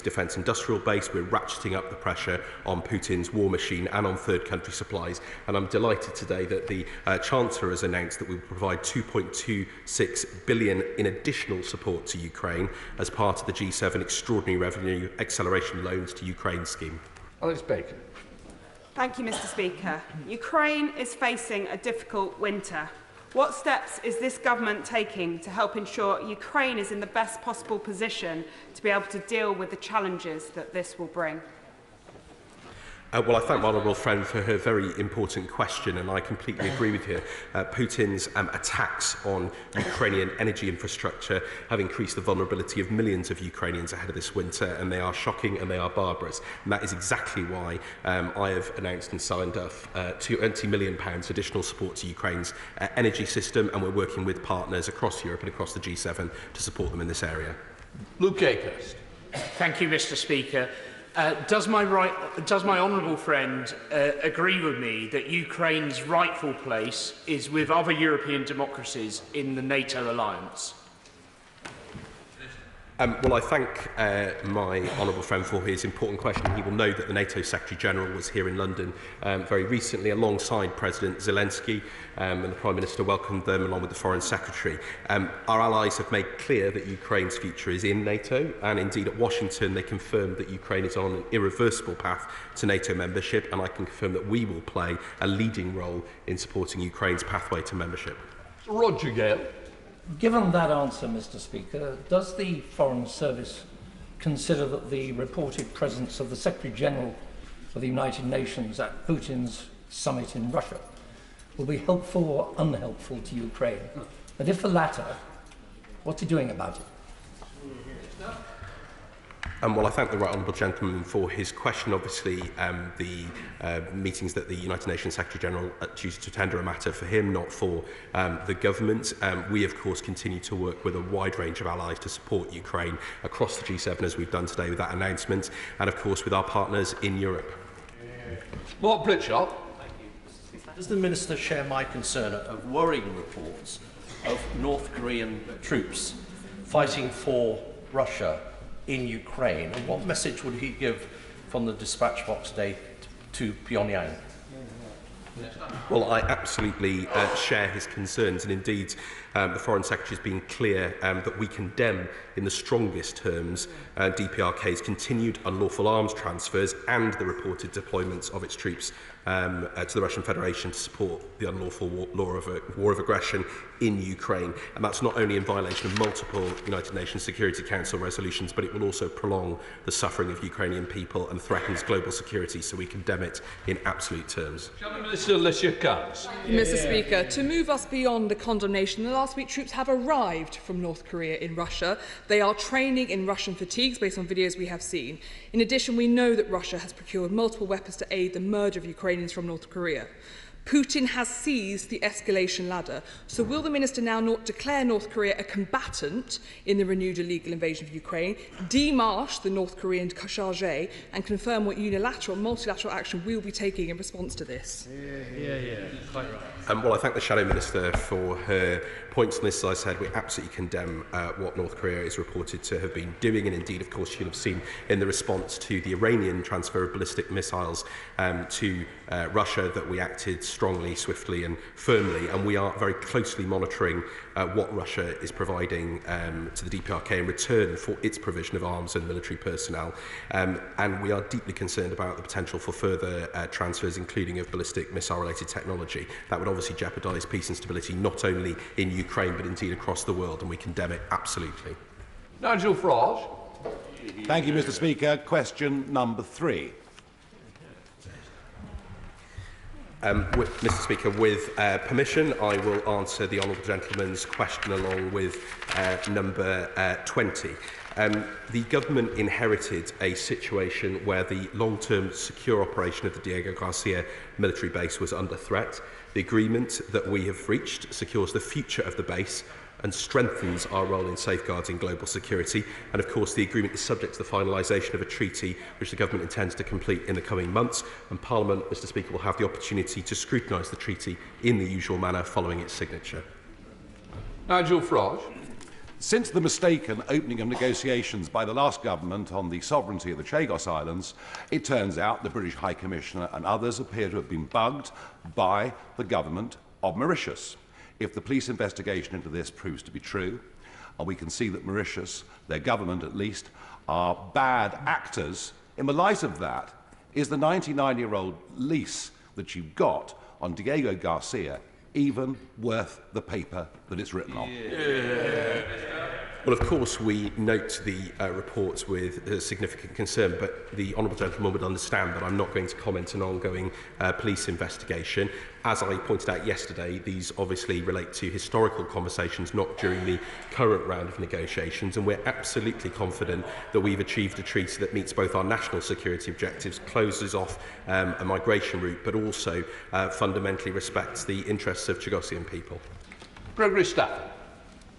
defence industrial base. We're ratcheting up the pressure on Putin's war machine and on third country supplies. And I'm delighted today that the Chancellor has announced that we will provide 2.26 billion in additional support to Ukraine as part of the G7 Extraordinary Revenue Acceleration Loans to Ukraine scheme. Alex Bacon. Thank you, Mr. Speaker. Ukraine is facing a difficult winter. What steps is this government taking to help ensure Ukraine is in the best possible position to be able to deal with the challenges that this will bring? Well, I thank my honourable friend for her very important question, and I completely agree with her. Putin's attacks on Ukrainian energy infrastructure have increased the vulnerability of millions of Ukrainians ahead of this winter, and they are shocking and they are barbarous. And that is exactly why I have announced and signed off £20 million additional support to Ukraine's energy system, and we're working with partners across Europe and across the G7 to support them in this area. Luke Akehurst. Thank you, Mr. Speaker. Does my honourable friend agree with me that Ukraine's rightful place is with other European democracies in the NATO alliance? Well, I thank my honourable friend for his important question. He will know that the NATO Secretary-General was here in London very recently alongside President Zelensky, and the Prime Minister welcomed them along with the Foreign Secretary. Our allies have made clear that Ukraine's future is in NATO, and indeed at Washington they confirmed that Ukraine is on an irreversible path to NATO membership, and I can confirm that we will play a leading role in supporting Ukraine's pathway to membership. Roger Gale. Given that answer, Mr. Speaker, does the Foreign Service consider that the reported presence of the Secretary-General of the United Nations at Putin's summit in Russia will be helpful or unhelpful to Ukraine? And if the latter, what's he doing about it? Well, I thank the right honourable gentleman for his question. Obviously, the meetings that the United Nations Secretary-General chooses to tender a matter for him, not for the government. We, of course, continue to work with a wide range of allies to support Ukraine across the G7, as we've done today with that announcement, and, of course, with our partners in Europe. Mark Blitchard. Does the Minister share my concern of worrying reports of North Korean troops fighting for Russia in Ukraine, and what message would he give from the dispatch box today to Pyongyang? Well, I absolutely share his concerns, and indeed the Foreign Secretary has been clear that we condemn in the strongest terms DPRK's continued unlawful arms transfers and the reported deployments of its troops to the Russian Federation to support the unlawful war of aggression in Ukraine. And that's not only in violation of multiple United Nations Security Council resolutions, but it will also prolong the suffering of Ukrainian people and threatens global security, so we condemn it in absolute terms. Mr. Speaker, to move us beyond the condemnation, the last week troops have arrived from North Korea in Russia. They are training in Russian fatigues based on videos we have seen. In addition, we know that Russia has procured multiple weapons to aid the merge of Ukrainians from North Korea. Putin has seized the escalation ladder. So will the Minister now not declare North Korea a combatant in the renewed illegal invasion of Ukraine, demarche the North Korean charge, and confirm what unilateral and multilateral action we will be taking in response to this? Quite right. Well, I thank the Shadow Minister for her points on this. As I said, we absolutely condemn what North Korea is reported to have been doing, and indeed, of course, you'll have seen in the response to the Iranian transfer of ballistic missiles to Russia that we acted strongly, swiftly and firmly, and we are very closely monitoring what Russia is providing to the DPRK in return for its provision of arms and military personnel, and we are deeply concerned about the potential for further transfers, including of ballistic missile-related technology. That would obviously jeopardise peace and stability not only in Ukraine but indeed across the world, and we condemn it absolutely. Nigel Farage. Thank you, Mr. Speaker. Question number 3. Mr. Speaker, with permission, I will answer the honourable gentleman's question along with number 20. The government inherited a situation where the long-term secure operation of the Diego Garcia military base was under threat. The agreement that we have reached secures the future of the base and strengthens our role in safeguarding global security. And of course, the agreement is subject to the finalisation of a treaty which the government intends to complete in the coming months. And Parliament, Mr. Speaker, will have the opportunity to scrutinise the treaty in the usual manner following its signature. Nigel Farage. Since the mistaken opening of negotiations by the last government on the sovereignty of the Chagos Islands, it turns out the British High Commissioner and others appear to have been bugged by the government of Mauritius. If the police investigation into this proves to be true, and we can see that Mauritius, their government at least, are bad actors, in the light of that, is the 99-year-old lease that you got on Diego Garcia even worth the paper that it's written on? Well, of course, we note the reports with significant concern, but the Honourable Gentleman would understand that I'm not going to comment on an ongoing police investigation. As I pointed out yesterday, these obviously relate to historical conversations, not during the current round of negotiations, and we're absolutely confident that we've achieved a treaty that meets both our national security objectives, closes off a migration route, but also fundamentally respects the interests of Chagosian people. Gregory Stafford.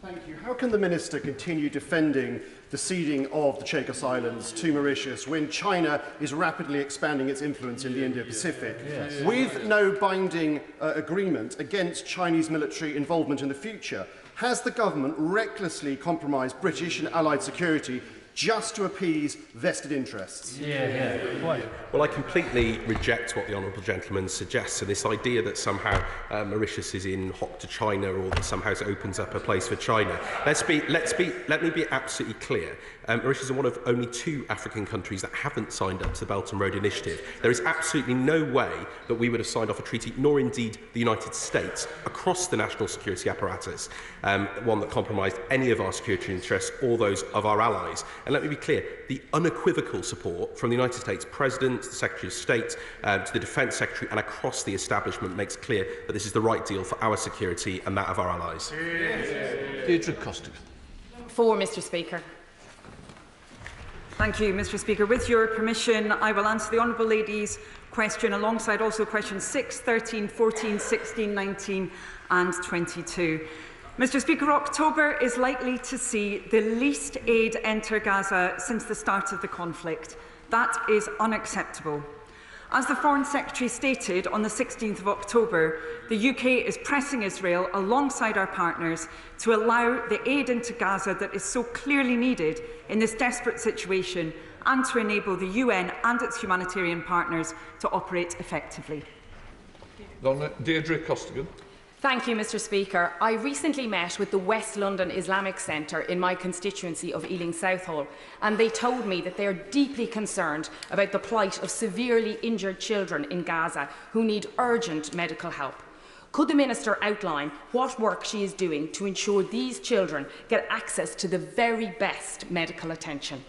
Thank you. How can the Minister continue defending the ceding of the Chagos Islands to Mauritius when China is rapidly expanding its influence in the Indo-Pacific? Yes. With no binding agreement against Chinese military involvement in the future, has the government recklessly compromised British and Allied security just to appease vested interests? Well, I completely reject what the Honourable Gentleman suggests, and this idea that somehow Mauritius is in hock to China, or that somehow it opens up a place for China. Let me be absolutely clear. Mauritius is one of only 2 African countries that haven't signed up to the Belt and Road Initiative. There is absolutely no way that we would have signed off a treaty, nor indeed the United States, across the national security apparatus, one that compromised any of our security interests or those of our allies. And let me be clear, the unequivocal support from the United States President, the Secretary of State, to the Defence Secretary and across the establishment makes clear that this is the right deal for our security and that of our allies. Deirdre Costigan. For Mr. Speaker. Thank you, Mr. Speaker. With your permission, I will answer the Honourable Lady's question alongside also questions 6, 13, 14, 16, 19 and 22. Mr. Speaker, October is likely to see the least aid enter Gaza since the start of the conflict. That is unacceptable. As the Foreign Secretary stated on the 16th of October, the UK is pressing Israel alongside our partners to allow the aid into Gaza that is so clearly needed in this desperate situation, and to enable the UN and its humanitarian partners to operate effectively. Deirdre Costigan. Thank you, Mr. Speaker. I recently met with the West London Islamic Centre in my constituency of Ealing Southall, and they told me that they are deeply concerned about the plight of severely injured children in Gaza who need urgent medical help. Could the Minister outline what work she is doing to ensure these children get access to the very best medical attention?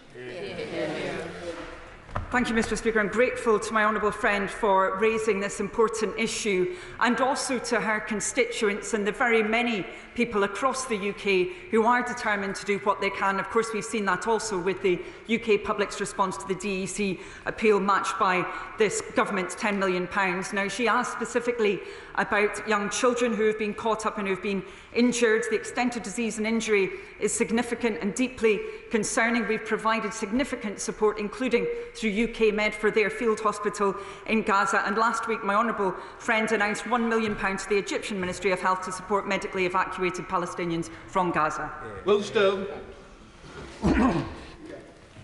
Thank you, Mr. Speaker. I'm grateful to my honourable friend for raising this important issue, and also to her constituents and the very many people across the UK who are determined to do what they can. Of course, we've seen that also with the UK public's response to the DEC appeal, matched by this government's £10 million. Now, she asked specifically about young children who have been caught up and who have been injured. The extent of disease and injury is significant and deeply concerning. We've provided significant support, including through UK Med, for their field hospital in Gaza. And last week, my honourable friend announced £1 million to the Egyptian Ministry of Health to support medically evacuated Palestinians from Gaza. Will Stone.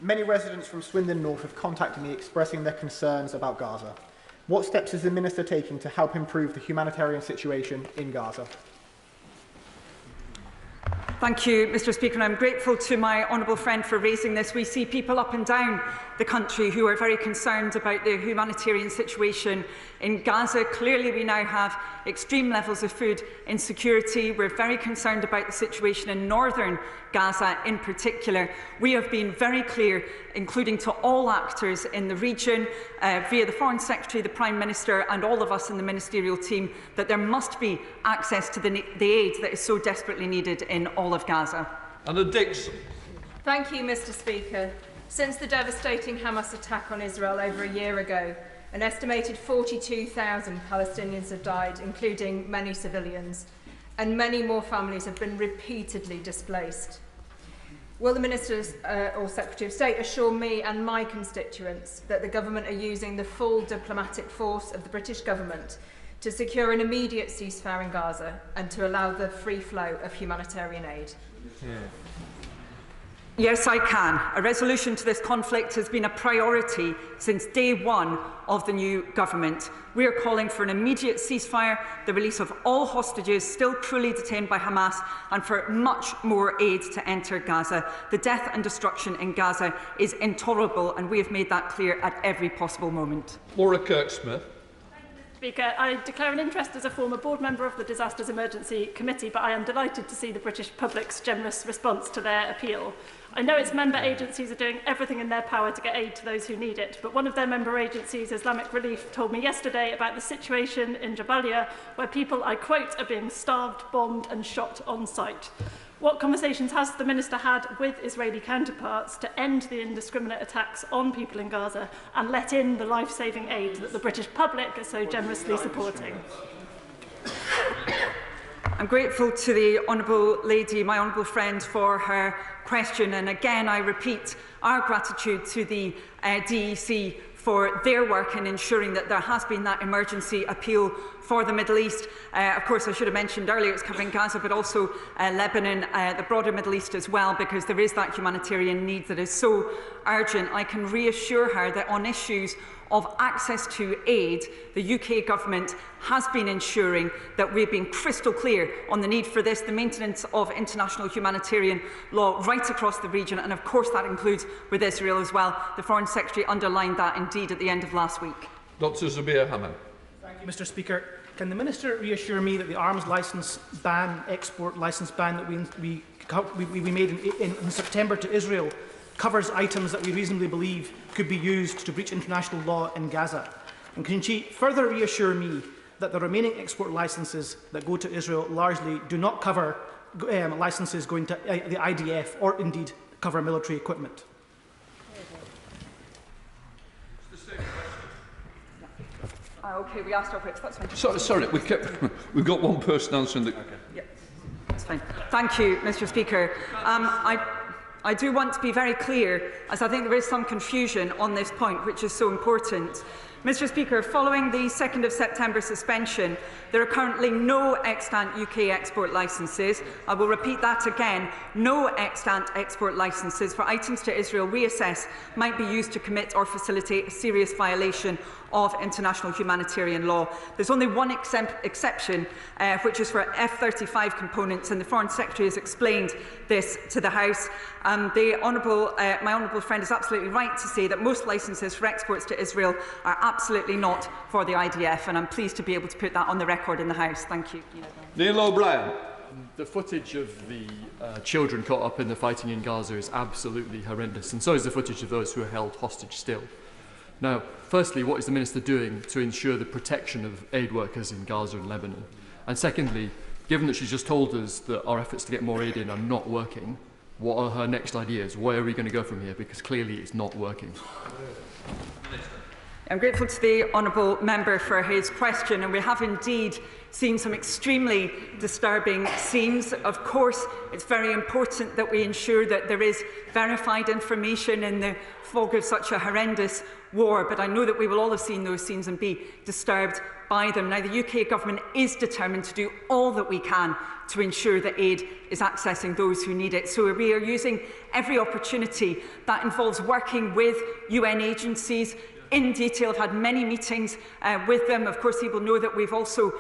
Many residents from Swindon North have contacted me expressing their concerns about Gaza. What steps is the Minister taking to help improve the humanitarian situation in Gaza? Thank you, Mr. Speaker, and I'm grateful to my honourable friend for raising this. We see people up and down the country who are very concerned about the humanitarian situation in Gaza. Clearly, we now have extreme levels of food insecurity. We're very concerned about the situation in northern Gaza in particular. We have been very clear, including to all actors in the region, via the Foreign Secretary, the Prime Minister and all of us in the ministerial team, that there must be access to the aid that is so desperately needed in all of Gaza. Anna Dixon. Thank you, Mr. Speaker. Since the devastating Hamas attack on Israel over a year ago, an estimated 42,000 Palestinians have died, including many civilians, and many more families have been repeatedly displaced. Will the Minister or Secretary of State assure me and my constituents that the government are using the full diplomatic force of the British government to secure an immediate ceasefire in Gaza and to allow the free flow of humanitarian aid? Yes, I can. A resolution to this conflict has been a priority since day one of the new government. We are calling for an immediate ceasefire, the release of all hostages still cruelly detained by Hamas, and for much more aid to enter Gaza. The death and destruction in Gaza is intolerable, and we have made that clear at every possible moment. Laura Kirk-Smith. Speaker, I declare an interest as a former board member of the Disasters Emergency Committee, but I am delighted to see the British public's generous response to their appeal. I know its member agencies are doing everything in their power to get aid to those who need it, but one of their member agencies, Islamic Relief, told me yesterday about the situation in Jabalia where people, I quote, are being starved, bombed and shot on site. What conversations has the Minister had with Israeli counterparts to end the indiscriminate attacks on people in Gaza and let in the life-saving aid that the British public are so generously supporting? I'm grateful to the Honourable Lady, my Honourable friend, for her question, and again I repeat our gratitude to the DEC for their work in ensuring that there has been that emergency appeal for the Middle East. Of course, I should have mentioned earlier it's covering Gaza, but also Lebanon, the broader Middle East as well, because there is that humanitarian need that is so urgent. I can reassure her that on issues of access to aid, the UK government has been ensuring that we've been crystal clear on the need for this, the maintenance of international humanitarian law right across the region, and of course that includes with Israel as well. The Foreign Secretary underlined that indeed at the end of last week. Dr. Zabir Hamid. Thank you, Mr. Speaker. Can the Minister reassure me that the arms licence ban, export licence ban that we made in September to Israel covers items that we reasonably believe could be used to breach international law in Gaza? And can she further reassure me that the remaining export licences that go to Israel largely do not cover licences going to the IDF or indeed cover military equipment? Okay, we asked our whips. That's fine. Sorry, we've got one person answering the... Okay. Yeah, that's fine. Thank you, Mr. Speaker. I do want to be very clear, as I think there is some confusion on this point, which is so important. Mr. Speaker, following the 2nd of September suspension, there are currently no extant UK export licences. I will repeat that again. No extant export licences for items to Israel we assess might be used to commit or facilitate a serious violation of international humanitarian law. There's only one exception, which is for F-35 components, and the Foreign Secretary has explained this to the House. My honourable friend is absolutely right to say that most licences for exports to Israel are absolutely not for the IDF, and I'm pleased to be able to put that on the record in the House. Thank you. Neil O'Brien. The footage of the children caught up in the fighting in Gaza is absolutely horrendous, and so is the footage of those who are held hostage still. Now, firstly, what is the Minister doing to ensure the protection of aid workers in Gaza and Lebanon? And secondly, given that she's just told us that our efforts to get more aid in are not working, what are her next ideas? Where are we going to go from here? Because clearly it's not working. I'm grateful to the honourable member for his question, and we have indeed seen some extremely disturbing scenes. Of course, it's very important that we ensure that there is verified information in the fog of such a horrendous war, but I know that we will all have seen those scenes and be disturbed by them. Now, the UK government is determined to do all that we can to ensure that aid is accessing those who need it. So we are using every opportunity that involves working with UN agencies in detail. I've had many meetings with them. Of course, he will know that we've also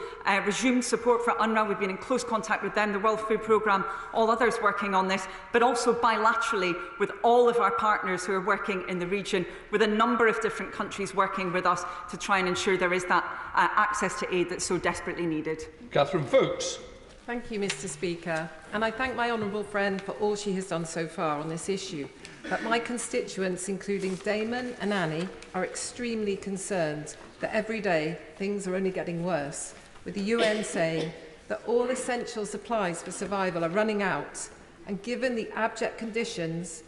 resumed support for UNRWA. We've been in close contact with them, the World Food Programme, all others working on this, but also bilaterally with all of our partners who are working in the region, with a number of different countries working with us to try and ensure there is that access to aid that's so desperately needed. Catherine Fuchs. Thank you, Mr. Speaker, and I thank my honourable friend for all she has done so far on this issue. But my constituents, including Damon and Annie, are extremely concerned that every day things are only getting worse, with the UN saying that all essential supplies for survival are running out, and given the abject conditions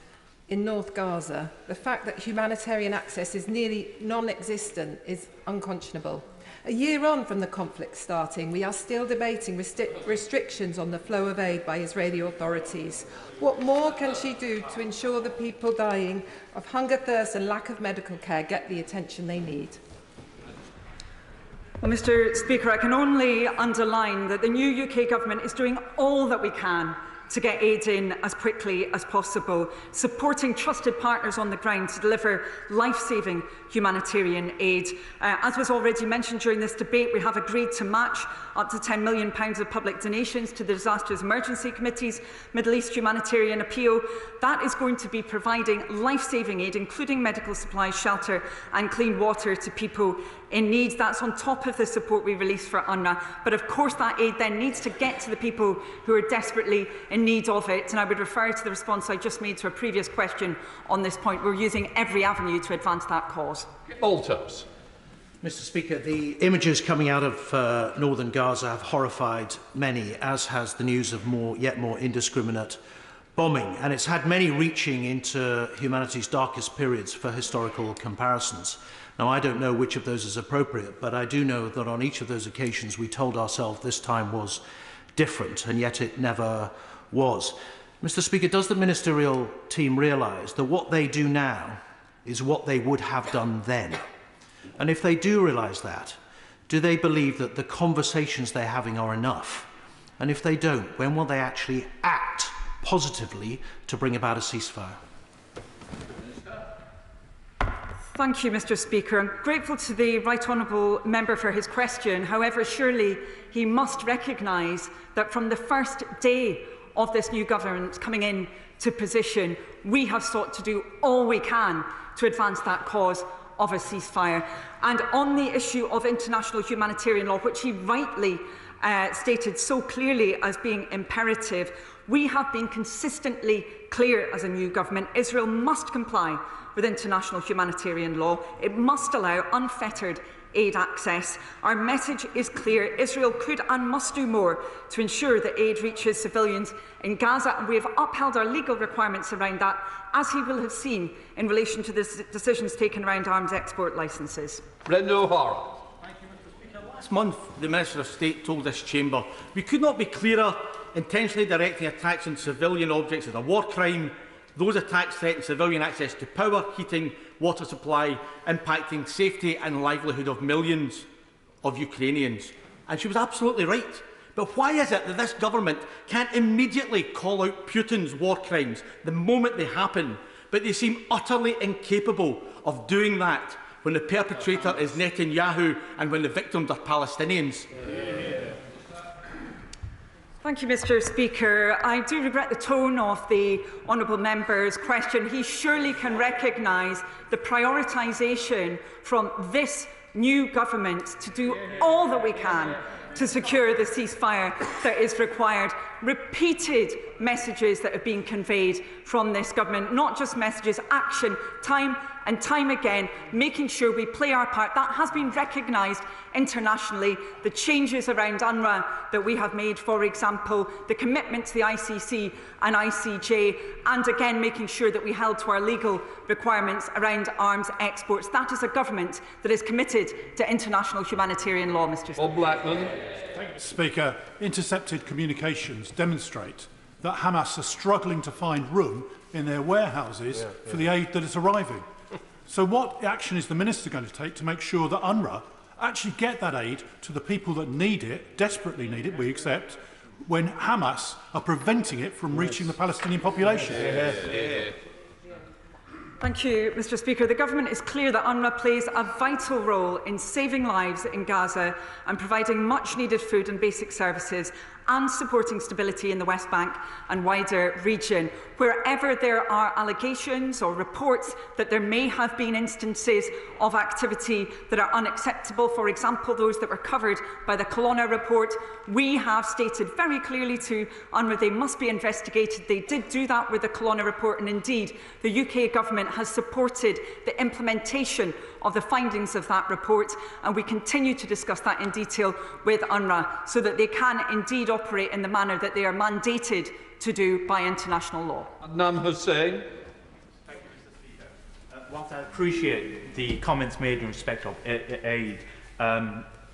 in North Gaza, the fact that humanitarian access is nearly non-existent is unconscionable. A year on from the conflict starting, we are still debating restrictions on the flow of aid by Israeli authorities. What more can she do to ensure the people dying of hunger, thirst and lack of medical care get the attention they need? Well, Mr. Speaker, I can only underline that the new UK government is doing all that we can to get aid in as quickly as possible, supporting trusted partners on the ground to deliver life-saving humanitarian aid. As was already mentioned during this debate, we have agreed to match up to £10 million of public donations to the Disasters Emergency Committee's Middle East Humanitarian Appeal. That is going to be providing life-saving aid, including medical supplies, shelter and clean water to people in need. That's on top of the support we released for UNRWA. But of course that aid then needs to get to the people who are desperately in need of it. And I would refer to the response I just made to a previous question on this point. We're using every avenue to advance that cause. Reuters. Mr. Speaker, the images coming out of northern Gaza have horrified many, as has the news of yet more indiscriminate bombing. And it's had many reaching into humanity's darkest periods for historical comparisons. Now, I don't know which of those is appropriate, but I do know that on each of those occasions we told ourselves this time was different, and yet it never was. Mr. Speaker, does the ministerial team realise that what they do now is what they would have done then? And if they do realise that, do they believe that the conversations they're having are enough? And if they don't, when will they actually act positively to bring about a ceasefire? Thank you, Mr. Speaker. I'm grateful to the Right Honourable Member for his question. However, surely he must recognise that from the first day of this new government coming into position, we have sought to do all we can to advance that cause of a ceasefire. And on the issue of international humanitarian law, which he rightly stated so clearly as being imperative, we have been consistently clear as a new government. Israel must comply with international humanitarian law. It must allow unfettered aid access. Our message is clear. Israel could and must do more to ensure that aid reaches civilians in Gaza, and we have upheld our legal requirements around that, as he will have seen in relation to the decisions taken around arms export licences. Brendan O'Hara. Last month, the Minister of State told this chamber, "We could not be clearer. Intentionally directing attacks on civilian objects is a war crime. Those attacks threaten civilian access to power, heating, water supply, impacting safety and livelihood of millions of Ukrainians." And she was absolutely right. But why is it that this government can't immediately call out Putin's war crimes the moment they happen, but they seem utterly incapable of doing that when the perpetrator is Netanyahu and when the victims are Palestinians? Thank you, Mr. Speaker. I do regret the tone of the honourable member's question. He surely can recognise the prioritisation from this new government to do all that we can to secure the ceasefire that is required. Repeated messages that have been conveyed from this government, not just messages, action, time and time again, making sure we play our part. That has been recognised internationally. The changes around UNRWA that we have made, for example, the commitment to the ICC and ICJ, and again making sure that we held to our legal requirements around arms exports. That is a government that is committed to international humanitarian law, Mr. Speaker. Bob Blackman. Speaker, intercepted communications demonstrate that Hamas are struggling to find room in their warehouses for the aid that is arriving. So what action is the Minister going to take to make sure that UNRWA actually get that aid to the people that need it, desperately need it, we accept, when Hamas are preventing it from reaching the Palestinian population? Thank you, Mr. Speaker. The government is clear that UNRWA plays a vital role in saving lives in Gaza and providing much-needed food and basic services and supporting stability in the West Bank and wider region. Wherever there are allegations or reports that there may have been instances of activity that are unacceptable, for example, those that were covered by the Colonna report, we have stated very clearly to UNRWA they must be investigated. They did do that with the Colonna report, and indeed the UK government has supported the implementation of the findings of that report, and we continue to discuss that in detail with UNRWA so that they can indeed operate in the manner that they are mandated to do by international law. Adnan Hussain. Thank you, Mr. Speaker. Whilst I appreciate the comments made in respect of aid,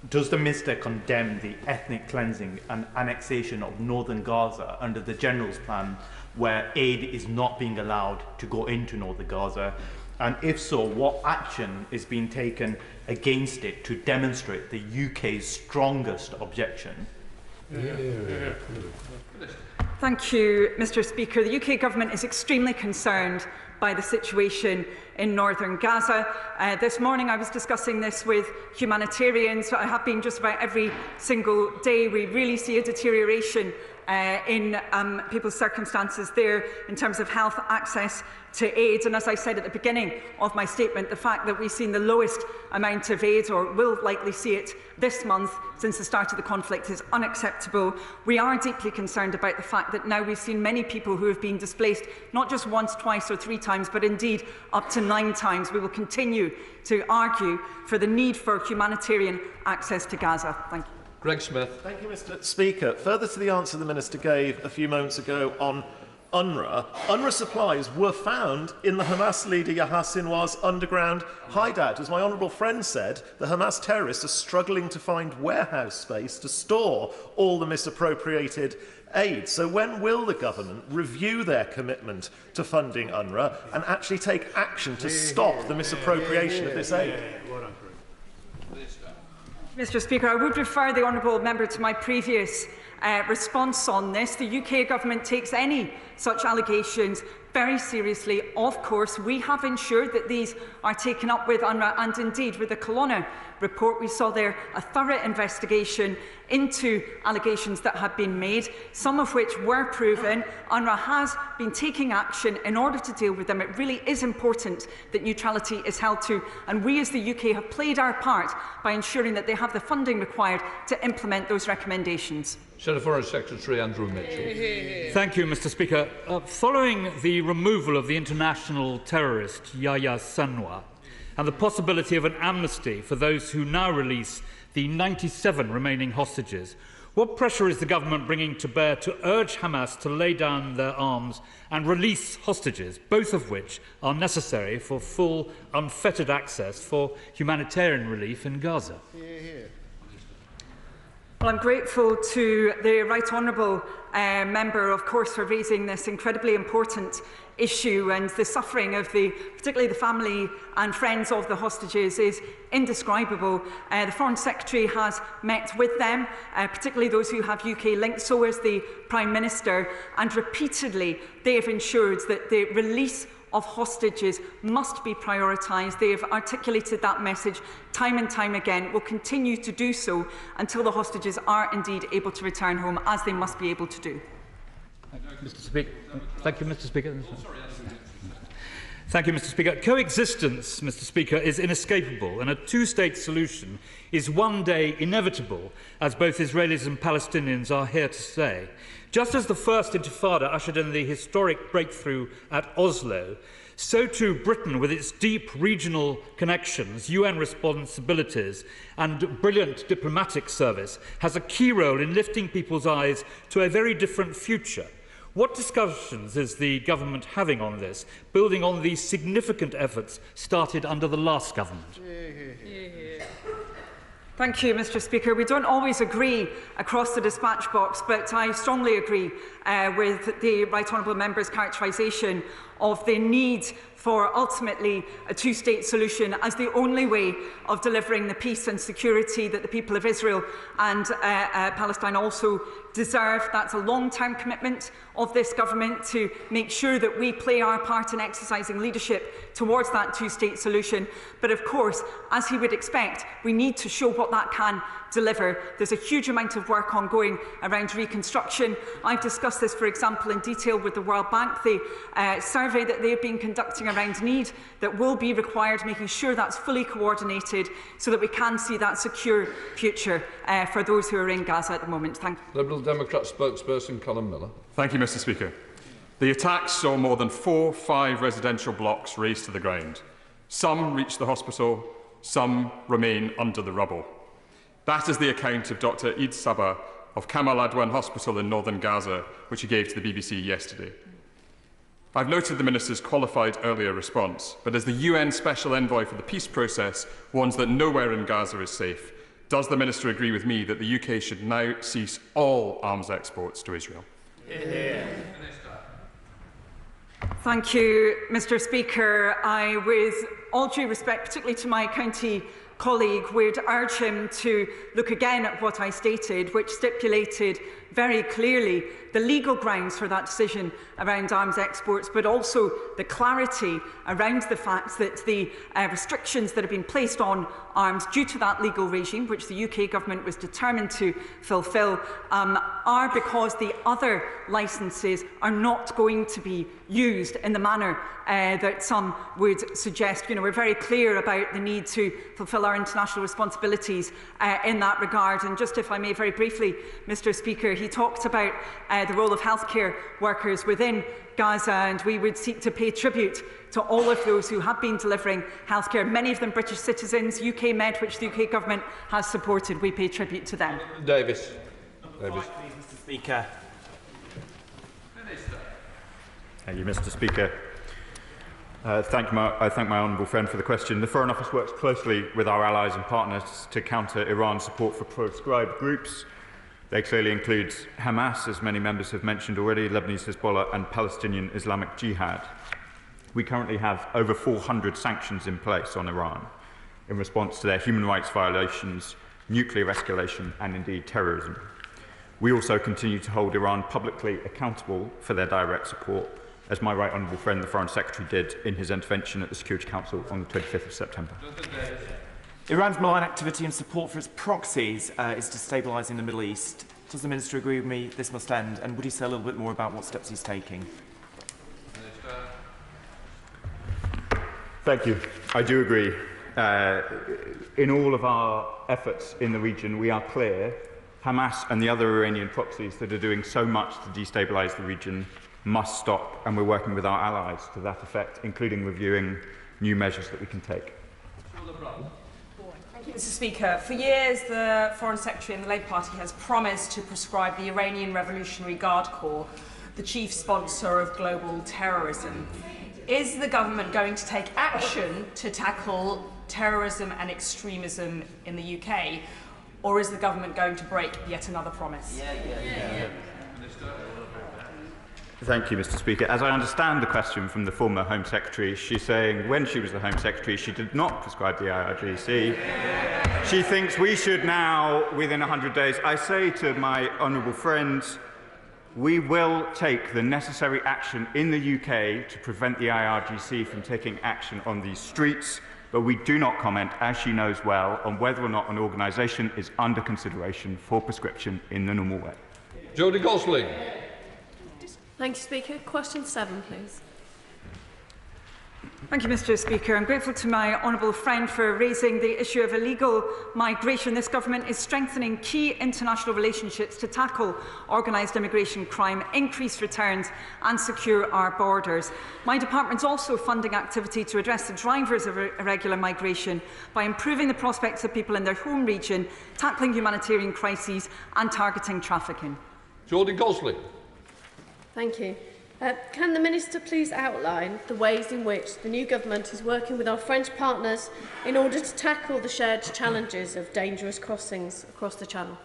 does the Minister condemn the ethnic cleansing and annexation of northern Gaza under the General's plan, where aid is not being allowed to go into northern Gaza? And if so, what action is being taken against it to demonstrate the UK's strongest objection? Thank you, Mr. Speaker. The UK Government is extremely concerned by the situation in northern Gaza. This morning I was discussing this with humanitarians. I have been just about every single day. We really see a deterioration in people's circumstances there in terms of health, access to aid. And as I said at the beginning of my statement, the fact that we've seen the lowest amount of aid, or will likely see it this month since the start of the conflict, is unacceptable. We are deeply concerned about the fact that now we've seen many people who have been displaced, not just once, twice or 3 times, but indeed up to 9 times. We will continue to argue for the need for humanitarian access to Gaza. Thank you. Greg Smith. Thank you, Mr. Speaker. Further to the answer the Minister gave a few moments ago on UNRWA supplies were found in the Hamas leader Yahya Sinwar's underground hideout. As my honourable friend said, the Hamas terrorists are struggling to find warehouse space to store all the misappropriated aid. So when will the government review their commitment to funding UNRWA and actually take action to stop the misappropriation of this aid? Mr. Speaker, I would refer the honourable member to my previous response on this. The UK Government takes any such allegations very seriously. Of course, we have ensured that these are taken up with UNRWA, and indeed with the Colonna report we saw there a thorough investigation into allegations that have been made, some of which were proven. UNRWA has been taking action in order to deal with them. It really is important that neutrality is held to, and we as the UK have played our part by ensuring that they have the funding required to implement those recommendations. Senator Foreign Secretary Andrew Mitchell. Thank you, Mr. Speaker. Following the removal of the international terrorist Yahya Sinwar and the possibility of an amnesty for those who now release the 97 remaining hostages, what pressure is the government bringing to bear to urge Hamas to lay down their arms and release hostages, both of which are necessary for full, unfettered access for humanitarian relief in Gaza? Well, I'm grateful to the Right Honourable member, of course, for raising this incredibly important issue, and the suffering of particularly the family and friends of the hostages is indescribable. The Foreign Secretary has met with them, particularly those who have UK links, so has the Prime Minister, and repeatedly they have ensured that the release of hostages must be prioritised. They have articulated that message time and time again, will continue to do so until the hostages are indeed able to return home, as they must be able to do. Mr. Speaker. Thank you, Mr. Speaker. Thank you, Mr. Speaker. Coexistence, Mr. Speaker, is inescapable, and a two-state solution is one day inevitable, as both Israelis and Palestinians are here to say. Just as the First Intifada ushered in the historic breakthrough at Oslo, so too Britain, with its deep regional connections, UN responsibilities and brilliant diplomatic service, has a key role in lifting people's eyes to a very different future. What discussions is the government having on this, building on the significant efforts started under the last government? Thank you, Mr. Speaker. We don't always agree across the dispatch box, but I strongly agree with the Right Honourable Member's characterisation of the need for ultimately a two-state solution as the only way of delivering the peace and security that the people of Israel and Palestine also deserve. That's a long-term commitment of this government to make sure that we play our part in exercising leadership towards that two-state solution. But of course, as he would expect, we need to show what that can deliver. There's a huge amount of work ongoing around reconstruction. I've discussed this, for example, in detail with the World Bank, the survey that they've been conducting around need that will be required, making sure that's fully coordinated so that we can see that secure future for those who are in Gaza at the moment. Thank you. Liberal Democrat spokesperson Colin Miller. Thank you, Mr. Speaker. The attacks saw more than 4-5 residential blocks razed to the ground. Some reached the hospital, some remain under the rubble. That is the account of Dr. Eid Sabah of Kamal Adwan Hospital in northern Gaza, which he gave to the BBC yesterday. I've noted the Minister's qualified earlier response, but as the UN Special Envoy for the peace process warns that nowhere in Gaza is safe, does the Minister agree with me that the UK should now cease all arms exports to Israel? Thank you, Mr Speaker. I, with all due respect, particularly to my county colleague, would urge him to look again at what I stated, which stipulated very clearly the legal grounds for that decision around arms exports, but also the clarity around the fact that the restrictions that have been placed on arms due to that legal regime, which the UK government was determined to fulfil, are because the other licences are not going to be used in the manner that some would suggest. You know, we're very clear about the need to fulfil our international responsibilities in that regard. And just, if I may, very briefly, Mr Speaker, he talked about the role of healthcare workers within Gaza, and we would seek to pay tribute to all of those who have been delivering healthcare, many of them British citizens. UK Med, which the UK government has supported, we pay tribute to them. Davis. Mr Speaker. Thank you, Mr Speaker. I thank my honourable friend for the question. The Foreign Office works closely with our allies and partners to counter Iran's support for proscribed groups. They clearly include Hamas, as many members have mentioned already, Lebanese Hezbollah and Palestinian Islamic Jihad. We currently have over 400 sanctions in place on Iran in response to their human rights violations, nuclear escalation and indeed terrorism. We also continue to hold Iran publicly accountable for their direct support, as my right honourable friend, the Foreign Secretary, did in his intervention at the Security Council on the 25th of September. Iran's malign activity and support for its proxies is destabilising the Middle East. Does the Minister agree with me this must end? And would he say a little bit more about what steps he's taking? Thank you. I do agree. In all of our efforts in the region, we are clear Hamas and the other Iranian proxies that are doing so much to destabilise the region must stop, and we're working with our allies to that effect, including reviewing new measures that we can take. Thank you, Mr Speaker. For years, the Foreign Secretary and the Labour Party has promised to proscribe the Iranian Revolutionary Guard Corps, the chief sponsor of global terrorism. Is the government going to take action to tackle terrorism and extremism in the UK, or is the government going to break yet another promise? Thank you, Mr Speaker. As I understand the question from the former Home Secretary, she's saying when she was the Home Secretary she did not prescribe the IRGC. She thinks we should now, within 100 days. I say to my honourable friends, we will take the necessary action in the UK to prevent the IRGC from taking action on these streets, but we do not comment, as she knows well, on whether or not an organisation is under consideration for prescription in the normal way. Jodie Gosling. Thank you, Speaker. Question 7, please. Thank you, Mr Speaker. I'm grateful to my honourable friend for raising the issue of illegal migration. This government is strengthening key international relationships to tackle organised immigration crime, increase returns and secure our borders. My department is also funding activity to address the drivers of irregular migration by improving the prospects of people in their home region, tackling humanitarian crises and targeting trafficking. Jodie Gosling. Thank you. Can the Minister please outline the ways in which the new government is working with our French partners in order to tackle the shared challenges of dangerous crossings across the Channel?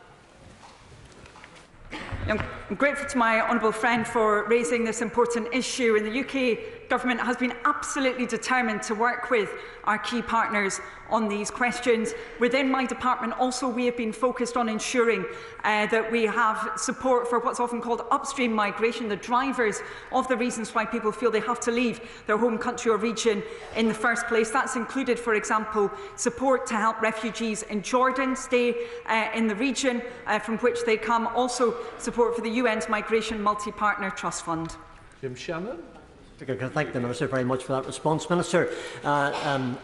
I'm grateful to my honourable friend for raising this important issue. And the UK government has been absolutely determined to work with our key partners on these questions. Within my department also we have been focused on ensuring that we have support for what's often called upstream migration, the drivers of the reasons why people feel they have to leave their home country or region in the first place. That's included, for example, support to help refugees in Jordan stay in the region from which they come, also support for the UN's Migration Multi-Partner Trust Fund. Jim Shannon. I thank the Minister very much for that response. Minister,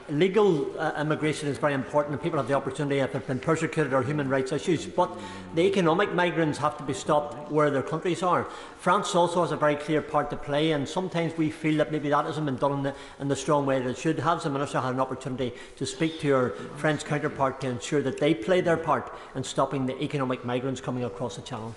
legal immigration is very important and people have the opportunity if they've been persecuted or human rights issues, but the economic migrants have to be stopped where their countries are. France also has a very clear part to play, and sometimes we feel that maybe that hasn't been done in the strong way that it should. Has the Minister had an opportunity to speak to your French counterpart to ensure that they play their part in stopping the economic migrants coming across the Channel?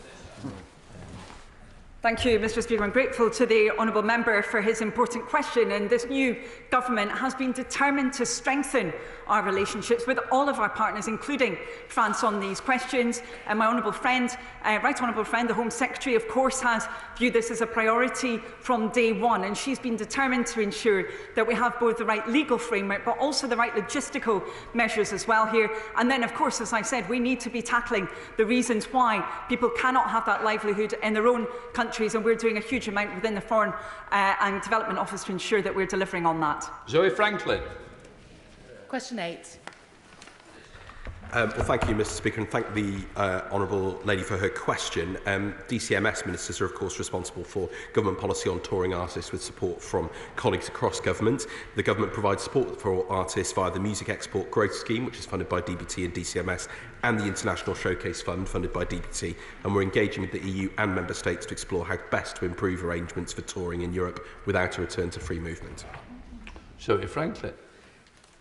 Thank you, Mr Speaker. I'm grateful to the honourable member for his important question. And this new government has been determined to strengthen our relationships with all of our partners, including France, on these questions. And my honourable friend, right honourable friend, the Home Secretary, of course, has viewed this as a priority from day one. And she's been determined to ensure that we have both the right legal framework, but also the right logistical measures as well here. And then, of course, as I said, we need to be tackling the reasons why people cannot have that livelihood in their own countries, and we're doing a huge amount within the Foreign and Development Office to ensure that we're delivering on that. Zoe Franklin. Question 8. Well, thank you, Mr Speaker, and thank the honourable lady for her question. DCMS ministers are, of course, responsible for government policy on touring artists with support from colleagues across government. The government provides support for artists via the Music Export Growth Scheme, which is funded by DBT and DCMS, and the International Showcase Fund, funded by DBT, and we're engaging with the EU and Member States to explore how best to improve arrangements for touring in Europe without a return to free movement. Zoe Franklin.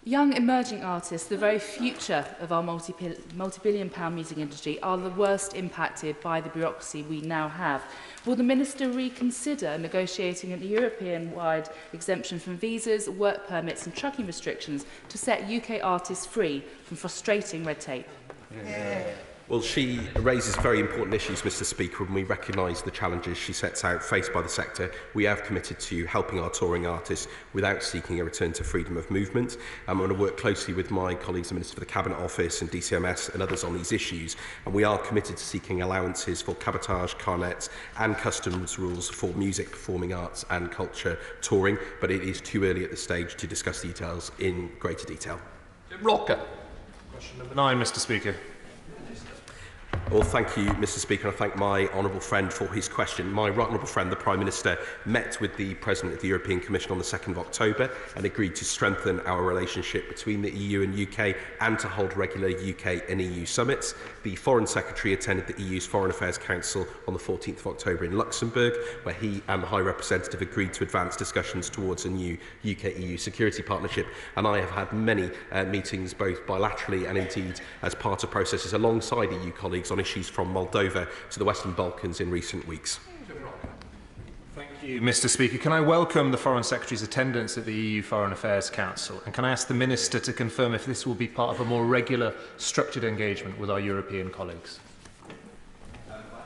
Young emerging artists, the very future of our multi-billion-pound music industry, are the worst impacted by the bureaucracy we now have. Will the Minister reconsider negotiating a European-wide exemption from visas, work permits and trucking restrictions to set UK artists free from frustrating red tape? Well, she raises very important issues, Mr Speaker, and we recognise the challenges she sets out faced by the sector. We have committed to helping our touring artists without seeking a return to freedom of movement. I'm going to work closely with my colleagues, the Minister for the Cabinet Office and DCMS and others on these issues, and we are committed to seeking allowances for cabotage, carnets and customs rules for music, performing arts and culture touring, but it is too early at this stage to discuss details in greater detail. Rocker. Question number 9, Mr Speaker. Well, thank you, Mr Speaker, and I thank my honourable friend for his question. My right honourable friend, the Prime Minister, met with the President of the European Commission on the 2nd of October and agreed to strengthen our relationship between the EU and UK and to hold regular UK and EU summits. The Foreign Secretary attended the EU's Foreign Affairs Council on the 14th of October in Luxembourg, where he and the High Representative agreed to advance discussions towards a new UK-EU security partnership. And I have had many meetings, both bilaterally and indeed as part of processes alongside EU colleagues on issues from Moldova to the Western Balkans in recent weeks. Thank you, Mr Speaker. Can I welcome the Foreign Secretary's attendance at the EU Foreign Affairs Council, and can I ask the Minister to confirm if this will be part of a more regular, structured engagement with our European colleagues?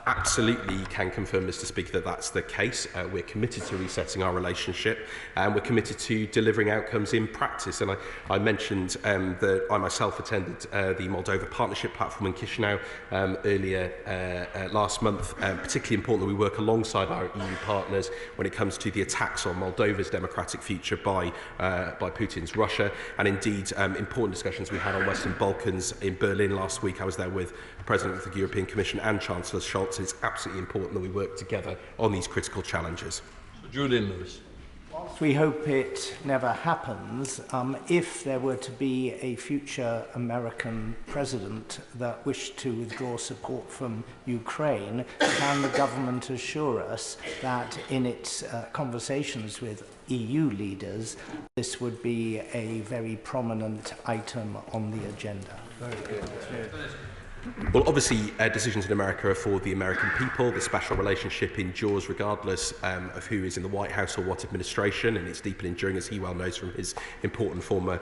Absolutely can confirm, Mr Speaker, that that's the case. We're committed to resetting our relationship and we're committed to delivering outcomes in practice. And I mentioned that I myself attended the Moldova Partnership Platform in Chisinau earlier last month. Particularly important that we work alongside our EU partners when it comes to the attacks on Moldova's democratic future by Putin's Russia. And indeed, important discussions we had on Western Balkans in Berlin last week. I was there with the President of the European Commission and Chancellor Scholz. It's absolutely important that we work together on these critical challenges. Julian Lewis. Whilst we hope it never happens, if there were to be a future American president that wished to withdraw support from Ukraine, can the government assure us that in its conversations with EU leaders, this would be a very prominent item on the agenda? Very good. Well, obviously, decisions in America are for the American people. The special relationship endures regardless of who is in the White House or what administration, and it's deeply enduring, as he well knows from his important former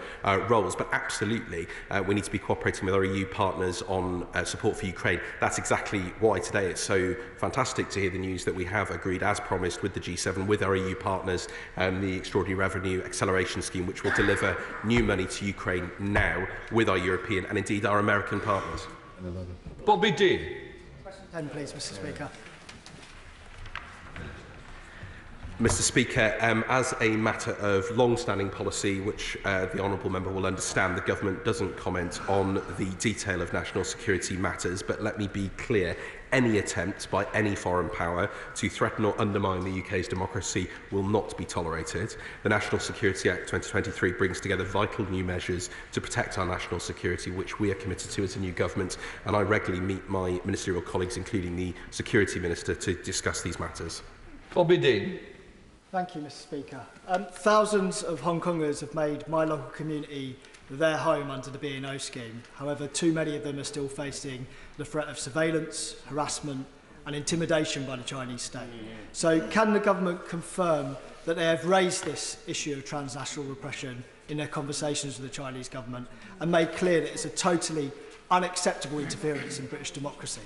roles. But absolutely, we need to be cooperating with our EU partners on support for Ukraine. That's exactly why today it's so fantastic to hear the news that we have agreed, as promised, with the G7, with our EU partners, the Extraordinary Revenue Acceleration Scheme, which will deliver new money to Ukraine now with our European and indeed our American partners. Bobby Dean. Question 10, please, Mr Speaker. Mr Speaker, as a matter of long-standing policy, which the honourable member will understand, the government doesn't comment on the detail of national security matters, but let me be clear. Any attempt by any foreign power to threaten or undermine the UK's democracy will not be tolerated. The National Security Act 2023 brings together vital new measures to protect our national security, which we are committed to as a new government, and I regularly meet my ministerial colleagues, including the Security Minister, to discuss these matters. Bobby Dean. Thank you, Mr Speaker. Thousands of Hong Kongers have made my local community their home under the B&O scheme. However, too many of them are still facing the threat of surveillance, harassment and intimidation by the Chinese state. So can the government confirm that they have raised this issue of transnational repression in their conversations with the Chinese government and made clear that it's a totally unacceptable interference in British democracy?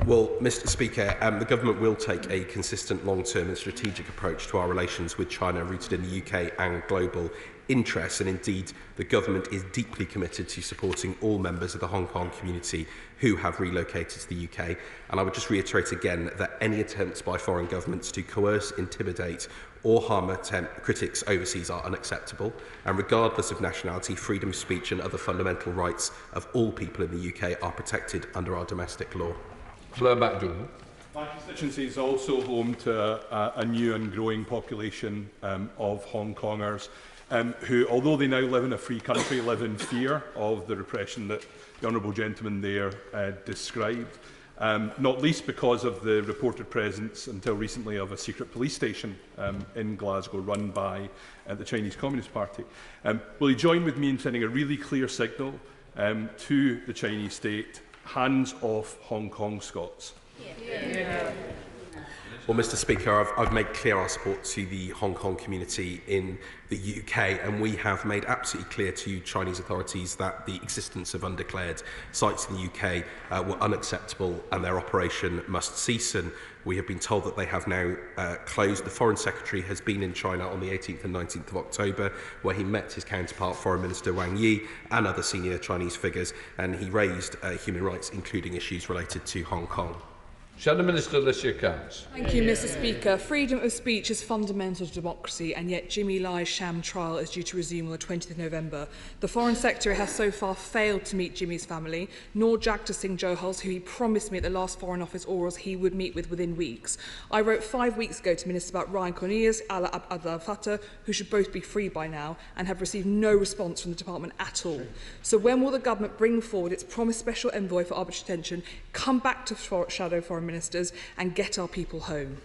Well, Mr. Speaker, the government will take a consistent long-term and strategic approach to our relations with China rooted in the UK and global interests, and indeed the government is deeply committed to supporting all members of the Hong Kong community who have relocated to the UK. And I would just reiterate again that any attempts by foreign governments to coerce, intimidate or harm critics overseas are unacceptable, and regardless of nationality, freedom of speech and other fundamental rights of all people in the UK are protected under our domestic law. My constituency is also home to a new and growing population of Hong Kongers who, although they now live in a free country, live in fear of the repression that the honourable gentleman there described, not least because of the reported presence until recently of a secret police station in Glasgow run by the Chinese Communist Party. Will you join with me in sending a really clear signal to the Chinese state? Hands off Hong Kong Scots. Well, Mr. Speaker, I've made clear our support to the Hong Kong community in the UK, and we have made absolutely clear to Chinese authorities that the existence of undeclared sites in the UK were unacceptable and their operation must cease. And we have been told that they have now closed. The Foreign Secretary has been in China on the 18th and 19th of October, where he met his counterpart, Foreign Minister Wang Yi, and other senior Chinese figures, and he raised human rights, including issues related to Hong Kong. Shadow Minister Alicia Counts. Thank you, Mr. Speaker. Freedom of speech is fundamental to democracy, and yet Jimmy Lai's sham trial is due to resume on the 20th of November. The Foreign Secretary has so far failed to meet Jimmy's family, nor Jagta Singh Johals, who he promised me at the last Foreign Office orals he would meet with within weeks. I wrote 5 weeks ago to Minister about Ryan Cornelius, Ala Abdel Fattah, who should both be free by now, and have received no response from the department at all. So when will the government bring forward its promised special envoy for arbitrary detention, come back to shadow foreign ministers and get our people home?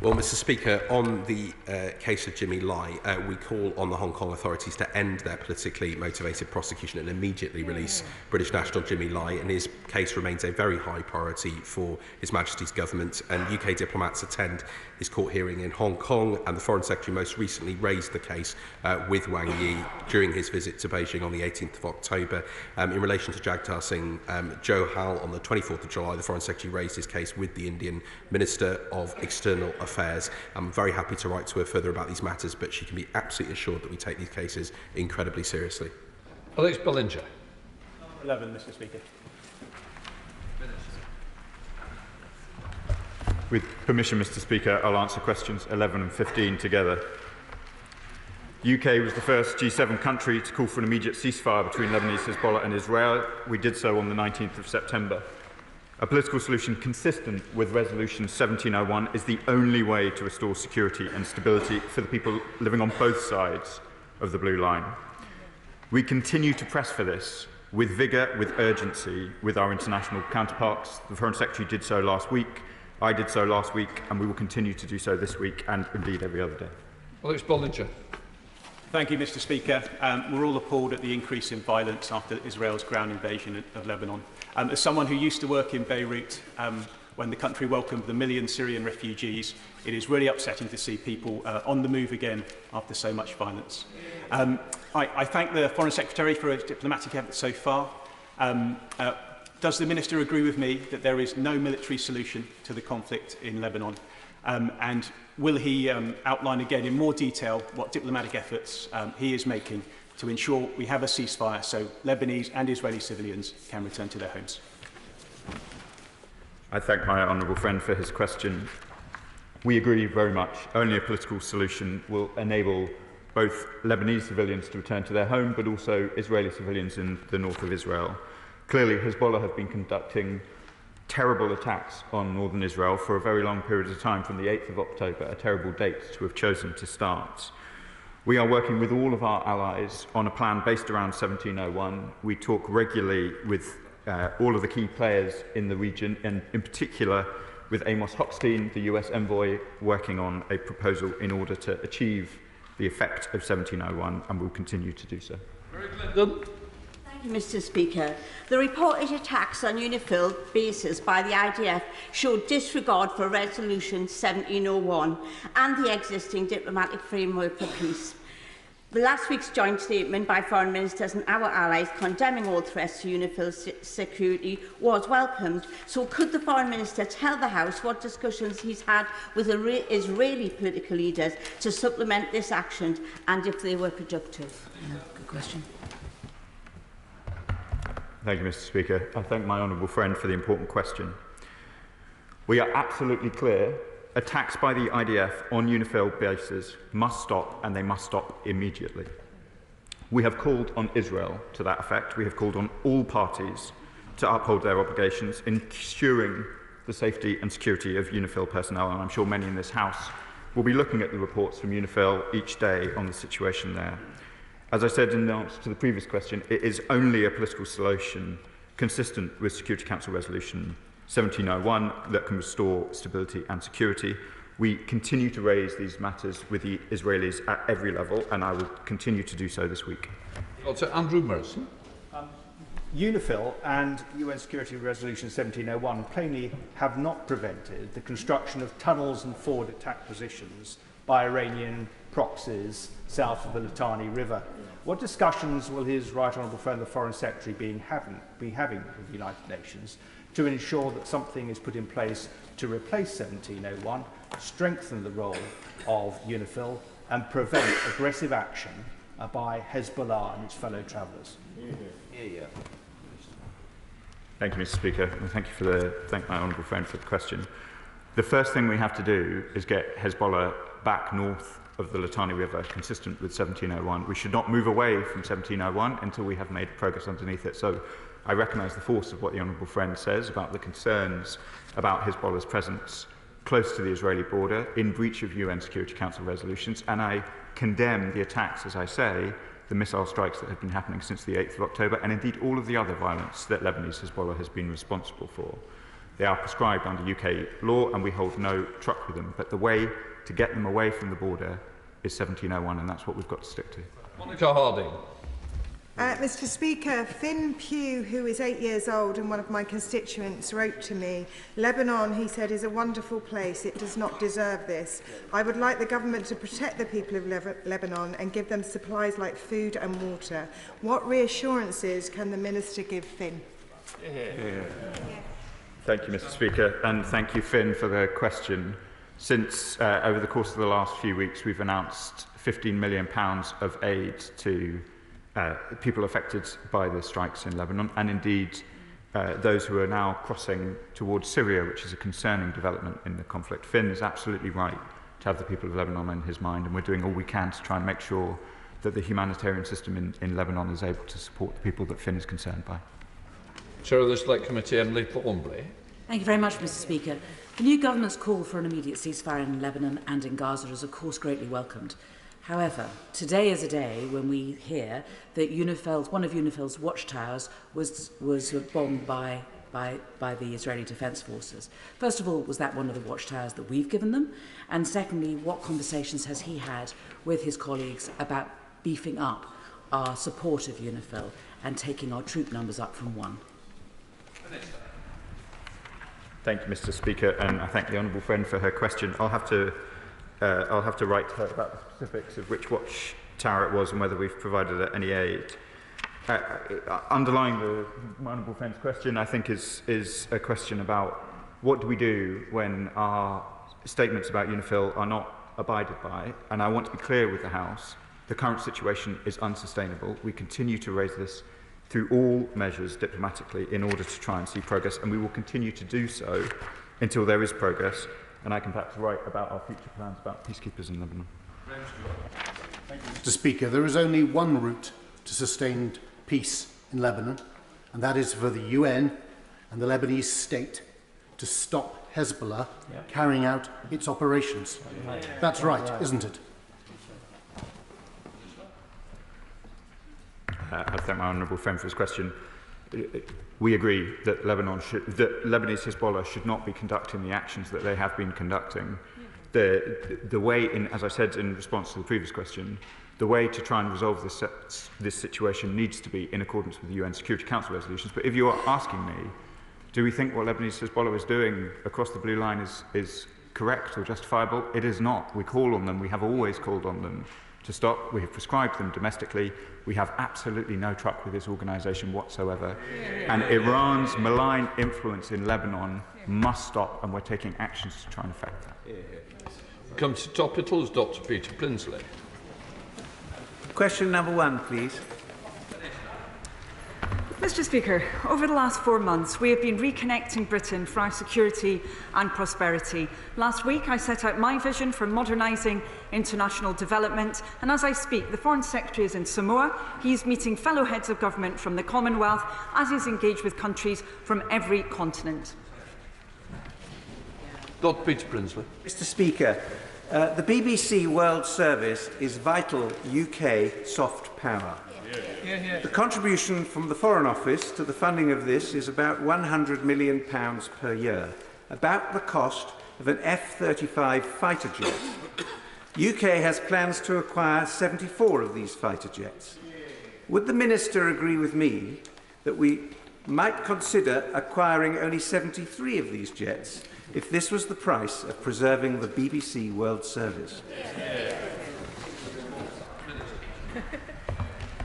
Well, Mr. Speaker, on the case of Jimmy Lai, we call on the Hong Kong authorities to end their politically motivated prosecution and immediately release British national Jimmy Lai, and his case remains a very high priority for His Majesty's government, and UK diplomats attend his court hearing in Hong Kong, and the Foreign Secretary most recently raised the case with Wang Yi during his visit to Beijing on the 18th of October. In relation to Jagtar Singh Johal, on the 24th of July, the Foreign Secretary raised his case with the Indian Minister of External Affairs. I'm very happy to write to her further about these matters, but she can be absolutely assured that we take these cases incredibly seriously. Alex Bellinger. 11, Mr. Speaker. With permission, Mr. Speaker, I'll answer questions 11 and 15 together. The UK was the first G7 country to call for an immediate ceasefire between Lebanese Hezbollah and Israel. We did so on the 19th of September. A political solution consistent with Resolution 1701 is the only way to restore security and stability for the people living on both sides of the blue line. We continue to press for this with vigour, with urgency, with our international counterparts. The Foreign Secretary did so last week, I did so last week, and we will continue to do so this week and indeed every other day. Alex Bellinger. Thank you, Mr. Speaker. We're all appalled at the increase in violence after Israel's ground invasion of Lebanon. As someone who used to work in Beirut when the country welcomed the million Syrian refugees, it is really upsetting to see people on the move again after so much violence. I thank the Foreign Secretary for his diplomatic efforts so far. Does the Minister agree with me that there is no military solution to the conflict in Lebanon? And will he outline again in more detail what diplomatic efforts he is making to ensure we have a ceasefire so Lebanese and Israeli civilians can return to their homes? I thank my honourable friend for his question. We agree very much. Only a political solution will enable both Lebanese civilians to return to their home, but also Israeli civilians in the north of Israel. Clearly, Hezbollah have been conducting terrible attacks on northern Israel for a very long period of time, from the 8th of October, a terrible date to have chosen to start. We are working with all of our allies on a plan based around 1701. We talk regularly with all of the key players in the region, and in particular with Amos Hochstein, the US envoy, working on a proposal in order to achieve the effect of 1701, and will continue to do so. Mary Clinton. Thank you, Mr. Speaker. The reported attacks on UNIFIL bases by the IDF showed disregard for Resolution 1701 and the existing diplomatic framework for peace. The last week's joint statement by foreign ministers and our allies condemning all threats to UNIFIL's security was welcomed. So could the foreign minister tell the House what discussions he's had with Israeli political leaders to supplement this action and if they were productive? Good question. Thank you, Mr. Speaker. I thank my honourable friend for the important question. We are absolutely clear. Attacks by the IDF on UNIFIL bases must stop, and they must stop immediately. We have called on Israel to that effect. We have called on all parties to uphold their obligations, ensuring the safety and security of UNIFIL personnel, and I'm sure many in this House will be looking at the reports from UNIFIL each day on the situation there. As I said in answer to the previous question, it is only a political solution consistent with Security Council Resolution 1701 that can restore stability and security. We continue to raise these matters with the Israelis at every level, and I will continue to do so this week. Dr. Andrew Merson. UNIFIL and UN Security Resolution 1701 plainly have not prevented the construction of tunnels and forward attack positions by Iranian proxies south of the Litani River. What discussions will his Right Honourable Friend, the Foreign Secretary, be having with the United Nations to ensure that something is put in place to replace 1701, strengthen the role of UNIFIL and prevent aggressive action by Hezbollah and its fellow travellers? Thank you, Mr. Speaker, and thank my honourable friend for the question. The first thing we have to do is get Hezbollah back north of the Litani River, consistent with 1701. We should not move away from 1701 until we have made progress underneath it. So I recognise the force of what the honourable friend says about the concerns about Hezbollah's presence close to the Israeli border in breach of UN Security Council resolutions, and I condemn the attacks, as I say, the missile strikes that have been happening since the 8th of October, and indeed all of the other violence that Lebanese Hezbollah has been responsible for. They are prescribed under UK law, and we hold no truck with them, but the way to get them away from the border is 1701, and that's what we've got to stick to. Monica Harding. Mr. Speaker, Finn Pugh, who is 8 years old and one of my constituents, wrote to me, Lebanon, he said, is a wonderful place. It does not deserve this. I would like the government to protect the people of Lebanon and give them supplies like food and water. What reassurances can the Minister give Finn? Thank you, Mr. Speaker, and thank you, Finn, for the question. Since, over the course of the last few weeks, we've announced £15 million of aid to people affected by the strikes in Lebanon, and indeed those who are now crossing towards Syria, which is a concerning development in the conflict. Finn is absolutely right to have the people of Lebanon in his mind, and we're doing all we can to try and make sure that the humanitarian system in Lebanon is able to support the people that Finn is concerned by. Chair of the Select Committee, Emily Thornbury. Thank you very much, Mr. Speaker. The new government's call for an immediate ceasefire in Lebanon and in Gaza is, of course, greatly welcomed. However, today is a day when we hear that one of UNIFIL's watchtowers was bombed by the Israeli Defence Forces. First of all, was that one of the watchtowers that we've given them? And secondly, what conversations has he had with his colleagues about beefing up our support of UNIFIL and taking our troop numbers up from 1? Thank you, Mr. Speaker, and I thank the honourable friend for her question. I'll have to write to her about the specifics of which watchtower it was and whether we've provided any aid. Underlying my honourable friend's question, I think, is a question about what do we do when our statements about UNIFIL are not abided by, and I want to be clear with the House. The current situation is unsustainable. We continue to raise this through all measures diplomatically in order to try and see progress, and we will continue to do so until there is progress, and I can perhaps write about our future plans about peacekeepers in Lebanon. Thank you, Mr. Speaker. There is only one route to sustained peace in Lebanon, and that is for the UN and the Lebanese state to stop Hezbollah carrying out its operations. That's right, isn't it? I thank my honourable friend for his question. We agree that Lebanese Hezbollah should not be conducting the actions that they have been conducting the way, as I said in response to the previous question, the way to try and resolve this situation needs to be in accordance with the UN Security Council resolutions. But if you are asking me, do we think what Lebanese Hezbollah is doing across the blue line is correct or justifiable? It is not. We call on them. We have always called on them to stop. We have prescribed them domestically. We have absolutely no truck with this organisation whatsoever. And Iran's malign influence in Lebanon must stop, and we're taking actions to try and affect that. Come to Topicals, Dr. Peter Prinsley. Question number 1, please. Mr. Speaker, over the last 4 months, we have been reconnecting Britain for our security and prosperity. Last week, I set out my vision for modernising international development, and as I speak, the Foreign Secretary is in Samoa. He is meeting fellow heads of government from the Commonwealth, as he is engaged with countries from every continent. Dr. Peter Prinsley. Mr. Speaker, the BBC World Service is vital UK soft power. The contribution from the Foreign Office to the funding of this is about £100 million per year, about the cost of an F-35 fighter jet. UK has plans to acquire 74 of these fighter jets. Would the Minister agree with me that we might consider acquiring only 73 of these jets if this was the price of preserving the BBC World Service?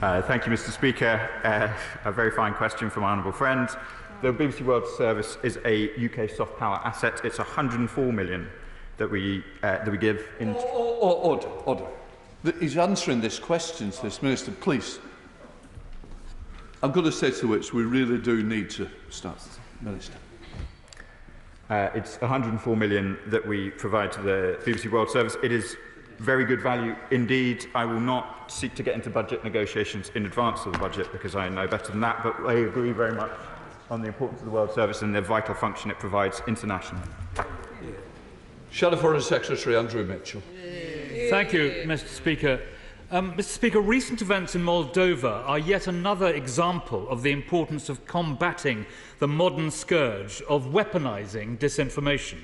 Thank you, Mr. Speaker. A very fine question from my honourable friend. The BBC World Service is a UK soft power asset. It's 104 million that we give in. Order. He's answering this question to this minister. Please. I'm going to say to which we really do need to start, Minister. It's 104 million that we provide to the BBC World Service. It is very good value indeed. I will not seek to get into budget negotiations in advance of the budget because I know better than that, but I agree very much on the importance of the World Service and the vital function it provides internationally. Shadow Foreign Secretary Andrew Mitchell. Thank you, Mr. Speaker. Mr. Speaker, recent events in Moldova are yet another example of the importance of combating the modern scourge of weaponising disinformation.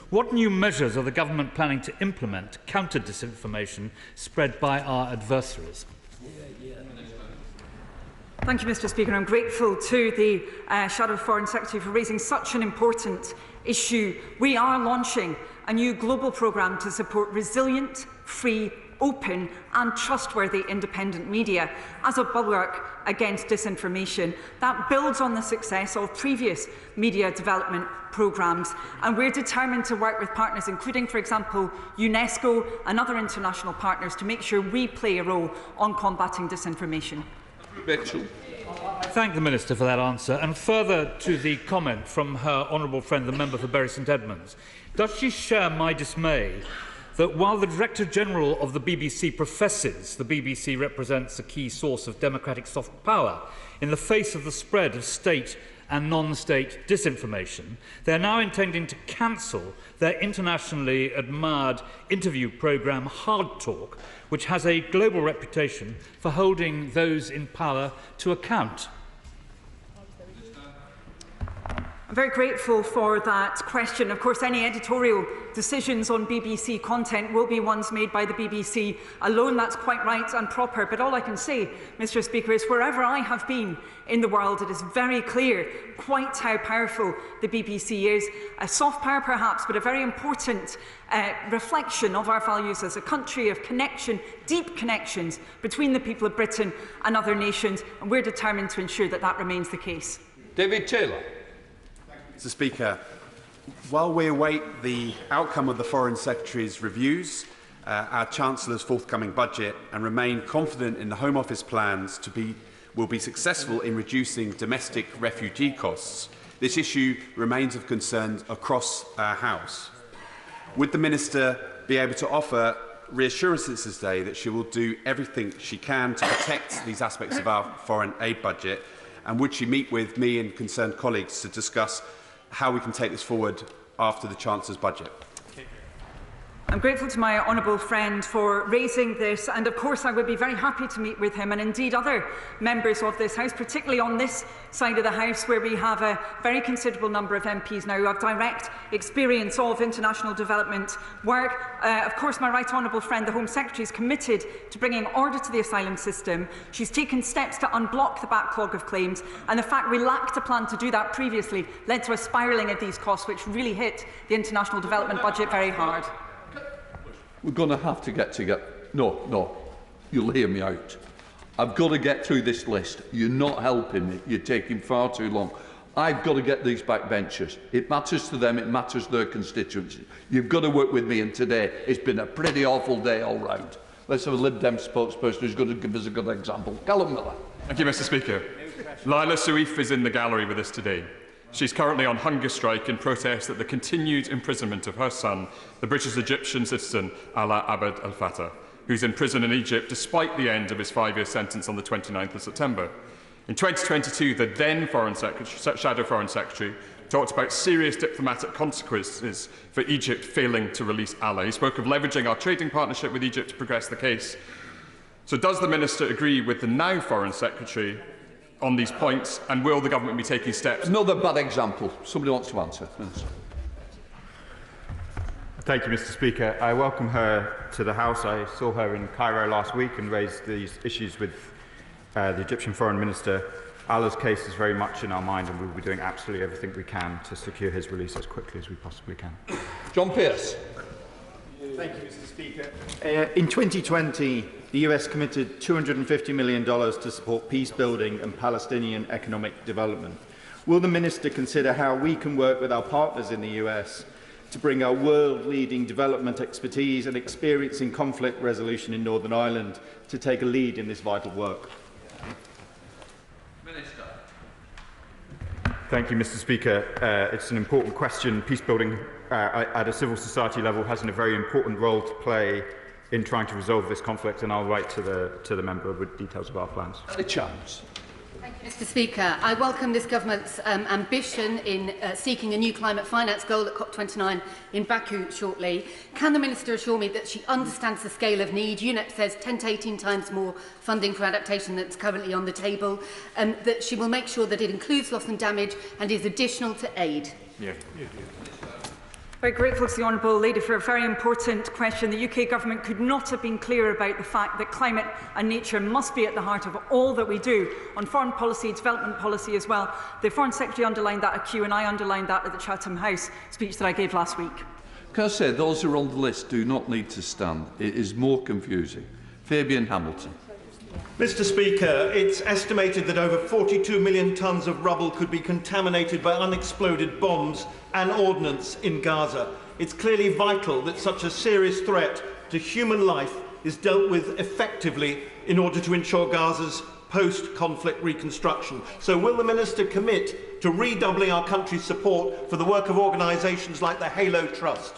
What new measures are the government planning to implement to counter disinformation spread by our adversaries? Thank you, Mr. Speaker. I'm grateful to the Shadow Foreign Secretary for raising such an important issue. We are launching a new global programme to support resilient, free, open and trustworthy independent media as a bulwark against disinformation. That builds on the success of previous media development programmes, and we're determined to work with partners, including, for example, UNESCO and other international partners, to make sure we play a role on combating disinformation. Mitchell. I thank the Minister for that answer, and further to the comment from her honourable friend, the member for Bury St Edmunds. Does she share my dismay that while the Director General of the BBC professes the BBC represents a key source of democratic soft power in the face of the spread of state and non-state disinformation, they are now intending to cancel their internationally admired interview programme Hard Talk, which has a global reputation for holding those in power to account? I'm very grateful for that question. Of course, any editorial decisions on BBC content will be ones made by the BBC alone. That's quite right and proper. But all I can say, Mr. Speaker, is wherever I have been in the world, it is very clear quite how powerful the BBC is. A soft power, perhaps, but a very important reflection of our values as a country of connection, deep connections between the people of Britain and other nations. And we're determined to ensure that that remains the case. David Taylor. Mr. Speaker, while we await the outcome of the Foreign Secretary's reviews, our Chancellor's forthcoming budget, and remain confident in the Home Office plans will be successful in reducing domestic refugee costs, this issue remains of concern across our House. Would the Minister be able to offer reassurances today that she will do everything she can to protect these aspects of our foreign aid budget, and would she meet with me and concerned colleagues to discuss how we can take this forward after the Chancellor's budget? I'm grateful to my honourable friend for raising this, and of course I would be very happy to meet with him and indeed other members of this House, particularly on this side of the House where we have a very considerable number of MPs now who have direct experience of international development work. Of course, my right honourable friend, the Home Secretary, is committed to bringing order to the asylum system. She's taken steps to unblock the backlog of claims, and the fact we lacked a plan to do that previously led to a spiralling of these costs, which really hit the international development budget very hard. We're going to have to get together. No, you'll hear me out. I've got to get through this list. You're not helping me. You're taking far too long. I've got to get these backbenchers. It matters to them. It matters to their constituency. You've got to work with me, and today it's been a pretty awful day all round. Let's have a Lib Dem spokesperson who's going to give us a good example. Callum Miller. Thank you, Mr. Speaker. Laila Suif is in the gallery with us today. She's currently on hunger strike in protest at the continued imprisonment of her son, the British-Egyptian citizen Alaa Abd al-Fattah, who's in prison in Egypt despite the end of his 5-year sentence on the 29th of September. In 2022, the then Shadow Foreign Secretary talked about serious diplomatic consequences for Egypt failing to release Alaa. He spoke of leveraging our trading partnership with Egypt to progress the case. So does the Minister agree with the now Foreign Secretary on these points, and will the government be taking steps? Another bad example. Somebody wants to answer. Minister. Thank you, Mr. Speaker. I welcome her to the House. I saw her in Cairo last week and raised these issues with the Egyptian Foreign Minister. Alaa's case is very much in our mind, and we will be doing absolutely everything we can to secure his release as quickly as we possibly can. John Pearce. Thank you, Mr. Speaker. In 2020, the US committed $250 million to support peace building and Palestinian economic development. Will the Minister consider how we can work with our partners in the US to bring our world-leading development expertise and experience in conflict resolution in Northern Ireland to take a lead in this vital work? Minister. Thank you, Mr. Speaker. It's an important question. Peace building at a civil society level has a very important role to play in trying to resolve this conflict, and I'll write to the member with details of our plans. A chance. Thank you, Mr. Speaker. I welcome this government's ambition in seeking a new climate finance goal at COP29 in Baku shortly. Can the Minister assure me that she understands the scale of need? UNEP says 10 to 18 times more funding for adaptation that's currently on the table, and that she will make sure that it includes loss and damage and is additional to aid. Very grateful to the Honourable Lady for a very important question. The UK Government could not have been clearer about the fact that climate and nature must be at the heart of all that we do on foreign policy, development policy as well. The Foreign Secretary underlined that at Kew, and I underlined that at the Chatham House speech that I gave last week. Can I say, those who are on the list do not need to stand. It is more confusing. Fabian Hamilton. Mr. Speaker, it's estimated that over 42 million tonnes of rubble could be contaminated by unexploded bombs and ordnance in Gaza. It's clearly vital that such a serious threat to human life is dealt with effectively in order to ensure Gaza's post-conflict reconstruction. So will the Minister commit to redoubling our country's support for the work of organisations like the Halo Trust?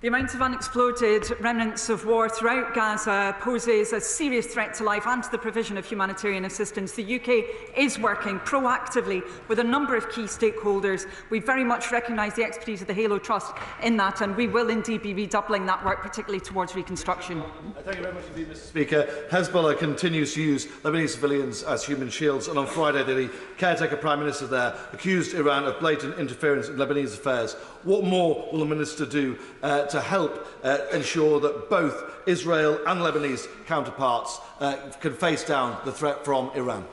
The amount of unexploded remnants of war throughout Gaza poses a serious threat to life and to the provision of humanitarian assistance. The UK is working proactively with a number of key stakeholders. We very much recognise the expertise of the Halo Trust in that, and we will indeed be redoubling that work, particularly towards reconstruction. Thank you very much indeed, Mr. Speaker. Hezbollah continues to use Lebanese civilians as human shields, and on Friday the caretaker Prime Minister there accused Iran of blatant interference in Lebanese affairs. What more will the Minister do to help ensure that both Israel and Lebanese counterparts can face down the threat from Iran?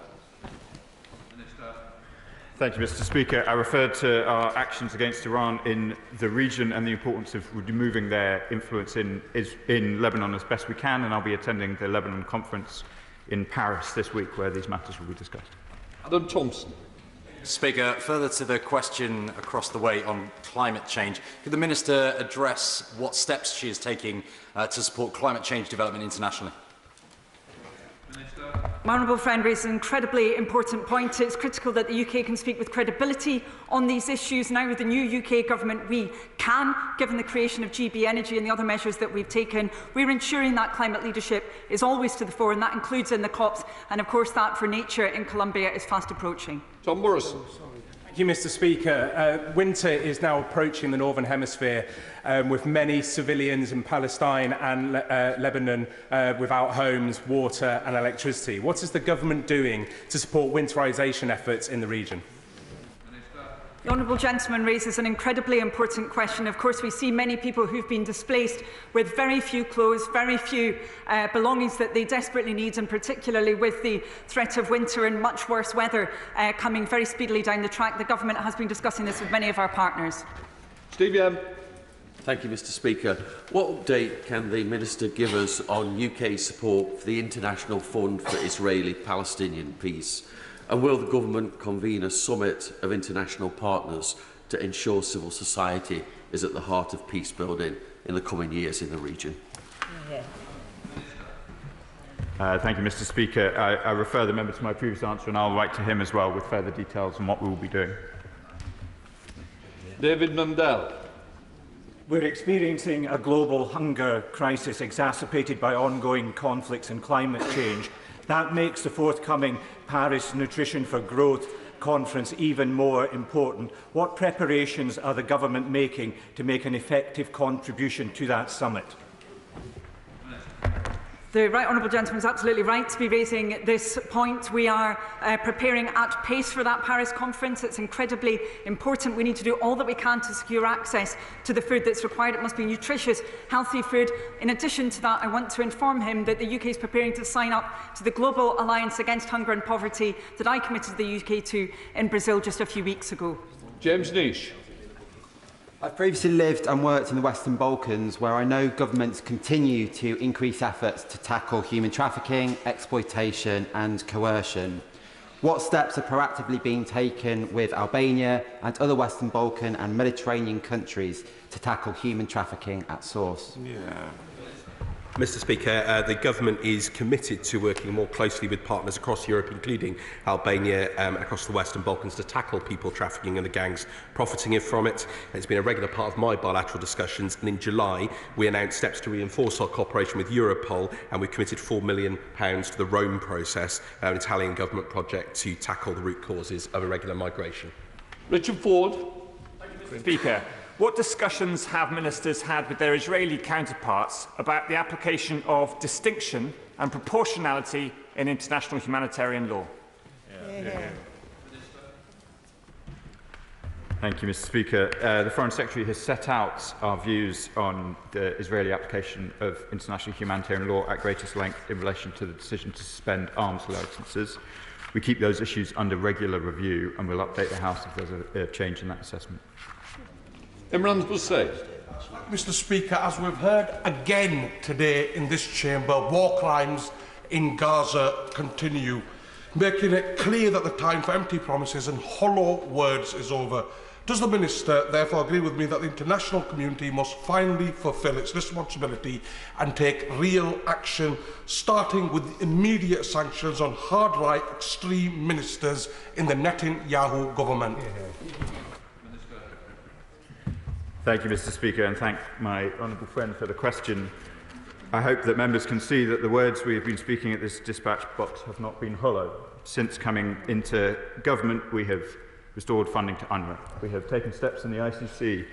Thank you, Mr. Speaker. I referred to our actions against Iran in the region and the importance of removing their influence in Lebanon as best we can, and I'll be attending the Lebanon conference in Paris this week where these matters will be discussed. Adam Thompson. Speaker, further to the question across the way on climate change, could the Minister address what steps she is taking to support climate change development internationally? My honourable friend raised an incredibly important point. It's critical that the UK can speak with credibility on these issues. Now with the new UK government, we can, given the creation of GB Energy and the other measures that we've taken. We're ensuring that climate leadership is always to the fore, and that includes in the COPs, and of course that for nature in Colombia is fast approaching. Tom Morrison. Thank you, Mr. Speaker. Winter is now approaching the Northern Hemisphere, with many civilians in Palestine and Lebanon without homes, water and electricity. What is the government doing to support winterisation efforts in the region? The honourable gentleman raises an incredibly important question. Of course, we see many people who've been displaced with very few clothes, very few belongings that they desperately need, and particularly with the threat of winter and much worse weather coming very speedily down the track. The government has been discussing this with many of our partners. Steve Young. Thank you, Mr. Speaker. What update can the Minister give us on UK support for the International Fund for Israeli-Palestinian Peace? And will the government convene a summit of international partners to ensure civil society is at the heart of peace building in the coming years in the region? Thank you, Mr. Speaker. I refer the member to my previous answer, and I'll write to him as well with further details on what we will be doing. David Mundell. We're experiencing a global hunger crisis exacerbated by ongoing conflicts and climate change. That makes the forthcoming Paris Nutrition for Growth conference even more important. What preparations are the government making to make an effective contribution to that summit? The right honourable gentleman is absolutely right to be raising this point. We are preparing at pace for that Paris conference. It's incredibly important. We need to do all that we can to secure access to the food that's required. It must be nutritious, healthy food. In addition to that, I want to inform him that the UK is preparing to sign up to the Global Alliance Against Hunger and Poverty that I committed the UK to in Brazil just a few weeks ago. James Nish. I've previously lived and worked in the Western Balkans, where I know governments continue to increase efforts to tackle human trafficking, exploitation and coercion. What steps are proactively being taken with Albania and other Western Balkan and Mediterranean countries to tackle human trafficking at source? Mr. Speaker, the government is committed to working more closely with partners across Europe, including Albania, across the Western Balkans, to tackle people trafficking and the gangs profiting from it. It's been a regular part of my bilateral discussions, and in July we announced steps to reinforce our cooperation with Europol, and we've committed £4 million to the Rome process, an Italian government project to tackle the root causes of irregular migration. Richard Ford. Speaker, what discussions have ministers had with their Israeli counterparts about the application of distinction and proportionality in international humanitarian law? Thank you, Mr. Speaker. The Foreign Secretary has set out our views on the Israeli application of international humanitarian law at greatest length in relation to the decision to suspend arms licences. We keep those issues under regular review, and we'll update the House if there's a change in that assessment. Imran Hussain. Mr. Speaker, as we've heard again today in this chamber, war crimes in Gaza continue, making it clear that the time for empty promises and hollow words is over. Does the Minister therefore agree with me that the international community must finally fulfil its responsibility and take real action, starting with immediate sanctions on hard-right extreme ministers in the Netanyahu government? Thank you, Mr. Speaker, and thank my honourable friend for the question. I hope that members can see that the words we have been speaking at this dispatch box have not been hollow. Since coming into government, we have restored funding to UNRWA. We have taken steps in the ICC,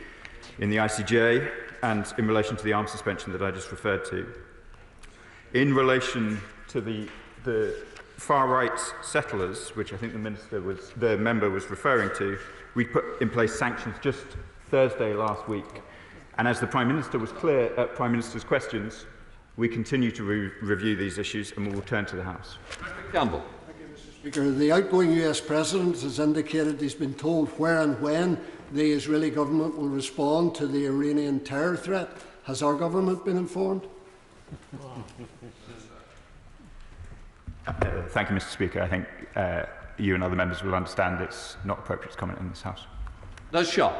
in the ICJ, and in relation to the arms suspension that I just referred to. In relation to the far-right settlers, which I think the member was referring to, we put in place sanctions just Thursday last week. And as the Prime Minister was clear at Prime Minister's questions, we continue to review these issues and will return to the House. Campbell. Speaker, the outgoing US President has indicated he's been told where and when the Israeli government will respond to the Iranian terror threat. Has our government been informed? Thank you, Mr. Speaker. I think you and other members will understand it's not appropriate to comment in this House. That's sharp.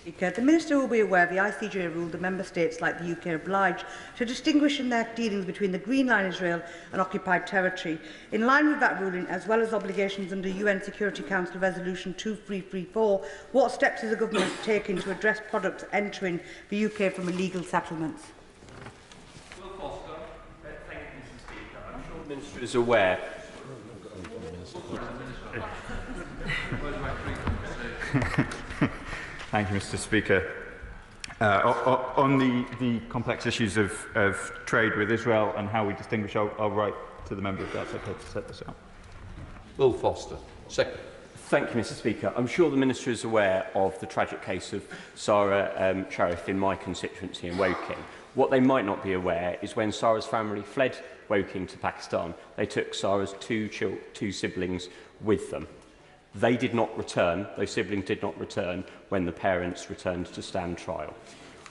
Speaker, the Minister will be aware the ICJ ruled that Member States like the UK are obliged to distinguish in their dealings between the Green Line Israel and occupied territory. In line with that ruling, as well as obligations under UN Security Council Resolution 2334, what steps is the Government taking to address products entering the UK from illegal settlements? Thank you, Mr. Speaker. I'm sure the Minister is aware. Thank you, Mr. Speaker. On the complex issues of trade with Israel and how we distinguish, I'll write to the member if that's okay to set this out. Will Foster, second. Thank you, Mr. Speaker. I'm sure the Minister is aware of the tragic case of Sarah Sharif in my constituency in Woking. What they might not be aware is when Sarah's family fled Woking to Pakistan, they took Sarah's two siblings with them. They did not return, those siblings did not return when the parents returned to stand trial.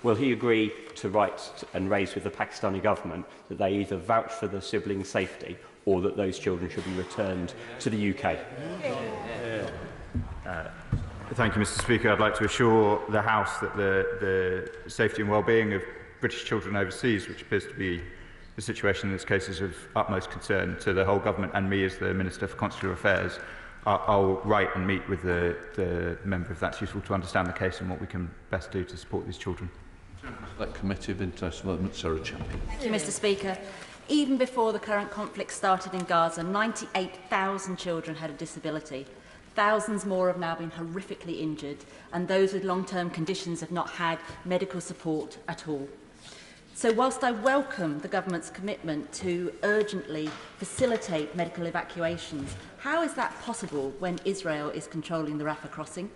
Will he agree to write and raise with the Pakistani government that they either vouch for the siblings' safety or that those children should be returned to the UK? Thank you, Mr. Speaker. I'd like to assure the House that the safety and well-being of British children overseas, which appears to be the situation in this case, is of utmost concern to the whole government and me as the Minister for Consular Affairs. I'll write and meet with the member if that's useful to understand the case and what we can best do to support these children. That Committee of International Development, Sarah Champion. Thank you, Mr. Speaker. Even before the current conflict started in Gaza, 98,000 children had a disability. Thousands more have now been horrifically injured, and those with long-term conditions have not had medical support at all. So whilst I welcome the government's commitment to urgently facilitate medical evacuations, how is that possible when Israel is controlling the Rafah crossing?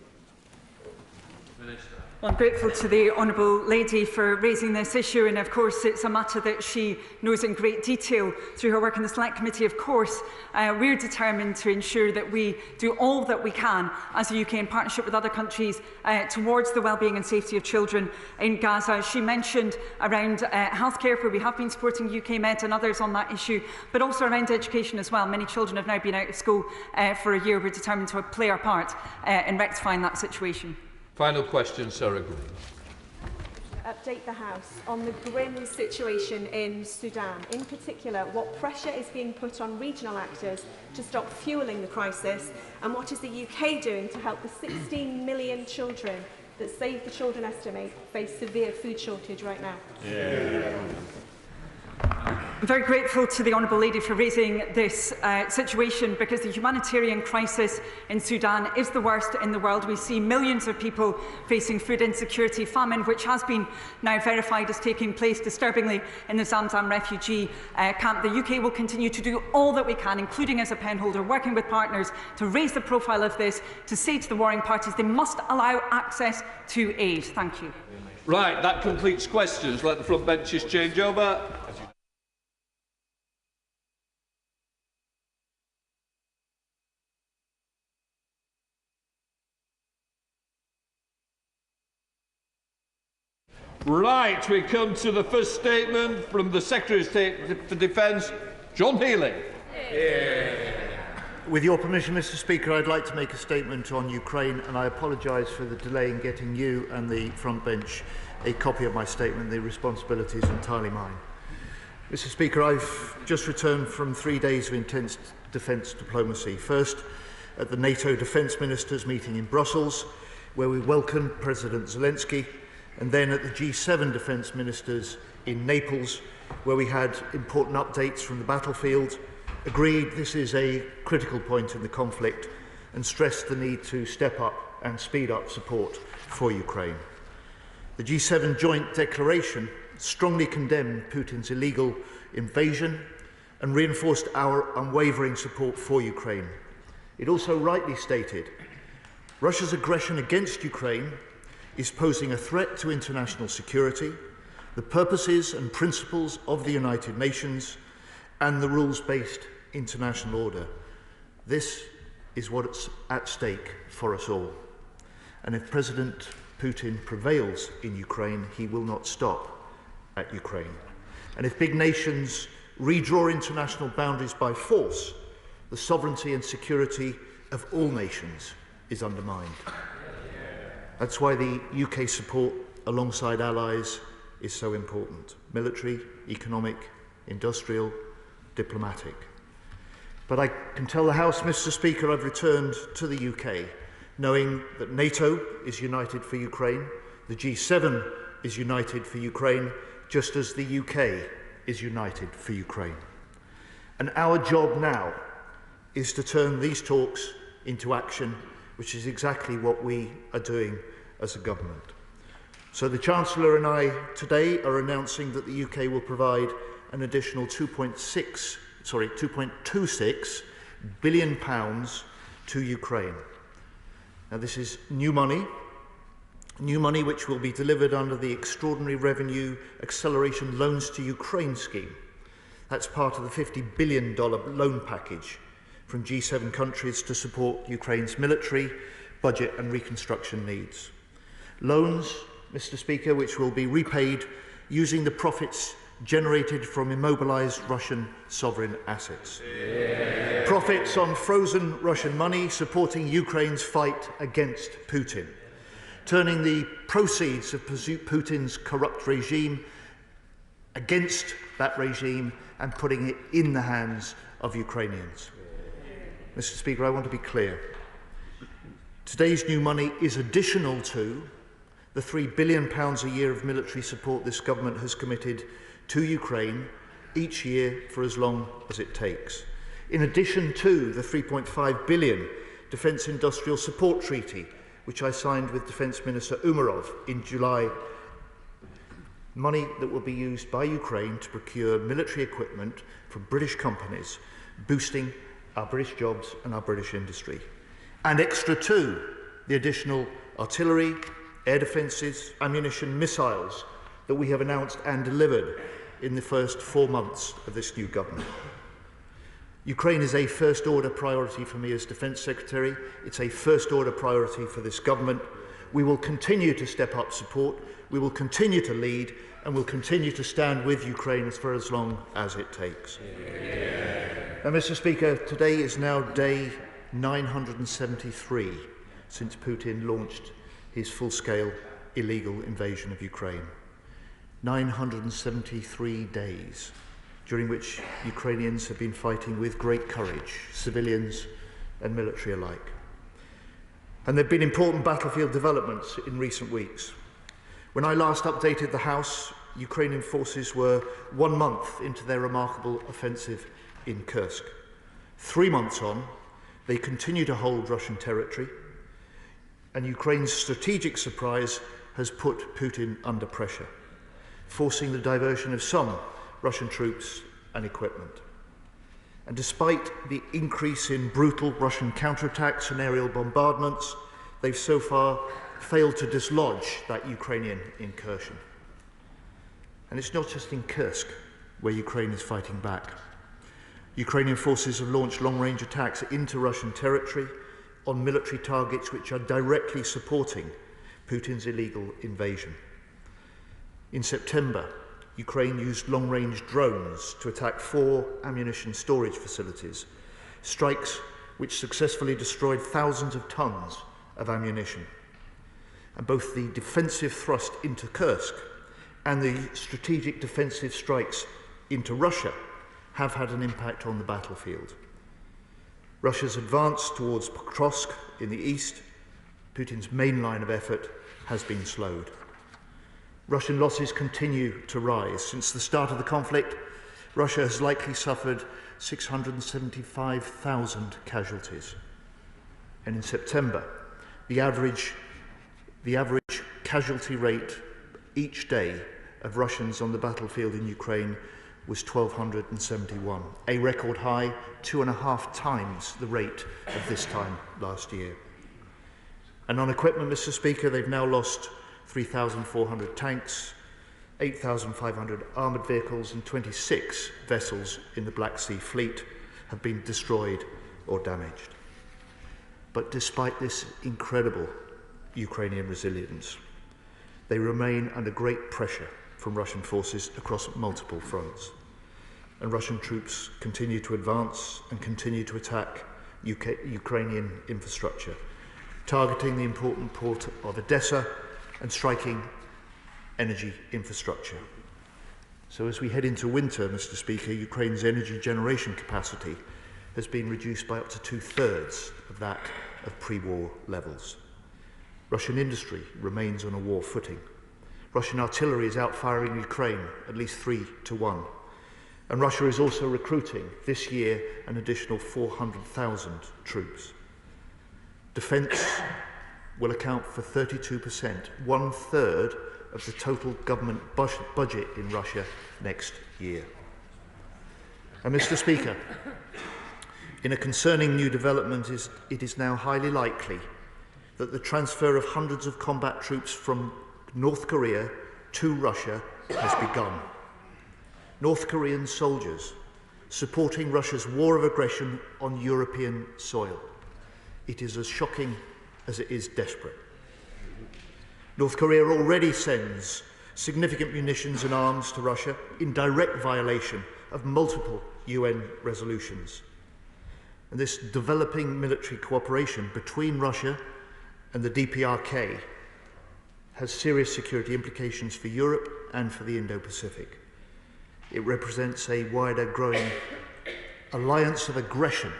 Well, I'm grateful to the Honourable Lady for raising this issue, and of course it's a matter that she knows in great detail through her work in the Select Committee. Of course, we're determined to ensure that we do all that we can as the UK in partnership with other countries towards the well-being and safety of children in Gaza. She mentioned around healthcare, where we have been supporting UK Med and others on that issue, but also around education as well. Many children have now been out of school for a year. We're determined to play our part in rectifying that situation. Final question, Sarah Green. Update the House on the grim situation in Sudan. In particular, what pressure is being put on regional actors to stop fuelling the crisis, and what is the UK doing to help the 16 million children that Save the Children estimate face severe food shortage right now? I'm very grateful to the Honourable Lady for raising this situation, because the humanitarian crisis in Sudan is the worst in the world. We see millions of people facing food insecurity, famine, which has been now verified as taking place disturbingly in the Zamzam refugee camp. The UK will continue to do all that we can, including as a penholder, working with partners to raise the profile of this, to say to the warring parties they must allow access to aid. Thank you. Right, that completes questions. Let the front benches change over. Right, we come to the first statement from the Secretary of State for Defence, John Healey. With your permission, Mr. Speaker, I'd like to make a statement on Ukraine, and I apologise for the delay in getting you and the front bench a copy of my statement. The responsibility is entirely mine. Mr. Speaker, I've just returned from 3 days of intense defence diplomacy. First, at the NATO Defence Ministers meeting in Brussels, where we welcomed President Zelensky, and then at the G7 Defence Ministers in Naples, where we had important updates from the battlefield, agreed this is a critical point in the conflict, and stressed the need to step up and speed up support for Ukraine. The G7 joint declaration strongly condemned Putin's illegal invasion and reinforced our unwavering support for Ukraine. It also rightly stated, Russia's aggression against Ukraine is posing a threat to international security, the purposes and principles of the United Nations, and the rules-based international order. This is what's at stake for us all. And if President Putin prevails in Ukraine, he will not stop at Ukraine. And if big nations redraw international boundaries by force, the sovereignty and security of all nations is undermined. That's why the UK support alongside allies is so important. Military, economic, industrial, diplomatic. But I can tell the House, Mr. Speaker, I've returned to the UK knowing that NATO is united for Ukraine, the G7 is united for Ukraine, just as the UK is united for Ukraine. And our job now is to turn these talks into action which is exactly what we are doing as a government. So the Chancellor and I today are announcing that the UK will provide an additional £2.26 billion to Ukraine. Now this is new money which will be delivered under the Extraordinary Revenue Acceleration Loans to Ukraine scheme. That's part of the $50 billion loan package from G7 countries to support Ukraine's military, budget and reconstruction needs. Loans, Mr. Speaker, which will be repaid using the profits generated from immobilised Russian sovereign assets. Yeah. Profits on frozen Russian money supporting Ukraine's fight against Putin, turning the proceeds of Putin's corrupt regime against that regime and putting it in the hands of Ukrainians. Mr. Speaker, I want to be clear. Today's new money is additional to the £3 billion a year of military support this government has committed to Ukraine each year for as long as it takes. In addition to the £3.5 billion Defence Industrial Support Treaty, which I signed with Defence Minister Umerov in July, money that will be used by Ukraine to procure military equipment from British companies, boosting our British jobs and our British industry. And extra to the additional artillery, air defences, ammunition, missiles that we have announced and delivered in the first 4 months of this new government. Ukraine is a first-order priority for me as Defence Secretary. It's a first-order priority for this government. We will continue to step up support, we will continue to lead, and we'll continue to stand with Ukraine for as long as it takes. Yeah. Now, Mr. Speaker, today is now day 973 since Putin launched his full-scale illegal invasion of Ukraine. 973 days during which Ukrainians have been fighting with great courage, civilians and military alike. And there have been important battlefield developments in recent weeks. When I last updated the House, Ukrainian forces were 1 month into their remarkable offensive in Kursk. 3 months on, they continue to hold Russian territory, and Ukraine's strategic surprise has put Putin under pressure, forcing the diversion of some Russian troops and equipment. And despite the increase in brutal Russian counterattacks and aerial bombardments, they've so far failed to dislodge that Ukrainian incursion. And it's not just in Kursk where Ukraine is fighting back. Ukrainian forces have launched long-range attacks into Russian territory on military targets which are directly supporting Putin's illegal invasion. In September, Ukraine used long-range drones to attack 4 ammunition storage facilities, strikes which successfully destroyed thousands of tons of ammunition. And both the defensive thrust into Kursk and the strategic defensive strikes into Russia have had an impact on the battlefield. Russia's advance towards Pokrovsk in the east, Putin's main line of effort, has been slowed. Russian losses continue to rise. Since the start of the conflict, Russia has likely suffered 675,000 casualties. And in September, the average casualty rate each day of Russians on the battlefield in Ukraine was 1,271, a record high, 2.5 times the rate of this time last year. And on equipment, Mr. Speaker, they've now lost 3,400 tanks, 8,500 armoured vehicles and 26 vessels in the Black Sea Fleet have been destroyed or damaged. But despite this incredible Ukrainian resilience, they remain under great pressure from Russian forces across multiple fronts. And Russian troops continue to advance and continue to attack Ukrainian infrastructure, targeting the important port of Odessa and striking energy infrastructure. So as we head into winter, Mr. Speaker, Ukraine's energy generation capacity has been reduced by up to 2/3 of that of pre-war levels. Russian industry remains on a war footing. Russian artillery is outfiring Ukraine at least 3-1. And Russia is also recruiting this year an additional 400,000 troops. Defence will account for 32%, one-third of the total government budget in Russia next year. And Mr. Speaker, in a concerning new development, it is now highly likely that the transfer of hundreds of combat troops from North Korea to Russia has begun. North Korean soldiers supporting Russia's war of aggression on European soil. It is as shocking as it is desperate. North Korea already sends significant munitions and arms to Russia in direct violation of multiple UN resolutions. And this developing military cooperation between Russia and the DPRK has serious security implications for Europe and for the Indo-Pacific. It represents a wider growing alliance of aggression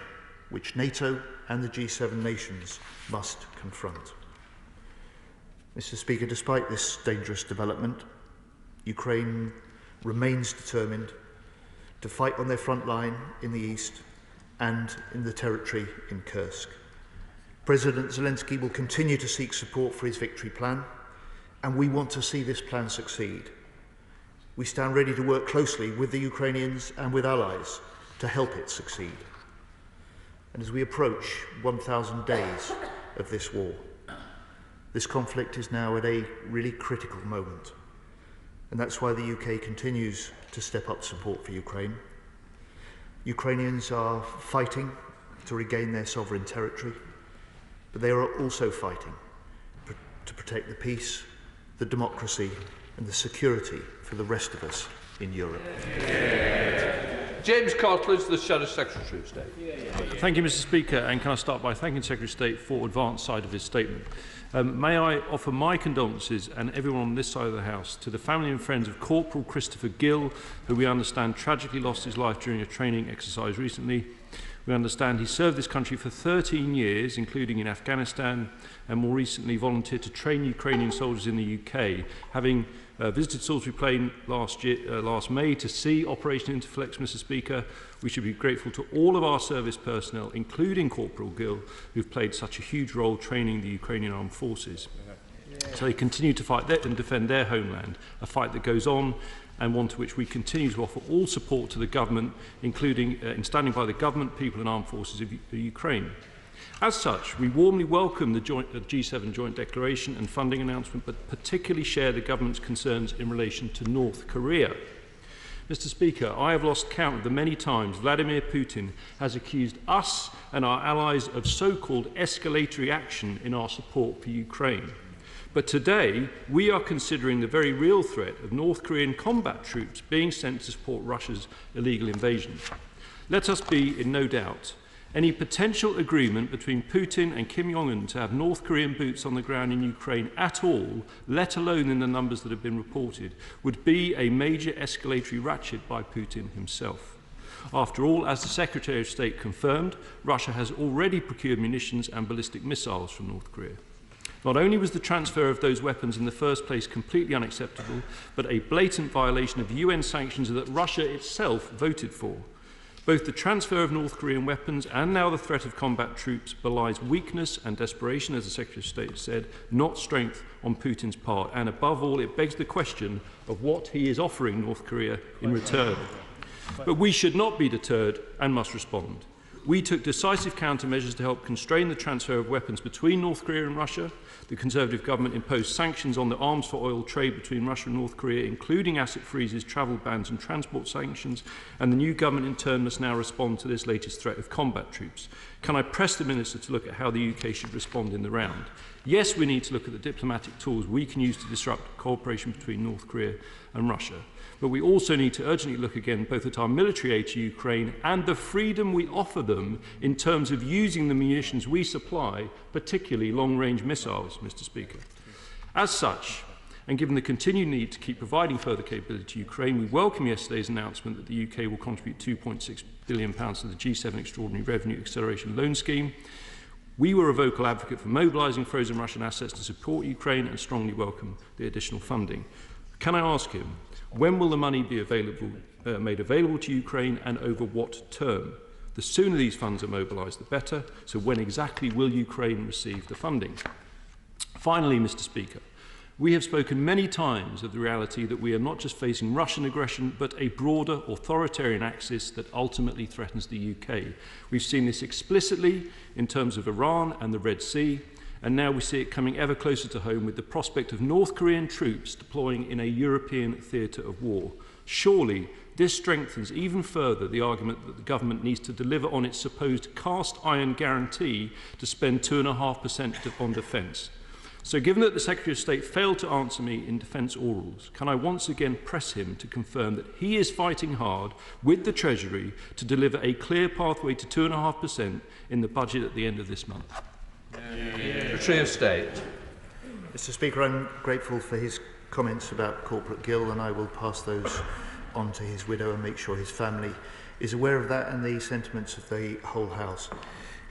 which NATO and the G7 nations must confront. Mr. Speaker, despite this dangerous development, Ukraine remains determined to fight on their front line in the east and in the territory in Kursk. President Zelensky will continue to seek support for his victory plan, and we want to see this plan succeed. We stand ready to work closely with the Ukrainians and with allies to help it succeed. And as we approach 1,000 days of this war, this conflict is now at a really critical moment. And that's why the UK continues to step up support for Ukraine. Ukrainians are fighting to regain their sovereign territory, but they are also fighting to protect the peace, the democracy, and the security for the rest of us in Europe. James Cartledge, the Shadow Secretary of State. Thank you, Mr. Speaker, and can I start by thanking the Secretary of State for advance side of his statement. May I offer my condolences and everyone on this side of the House to the family and friends of Corporal Christopher Gill, who we understand tragically lost his life during a training exercise recently. We understand he served this country for 13 years, including in Afghanistan, and more recently volunteered to train Ukrainian soldiers in the UK, having visited Salisbury Plain last May to see Operation Interflex, Mr. Speaker. We should be grateful to all of our service personnel, including Corporal Gill, who've played such a huge role training the Ukrainian armed forces. So they continue to fight and defend their homeland, a fight that goes on and one to which we continue to offer all support to the government, including in standing by the government, people and armed forces of Ukraine. As such, we warmly welcome the G7 joint declaration and funding announcement, but particularly share the government's concerns in relation to North Korea. Mr. Speaker, I have lost count of the many times Vladimir Putin has accused us and our allies of so-called escalatory action in our support for Ukraine. But today, we are considering the very real threat of North Korean combat troops being sent to support Russia's illegal invasion. Let us be in no doubt. Any potential agreement between Putin and Kim Jong-un to have North Korean boots on the ground in Ukraine at all, let alone in the numbers that have been reported, would be a major escalatory ratchet by Putin himself. After all, as the Secretary of State confirmed, Russia has already procured munitions and ballistic missiles from North Korea. Not only was the transfer of those weapons in the first place completely unacceptable, but a blatant violation of UN sanctions that Russia itself voted for. Both the transfer of North Korean weapons and now the threat of combat troops belies weakness and desperation, as the Secretary of State said, not strength on Putin's part. And above all, it begs the question of what he is offering North Korea in return. But we should not be deterred and must respond. We took decisive countermeasures to help constrain the transfer of weapons between North Korea and Russia. The Conservative government imposed sanctions on the arms for oil trade between Russia and North Korea, including asset freezes, travel bans and transport sanctions, and the new government in turn must now respond to this latest threat of combat troops. Can I press the Minister to look at how the UK should respond in the round? Yes, we need to look at the diplomatic tools we can use to disrupt cooperation between North Korea and Russia. But we also need to urgently look again both at our military aid to Ukraine and the freedom we offer them in terms of using the munitions we supply, particularly long-range missiles, Mr. Speaker. As such, and given the continued need to keep providing further capability to Ukraine, we welcome yesterday's announcement that the UK will contribute £2.6 billion to the G7 Extraordinary Revenue Acceleration Loan Scheme. We were a vocal advocate for mobilising frozen Russian assets to support Ukraine and strongly welcome the additional funding. Can I ask him, when will the money be made available to Ukraine and over what term? The sooner these funds are mobilised, the better. So when exactly will Ukraine receive the funding? Finally, Mr. Speaker, we have spoken many times of the reality that we are not just facing Russian aggression, but a broader authoritarian axis that ultimately threatens the UK. We've seen this explicitly in terms of Iran and the Red Sea, and now we see it coming ever closer to home with the prospect of North Korean troops deploying in a European theatre of war. Surely, this strengthens even further the argument that the government needs to deliver on its supposed cast iron guarantee to spend 2.5% on defence. So given that the Secretary of State failed to answer me in defence orals, can I once again press him to confirm that he is fighting hard with the Treasury to deliver a clear pathway to 2.5% in the budget at the end of this month? Secretary of State. Mr. Speaker, I'm grateful for his comments about Corporal Gill, and I will pass those on to his widow and make sure his family is aware of that and the sentiments of the whole House.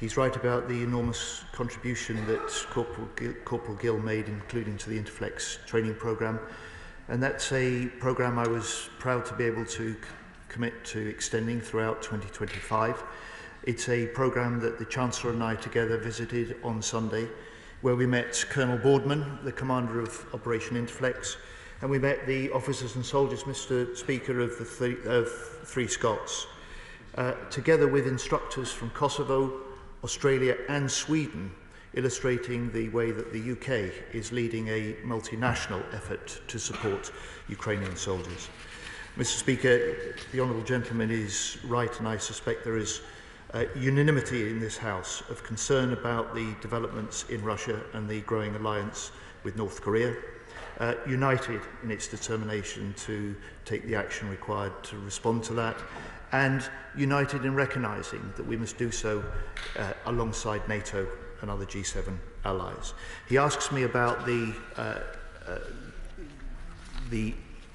He's right about the enormous contribution that Corporal Gill made, including to the Interflex training programme. And that's a programme I was proud to be able to commit to extending throughout 2025. It's a programme that the Chancellor and I together visited on Sunday, where we met Colonel Boardman, the commander of Operation Interflex, and we met the officers and soldiers, Mr. Speaker, of the Three Scots, together with instructors from Kosovo, Australia and Sweden, illustrating the way that the UK is leading a multinational effort to support Ukrainian soldiers. Mr. Speaker, the honourable gentleman is right, and I suspect there is unanimity in this House of concern about the developments in Russia and the growing alliance with North Korea, united in its determination to take the action required to respond to that, and united in recognising that we must do so alongside NATO and other G7 allies. He asks me about the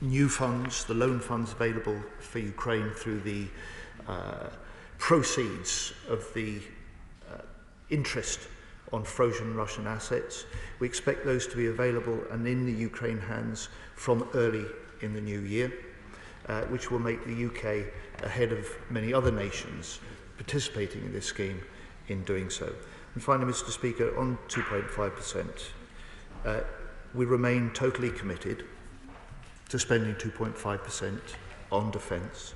new funds, the loan funds available for Ukraine through the proceeds of the interest on frozen Russian assets. We expect those to be available and in the Ukraine hands from early in the new year, which will make the UK ahead of many other nations participating in this scheme in doing so. And finally, Mr. Speaker, on 2.5%, we remain totally committed to spending 2.5% on defence.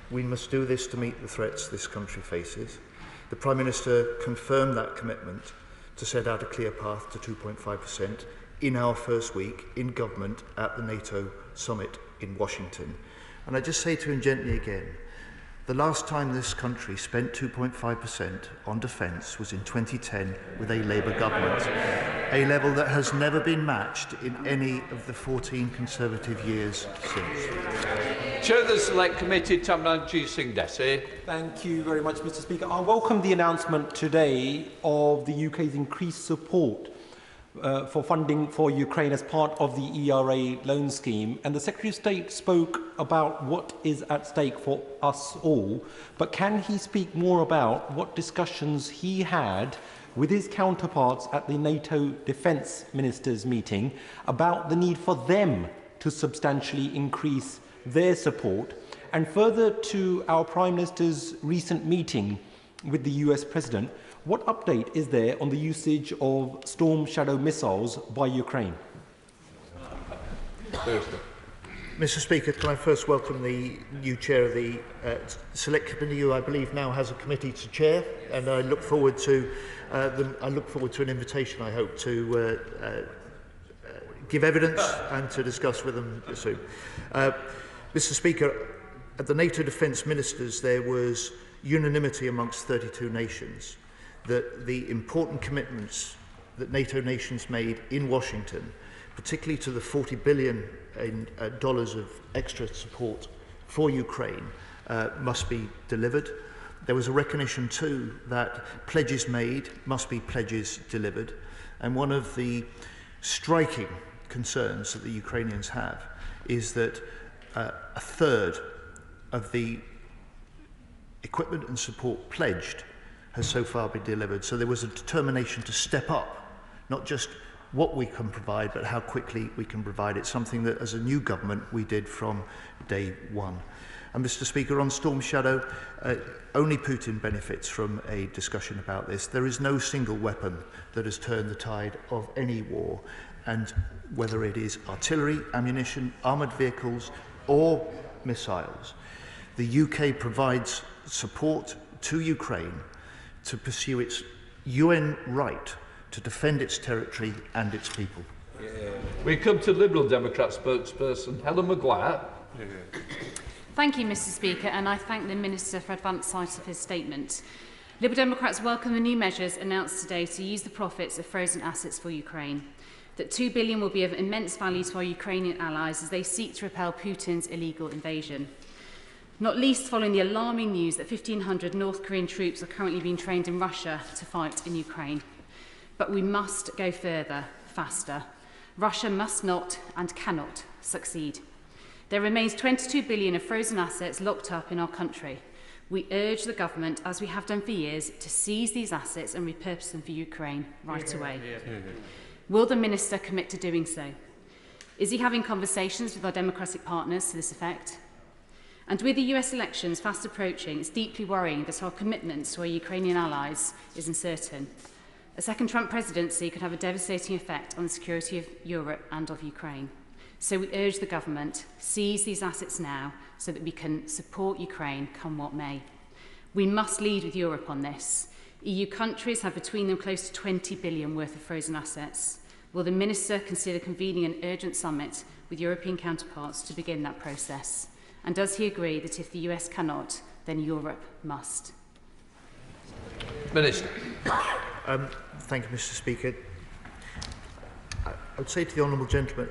We must do this to meet the threats this country faces. The Prime Minister confirmed that commitment to set out a clear path to 2.5% in our first week in government at the NATO summit in Washington. And I just say to him gently again, the last time this country spent 2.5% on defence was in 2010 with a Labour government, a level that has never been matched in any of the 14 Conservative years since. Chair of the Select Committee, Tamranjit Singh Desi. Thank you very much, Mr. Speaker. I welcome the announcement today of the UK's increased support for funding for Ukraine as part of the ERA loan scheme, and the Secretary of State spoke about what is at stake for us all, but can he speak more about what discussions he had with his counterparts at the NATO Defence Ministers meeting about the need for them to substantially increase their support, and further to our Prime Minister's recent meeting with the US President, what update is there on the usage of Storm Shadow missiles by Ukraine? Mr. Speaker, can I first welcome the new chair of the Select Committee, who I believe now has a committee to chair, and I look forward to an invitation, I hope, to give evidence and to discuss with them soon. Mr. Speaker, at the NATO Defence Ministers, there was unanimity amongst 32 nations that the important commitments that NATO nations made in Washington, particularly to the $40 billion of extra support for Ukraine, must be delivered. There was a recognition too that pledges made must be pledges delivered. And one of the striking concerns that the Ukrainians have is that a third of the equipment and support pledged has so far been delivered. So there was a determination to step up, not just what we can provide, but how quickly we can provide it, something that as a new government we did from day one. And Mr. Speaker, on Storm Shadow, only Putin benefits from a discussion about this. There is no single weapon that has turned the tide of any war, and whether it is artillery, ammunition, armoured vehicles or missiles, the UK provides support to Ukraine to pursue its UN right to defend its territory and its people. We come to Liberal Democrat spokesperson Helen Maguire. Thank you, Mr. Speaker, and I thank the Minister for advance sight of his statement. Liberal Democrats welcome the new measures announced today to use the profits of frozen assets for Ukraine. That $2 billion will be of immense value to our Ukrainian allies as they seek to repel Putin's illegal invasion. Not least following the alarming news that 1,500 North Korean troops are currently being trained in Russia to fight in Ukraine. But we must go further, faster. Russia must not and cannot succeed. There remains $22 billion of frozen assets locked up in our country. We urge the government, as we have done for years, to seize these assets and repurpose them for Ukraine right away. Will the Minister commit to doing so? Is he having conversations with our democratic partners to this effect? And with the US elections fast approaching, it's deeply worrying that our commitment to our Ukrainian allies is uncertain. A second Trump presidency could have a devastating effect on the security of Europe and of Ukraine. So we urge the government, seize these assets now so that we can support Ukraine come what may. We must lead with Europe on this. EU countries have between them close to $20 billion worth of frozen assets. Will the Minister consider convening an urgent summit with European counterparts to begin that process? And does he agree that if the US cannot, then Europe must? Minister. Thank you, Mr. Speaker. I would say to the honourable gentleman,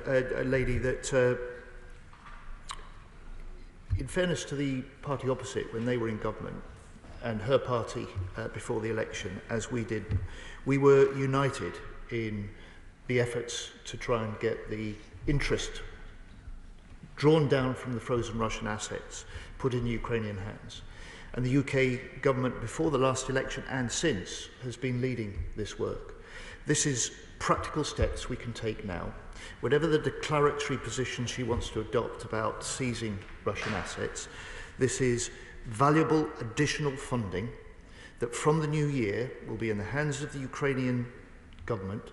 lady, that in fairness to the party opposite, when they were in government, and her party before the election, as we did, we were united in the efforts to try and get the interest drawn down from the frozen Russian assets put in Ukrainian hands. And the UK government, before the last election and since, has been leading this work. This is practical steps we can take now. Whatever the declaratory position she wants to adopt about seizing Russian assets, this is valuable additional funding that from the new year will be in the hands of the Ukrainian government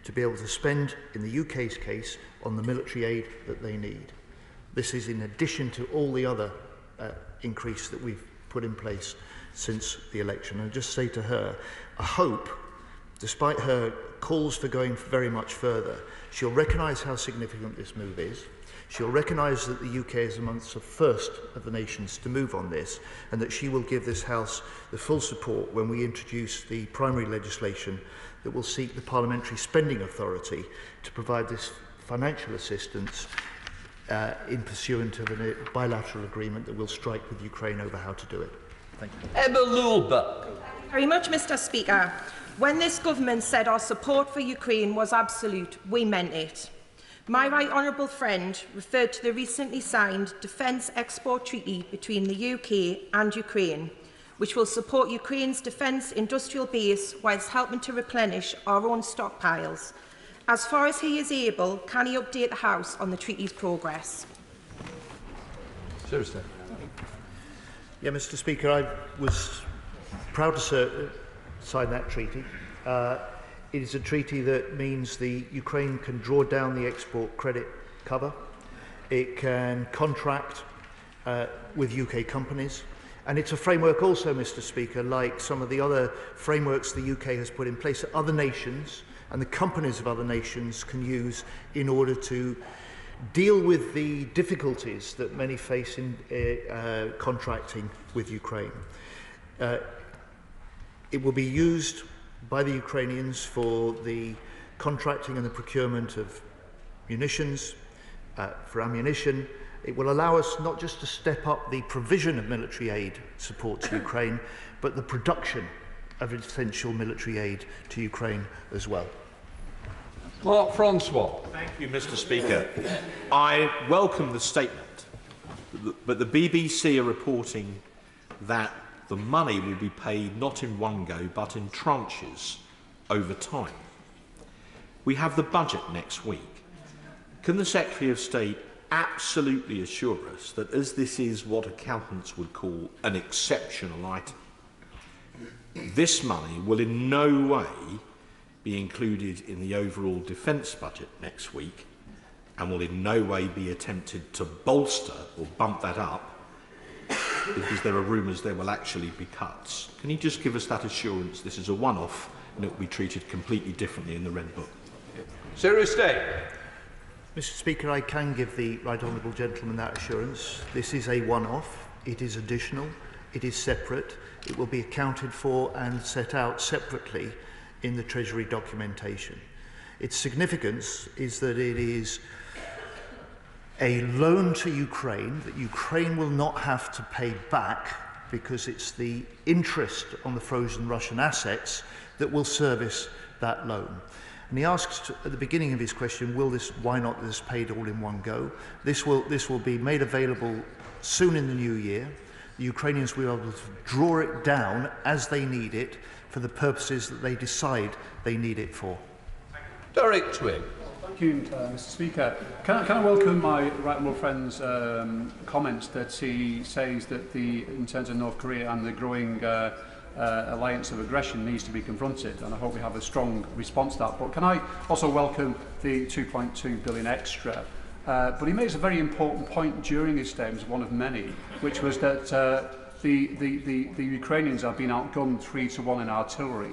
to be able to spend, in the UK's case, on the military aid that they need. This is in addition to all the other increase that we've put in place since the election. And just say to her, I hope, despite her calls for going very much further, she'll recognise how significant this move is. She'll recognise that the UK is amongst the first of the nations to move on this, and that she will give this House the full support when we introduce the primary legislation that will seek the parliamentary spending authority to provide this financial assistance in pursuant of a bilateral agreement that we'll strike with Ukraine over how to do it. Thank you. Emma Lulba. Thank you very much, Mr. Speaker. When this government said our support for Ukraine was absolute, we meant it. My right honourable friend referred to the recently signed Defence Export Treaty between the UK and Ukraine, which will support Ukraine's defence industrial base whilst helping to replenish our own stockpiles. As far as he is able, can he update the House on the treaty's progress? Seriously. Yeah, Mr. Speaker, I was proud to sign that treaty. It is a treaty that means the Ukraine can draw down the export credit cover. It can contract with UK companies. And it's a framework also, Mr. Speaker, like some of the other frameworks the UK has put in place that other nations and the companies of other nations can use in order to deal with the difficulties that many face in contracting with Ukraine. It will be used by the Ukrainians for the contracting and the procurement of munitions, for ammunition. It will allow us not just to step up the provision of military aid support to Ukraine, but the production of essential military aid to Ukraine as well. Mark Francois. Thank you, Mr. Speaker. I welcome the statement, but the BBC are reporting that the money will be paid not in one go, but in tranches over time. We have the budget next week. Can the Secretary of State absolutely assure us that, as this is what accountants would call an exceptional item, this money will in no way be included in the overall defence budget next week and will in no way be attempted to bolster or bump that up, because there are rumours there will actually be cuts? Can you just give us that assurance this is a one-off and it will be treated completely differently in the Red Book? Secretary of State. Mr. Speaker, I can give the right honourable gentleman that assurance. This is a one-off. It is additional. It is separate. It will be accounted for and set out separately in the Treasury documentation. Its significance is that it is a loan to Ukraine that Ukraine will not have to pay back, because it's the interest on the frozen Russian assets that will service that loan. And he asks at the beginning of his question, why not this paid all in one go? This will be made available soon in the new year. The Ukrainians will be able to draw it down as they need it for the purposes that they decide they need it for. Derek Twigg. Thank you, Mr. Speaker. Can I welcome my right honourable friend's comments that he says that in terms of North Korea and the growing alliance of aggression needs to be confronted, and I hope we have a strong response to that. But can I also welcome the 2.2 billion extra? But he makes a very important point during his statement, one of many, which was that the Ukrainians are being outgunned 3-1 in artillery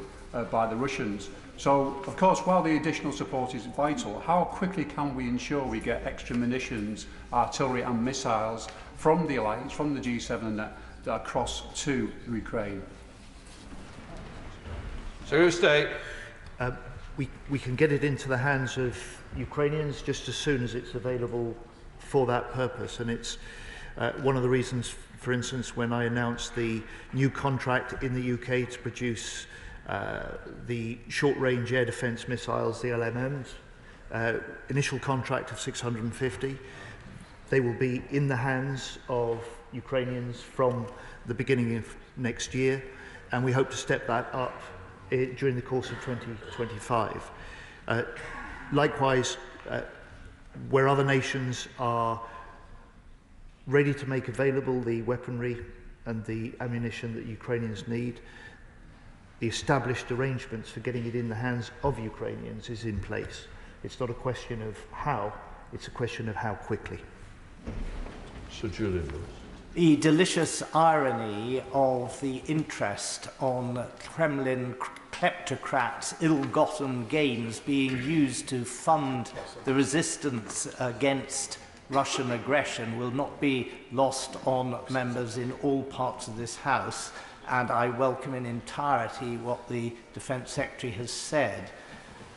by the Russians. So, of course, while the additional support is vital, how quickly can we ensure we get extra munitions, artillery and missiles from the alliance, from the G7 and that across to Ukraine? Secretary of State. We can get it into the hands of Ukrainians just as soon as it's available for that purpose. And it's one of the reasons, for instance, when I announced the new contract in the UK to produce the short-range air defence missiles, the LMMs, initial contract of 650. They will be in the hands of Ukrainians from the beginning of next year, and we hope to step that up during the course of 2025. Likewise, where other nations are ready to make available the weaponry and the ammunition that Ukrainians need, the established arrangements for getting it in the hands of Ukrainians is in place. It's not a question of how, it's a question of how quickly. Sir Julian Lewis. The delicious irony of the interest on Kremlin kleptocrats' ill-gotten gains being used to fund the resistance against Russian aggression will not be lost on members in all parts of this House, and I welcome in entirety what the Defence Secretary has said.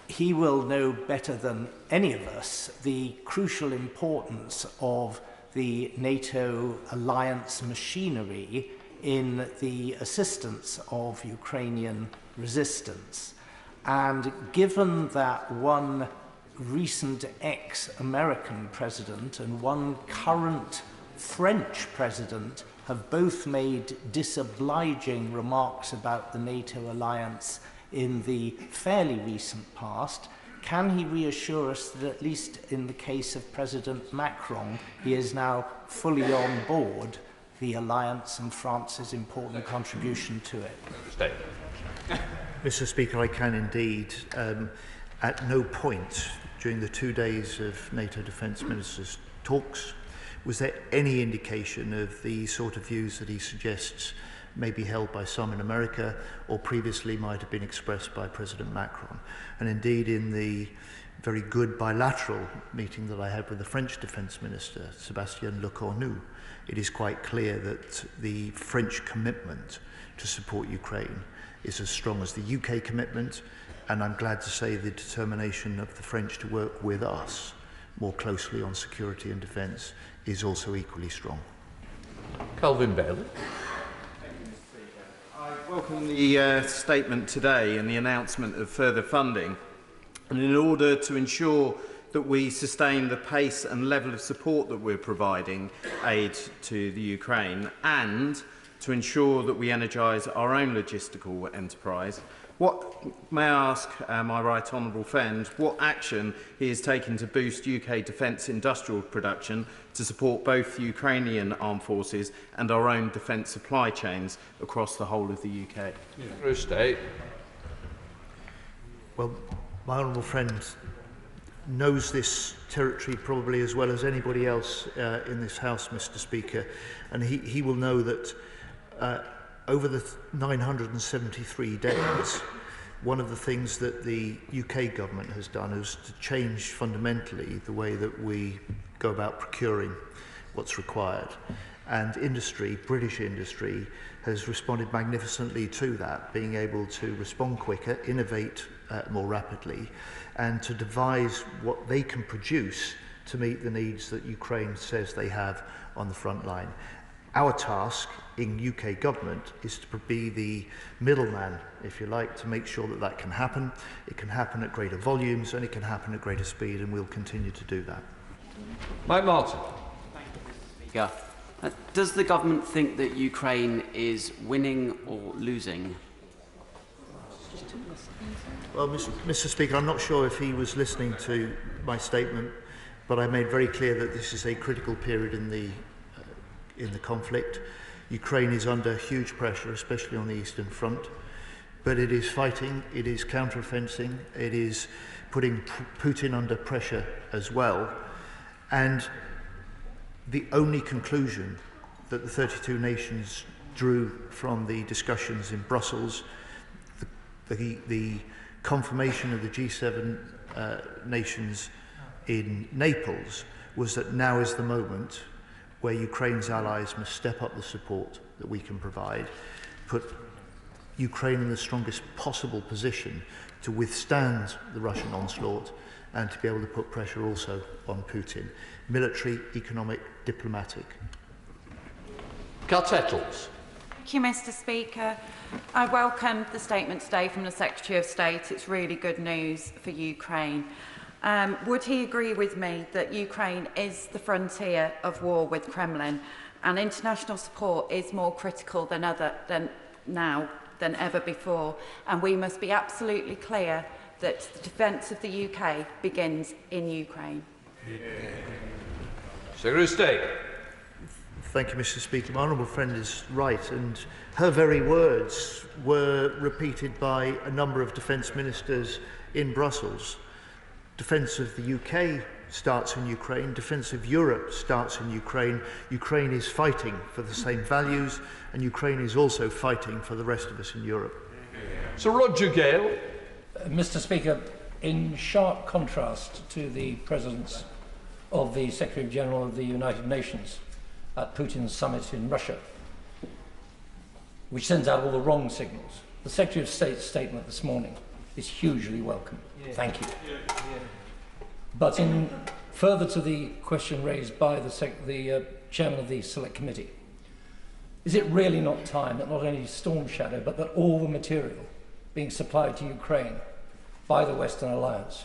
He will know better than any of us the crucial importance of the NATO alliance machinery in the assistance of Ukrainian resistance. And given that one recent ex-American president and one current French president have both made disobliging remarks about the NATO alliance in the fairly recent past, can he reassure us that at least in the case of President Macron, he is now fully on board the alliance and France's important contribution to it? Mr. Speaker, I can indeed. At no point during the 2 days of NATO defence ministers' talks was there any indication of the sort of views that he suggests may be held by some in America or previously might have been expressed by President Macron. And indeed, in the very good bilateral meeting that I had with the French Defence Minister, Sébastien Lecornu, it is quite clear that the French commitment to support Ukraine is as strong as the UK commitment, and I'm glad to say the determination of the French to work with us more closely on security and defence is also equally strong. Calvin Bailey. I welcome the statement today and the announcement of further funding. And in order to ensure that we sustain the pace and level of support that we're providing aid to the Ukraine, and to ensure that we energise our own logistical enterprise, May I ask my right honourable friend what action he has taken to boost UK defence industrial production to support both Ukrainian armed forces and our own defence supply chains across the whole of the UK? State. Well, my honourable friend knows this territory probably as well as anybody else in this House, Mr. Speaker, and he will know that over the 973 days, one of the things that the UK government has done is to change fundamentally the way that we go about procuring what's required. And industry, British industry, has responded magnificently to that, being able to respond quicker, innovate more rapidly, and to devise what they can produce to meet the needs that Ukraine says they have on the front line. Our task in UK government is to be the middleman, if you like, to make sure that that can happen. It can happen at greater volumes and it can happen at greater speed, and we'll continue to do that. Mike Martin. Thank you, Mr. Speaker. Does the government think that Ukraine is winning or losing? Well, Mr. Speaker, I'm not sure if he was listening to my statement, but I made very clear that this is a critical period in the conflict. Ukraine is under huge pressure, especially on the Eastern Front, but it is fighting, it is counter-offensing, it is putting Putin under pressure as well. And the only conclusion that the 32 nations drew from the discussions in Brussels, the confirmation of the G7 nations in Naples, was that now is the moment where Ukraine's allies must step up the support that we can provide, put Ukraine in the strongest possible position to withstand the Russian onslaught, and to be able to put pressure also on Putin. Military, economic, diplomatic. Cartettles. Thank you, Mr. Speaker. I welcome the statement today from the Secretary of State. It's really good news for Ukraine. Would he agree with me that Ukraine is the frontier of war with Kremlin, and international support is more critical than ever before, and we must be absolutely clear that the defence of the UK begins in Ukraine? Secretary of State. Thank you, Mr. Speaker. My honourable friend is right, and her very words were repeated by a number of defence ministers in Brussels. Defence of the UK starts in Ukraine. Defence of Europe starts in Ukraine. Ukraine is fighting for the same values, and Ukraine is also fighting for the rest of us in Europe. Sir Roger Gale. Mr. Speaker, in sharp contrast to the presence of the Secretary General of the United Nations at Putin's summit in Russia, which sends out all the wrong signals, the Secretary of State's statement this morning is hugely welcome. Thank you. But in further to the question raised by the Chairman of the Select Committee, is it really not time that not only Storm Shadow, but that all the material being supplied to Ukraine by the Western Alliance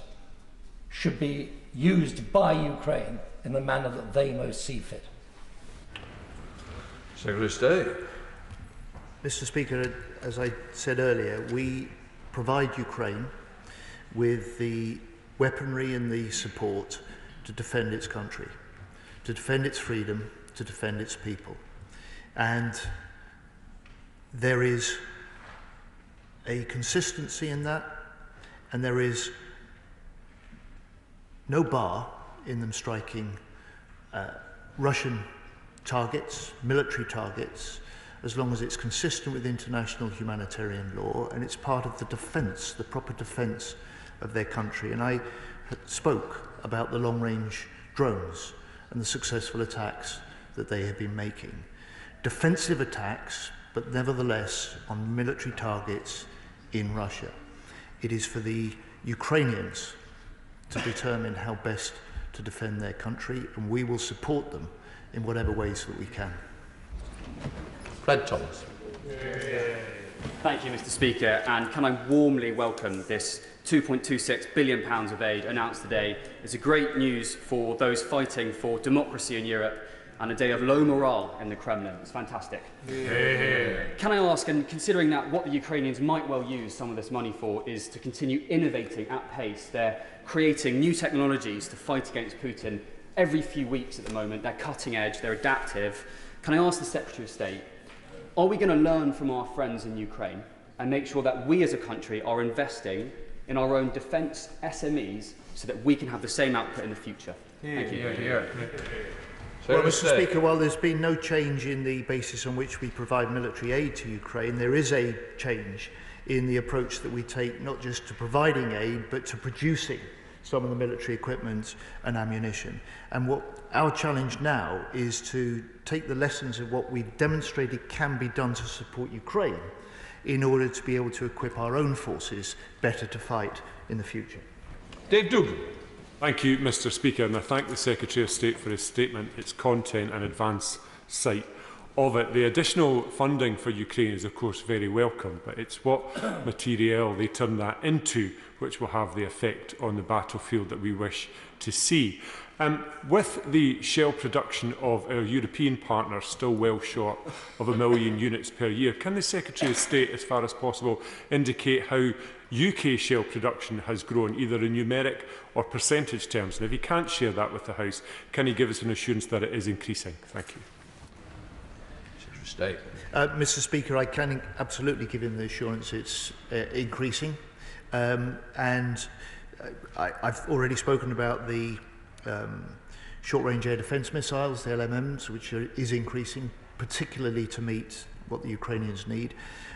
should be used by Ukraine in the manner that they most see fit? Secretary of State. Mr. Speaker, as I said earlier, we provide Ukraine with the weaponry and the support to defend its country, to defend its freedom, to defend its people. And there is a consistency in that, and there is no bar in them striking Russian targets, military targets, as long as it's consistent with international humanitarian law and it's part of the defence, the proper defence of their country. And I spoke about the long-range drones and the successful attacks that they have been making. Defensive attacks, but nevertheless on military targets in Russia. It is for the Ukrainians to determine how best to defend their country, and we will support them in whatever ways that we can. Fred Thomas. Thank you, Mr. Speaker, and can I warmly welcome this £2.26 billion of aid announced today. It's a great news for those fighting for democracy in Europe and a day of low morale in the Kremlin. It's fantastic. Can I ask, and considering that what the Ukrainians might well use some of this money for is to continue innovating at pace, they're creating new technologies to fight against Putin every few weeks at the moment, they're cutting edge, they're adaptive. Can I ask the Secretary of State, are we going to learn from our friends in Ukraine and make sure that we as a country are investing in our own defence SMEs so that we can have the same output in the future? Thank you. Well, Mr. Speaker, while there's been no change in the basis on which we provide military aid to Ukraine, there is a change in the approach that we take, not just to providing aid, but to producing some of the military equipment and ammunition. And what our challenge now is to take the lessons of what we've demonstrated can be done to support Ukraine in order to be able to equip our own forces better to fight in the future. Dave Duggan. Thank you, Mr. Speaker, and I thank the Secretary of State for his statement, its content and advance sight of it. The additional funding for Ukraine is, of course, very welcome, but it's what material they turn that into which will have the effect on the battlefield that we wish to see. With the shell production of our European partners still well short of 1 million units per year, can the Secretary of State, as far as possible, indicate how UK shell production has grown, either in numeric or percentage terms? And if he can't share that with the House, can he give us an assurance that it is increasing? Thank you. State. Mr. Speaker, I can absolutely give him the assurance it's increasing. I've already spoken about the short-range air defence missiles, the LMMs, which is increasing, particularly to meet what the Ukrainians need.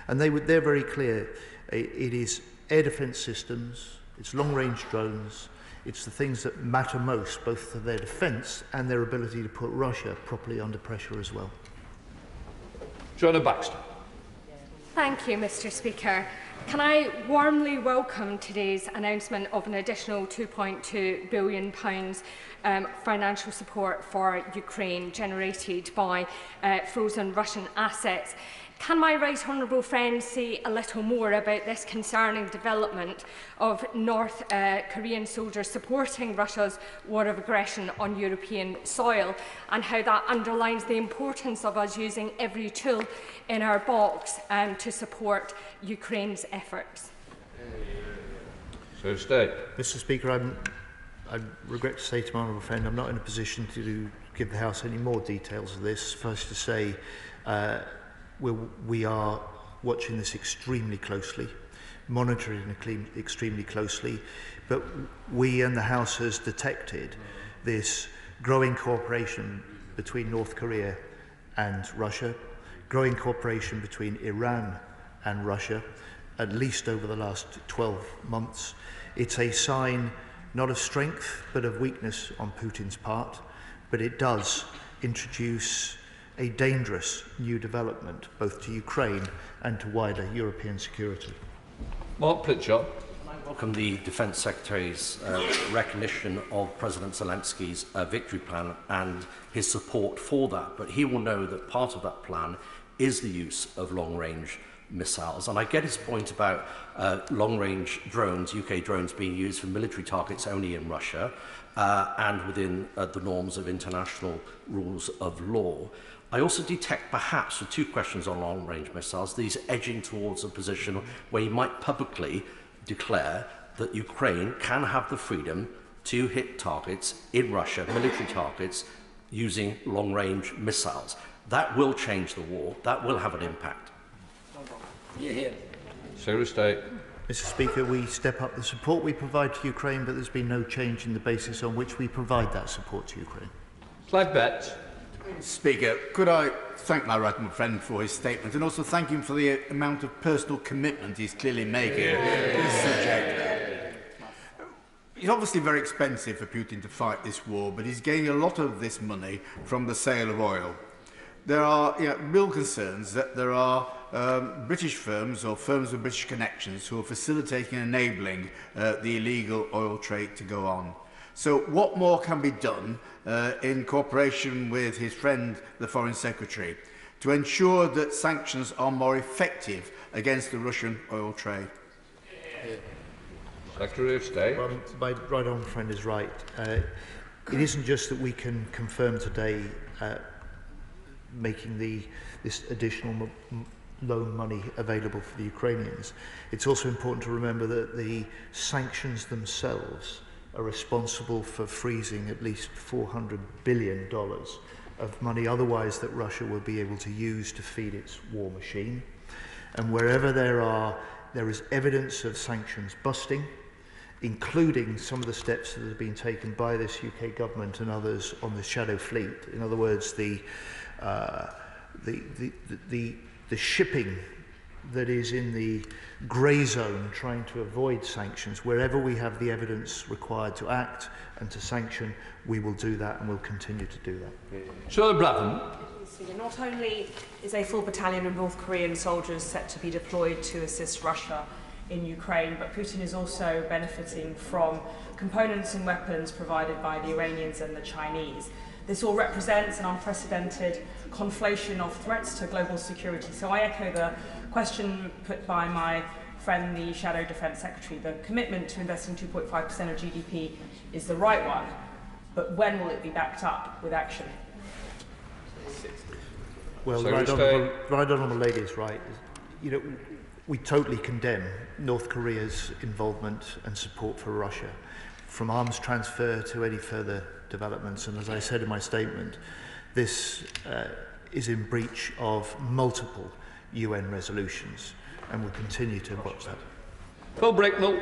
And they're very clear. It is air defence systems, it's long-range drones, it's the things that matter most, both for their defence and their ability to put Russia properly under pressure as well. Joanna Baxter. Thank you, Mr. Speaker. Can I warmly welcome today's announcement of an additional £2.2 billion financial support for Ukraine generated by frozen Russian assets. Can my right honourable friend say a little more about this concerning development of North Korean soldiers supporting Russia's war of aggression on European soil, and how that underlines the importance of us using every tool in our box to support Ukraine's efforts? So, State. Mr. Speaker, I regret to say to my honourable friend, I'm not in a position to give the House any more details of this. First to say, we are watching this extremely closely, monitoring it extremely closely, but we and the House has detected this growing cooperation between North Korea and Russia, growing cooperation between Iran and Russia, at least over the last 12 months. It's a sign not of strength but of weakness on Putin's part, but it does introduce a dangerous new development, both to Ukraine and to wider European security. Mark Pritchard. I welcome the Defence Secretary's recognition of President Zelensky's victory plan and his support for that, but he will know that part of that plan is the use of long-range missiles. And I get his point about long-range drones, UK drones, being used for military targets only in Russia and within the norms of international rules of law. I also detect, perhaps, with two questions on long-range missiles, these edging towards a position where he might publicly declare that Ukraine can have the freedom to hit targets in Russia, military targets, using long-range missiles. That will change the war. That will have an impact. Secretary of State. Mr. Speaker, we step up the support we provide to Ukraine, but there's been no change in the basis on which we provide that support to Ukraine. Clive Betts. Speaker, could I thank my right honourable friend for his statement and also thank him for the amount of personal commitment he's clearly making to this subject. It's obviously very expensive for Putin to fight this war, but he's getting a lot of this money from the sale of oil. There are real concerns that there are British firms or firms with British connections who are facilitating and enabling the illegal oil trade to go on. So what more can be done in cooperation with his friend, the Foreign Secretary, to ensure that sanctions are more effective against the Russian oil trade? Secretary of State. Well, my right honourable friend is right. It isn't just that we can confirm today making this additional loan money available for the Ukrainians. It's also important to remember that the sanctions themselves are responsible for freezing at least $400 billion of money otherwise that Russia will be able to use to feed its war machine. And wherever there is evidence of sanctions busting, including some of the steps that have been taken by this UK government and others on the shadow fleet. In other words, the shipping that is in the grey zone trying to avoid sanctions. Wherever we have the evidence required to act and to sanction, we will do that and we'll continue to do that. Sir Blavan. Not only is a full battalion of North Korean soldiers set to be deployed to assist Russia in Ukraine, but Putin is also benefiting from components and weapons provided by the Iranians and the Chinese. This all represents an unprecedented conflation of threats to global security. So I echo the question put by my friend, the Shadow Defence Secretary. The commitment to investing 2.5% of GDP is the right one, but when will it be backed up with action? Well, the right honourable lady is right. You know, we totally condemn North Korea's involvement and support for Russia, from arms transfer to any further developments. And as I said in my statement, this is in breach of multiple UN resolutions, and we'll continue to watch that. Bill Bricknell.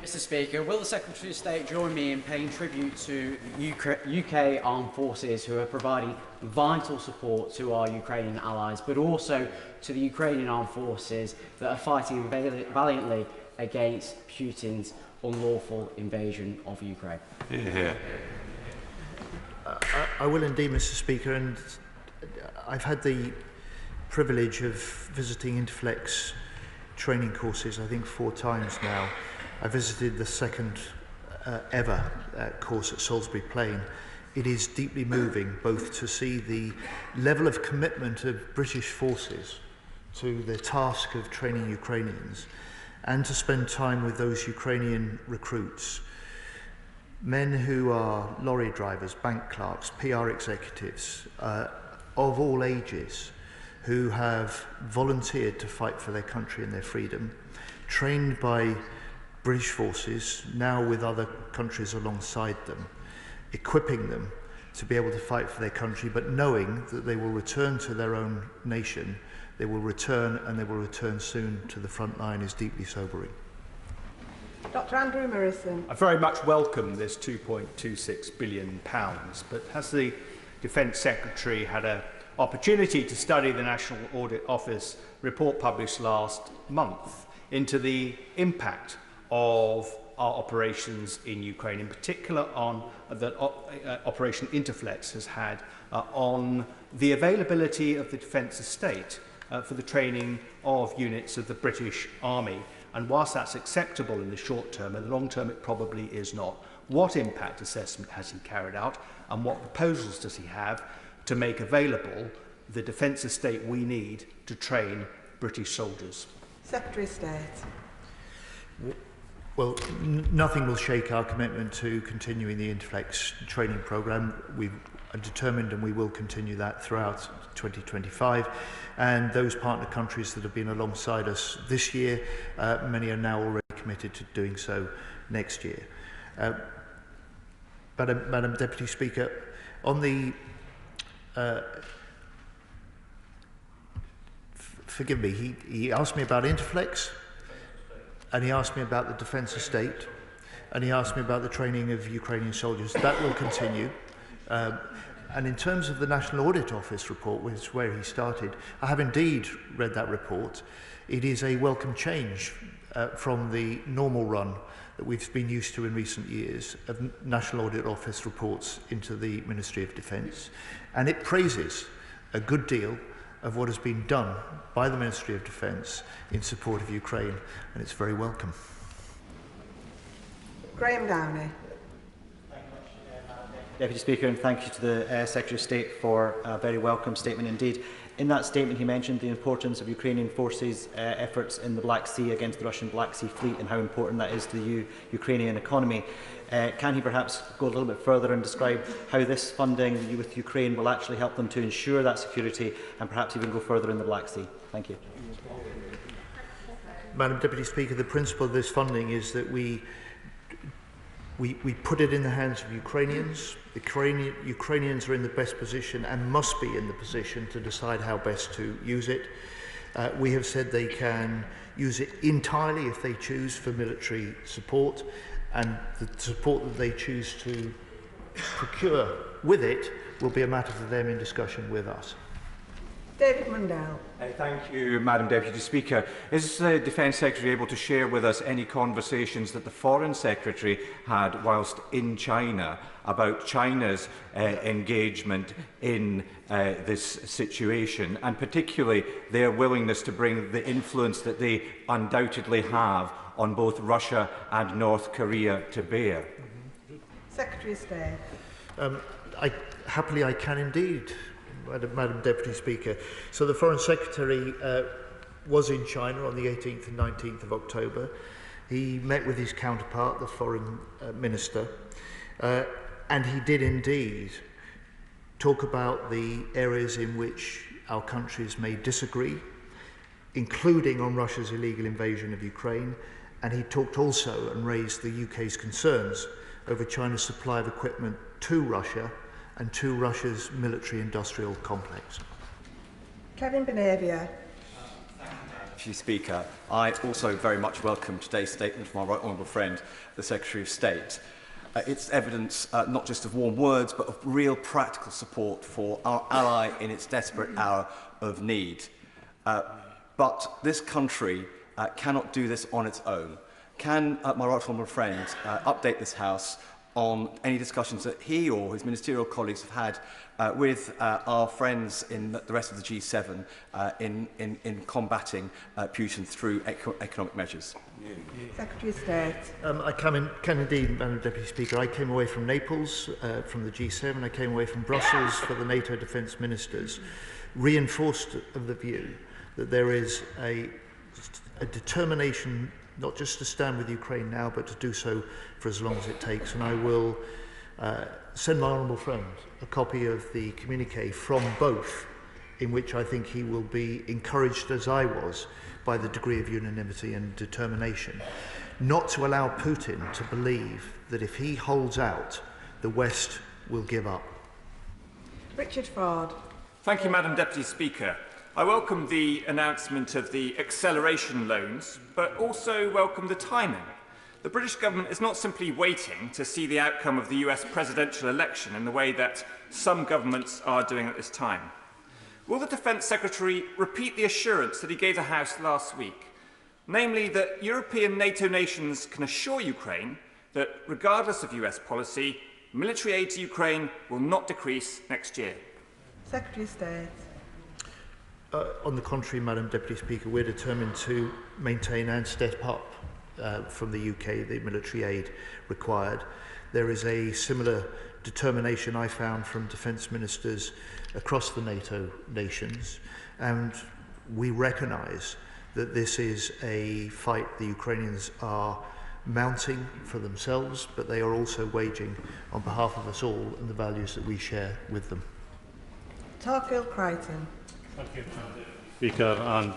Mr. Speaker, will the Secretary of State join me in paying tribute to UK armed forces who are providing vital support to our Ukrainian allies, but also to the Ukrainian armed forces that are fighting valiantly against Putin's unlawful invasion of Ukraine? Yeah. I will indeed, Mr. Speaker, and I've had the privilege of visiting Interflex training courses, I think 4 times now. I visited the second ever course at Salisbury Plain. It is deeply moving both to see the level of commitment of British forces to the task of training Ukrainians and to spend time with those Ukrainian recruits, men who are lorry drivers, bank clerks, PR executives of all ages who have volunteered to fight for their country and their freedom, trained by British forces, now with other countries alongside them, equipping them to be able to fight for their country, but knowing that they will return to their own nation, they will return and they will return soon to the front line is deeply sobering. Dr. Andrew Morrison. I very much welcome this £2.26 billion, but has the Defence Secretary had an opportunity to study the National Audit Office report published last month into the impact of our operations in Ukraine, in particular on that Operation Interflex has had on the availability of the defence estate for the training of units of the British Army? And whilst that's acceptable in the short term, in the long term it probably is not. What impact assessment has he carried out, and what proposals does he have to make available the defence estate we need to train British soldiers? Secretary of State. Well, nothing will shake our commitment to continuing the Interflex training programme. We are determined and we will continue that throughout 2025. And those partner countries that have been alongside us this year, many are now already committed to doing so next year. Madam Deputy Speaker, on the... forgive me, he asked me about Interflex, and he asked me about the defence estate, and he asked me about the training of Ukrainian soldiers. That will continue. And in terms of the National Audit Office report, which is where he started, I have indeed read that report. It is a welcome change from the normal run that we've been used to in recent years of National Audit Office reports into the Ministry of Defence. And it praises a good deal of what has been done by the Ministry of Defence in support of Ukraine, and it's very welcome. Graham Downey. Deputy Speaker, and thank you to the Secretary of State for a very welcome statement indeed. In that statement, he mentioned the importance of Ukrainian forces' efforts in the Black Sea against the Russian Black Sea Fleet and how important that is to the Ukrainian economy. Can he perhaps go a little bit further and describe how this funding with Ukraine will actually help them to ensure that security and perhaps even go further in the Black Sea? Thank you. Madam Deputy Speaker, the principle of this funding is that we put it in the hands of Ukrainians. The Ukrainians are in the best position and must be in the position to decide how best to use it. We have said they can use it entirely if they choose for military support, and the support that they choose to procure with it will be a matter for them in discussion with us. David Mundell. Thank you, Madam Deputy Speaker. Is the Defence Secretary able to share with us any conversations that the Foreign Secretary had whilst in China about China's engagement in this situation, and particularly their willingness to bring the influence that they undoubtedly have on both Russia and North Korea to bear? Secretary of State. Happily, I can indeed. Madam Deputy Speaker. So the Foreign Secretary was in China on the 18th and 19th of October. He met with his counterpart, the Foreign Minister, and he did indeed talk about the areas in which our countries may disagree, including on Russia's illegal invasion of Ukraine, and he talked also and raised the UK's concerns over China's supply of equipment to Russia and to Russia's military-industrial complex. Kevin Benavia. Deputy Speaker, I also very much welcome today's statement from our right honourable friend, the Secretary of State. It's evidence not just of warm words, but of real practical support for our ally in its desperate hour of need. But this country cannot do this on its own. Can my right honourable friend update this House on any discussions that he or his ministerial colleagues have had with our friends in the rest of the G7 in combating Putin through economic measures? Secretary of State. I can indeed, Madam Deputy Speaker. I came away from Naples from the G7. I came away from Brussels for the NATO defence ministers, reinforced of the view that there is a determination not just to stand with Ukraine now, but to do so for as long as it takes. And I will send my honourable friend a copy of the communiqué from both, in which I think he will be encouraged, as I was, by the degree of unanimity and determination, not to allow Putin to believe that if he holds out, the West will give up. Richard Ford. Thank you, Madam Deputy Speaker. I welcome the announcement of the acceleration loans, but also welcome the timing. The British government is not simply waiting to see the outcome of the US presidential election in the way that some governments are doing at this time. Will the Defence Secretary repeat the assurance that he gave the House last week, namely that European NATO nations can assure Ukraine that, regardless of US policy, military aid to Ukraine will not decrease next year? Secretary of State. On the contrary, Madam Deputy Speaker, we're determined to maintain and step up from the UK the military aid required. There is a similar determination I found from defence ministers across the NATO nations, and we recognise that this is a fight the Ukrainians are mounting for themselves, but they are also waging on behalf of us all and the values that we share with them. Tarfield Crichton. Thank you, Speaker, and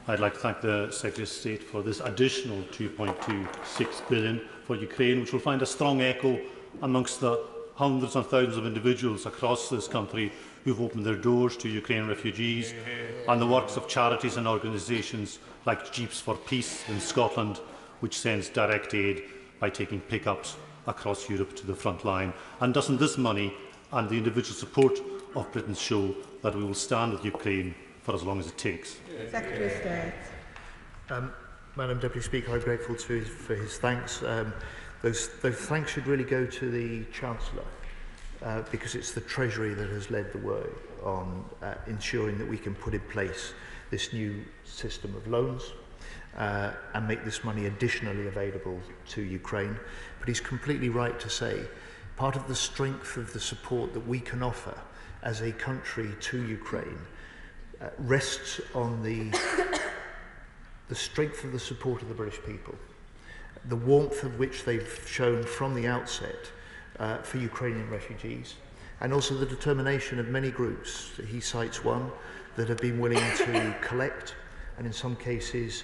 I'd like to thank the Secretary of State for this additional £2.26 billion for Ukraine, which will find a strong echo amongst the hundreds and thousands of individuals across this country who've opened their doors to Ukrainian refugees, and the works of charities and organisations like Jeeps for Peace in Scotland, which sends direct aid by taking pickups across Europe to the front line. And doesn't this money and the individual support of Britain show that we will stand with Ukraine for as long as it takes? Secretary of State. Madam Deputy Speaker, I'm grateful for his thanks. Those thanks should really go to the Chancellor, because it's the Treasury that has led the way on ensuring that we can put in place this new system of loans and make this money additionally available to Ukraine. But he's completely right to say part of the strength of the support that we can offer as a country to Ukraine rests on the strength of the support of the British people, the warmth of which they've shown from the outset for Ukrainian refugees, and also the determination of many groups. He cites one that have been willing to collect and in some cases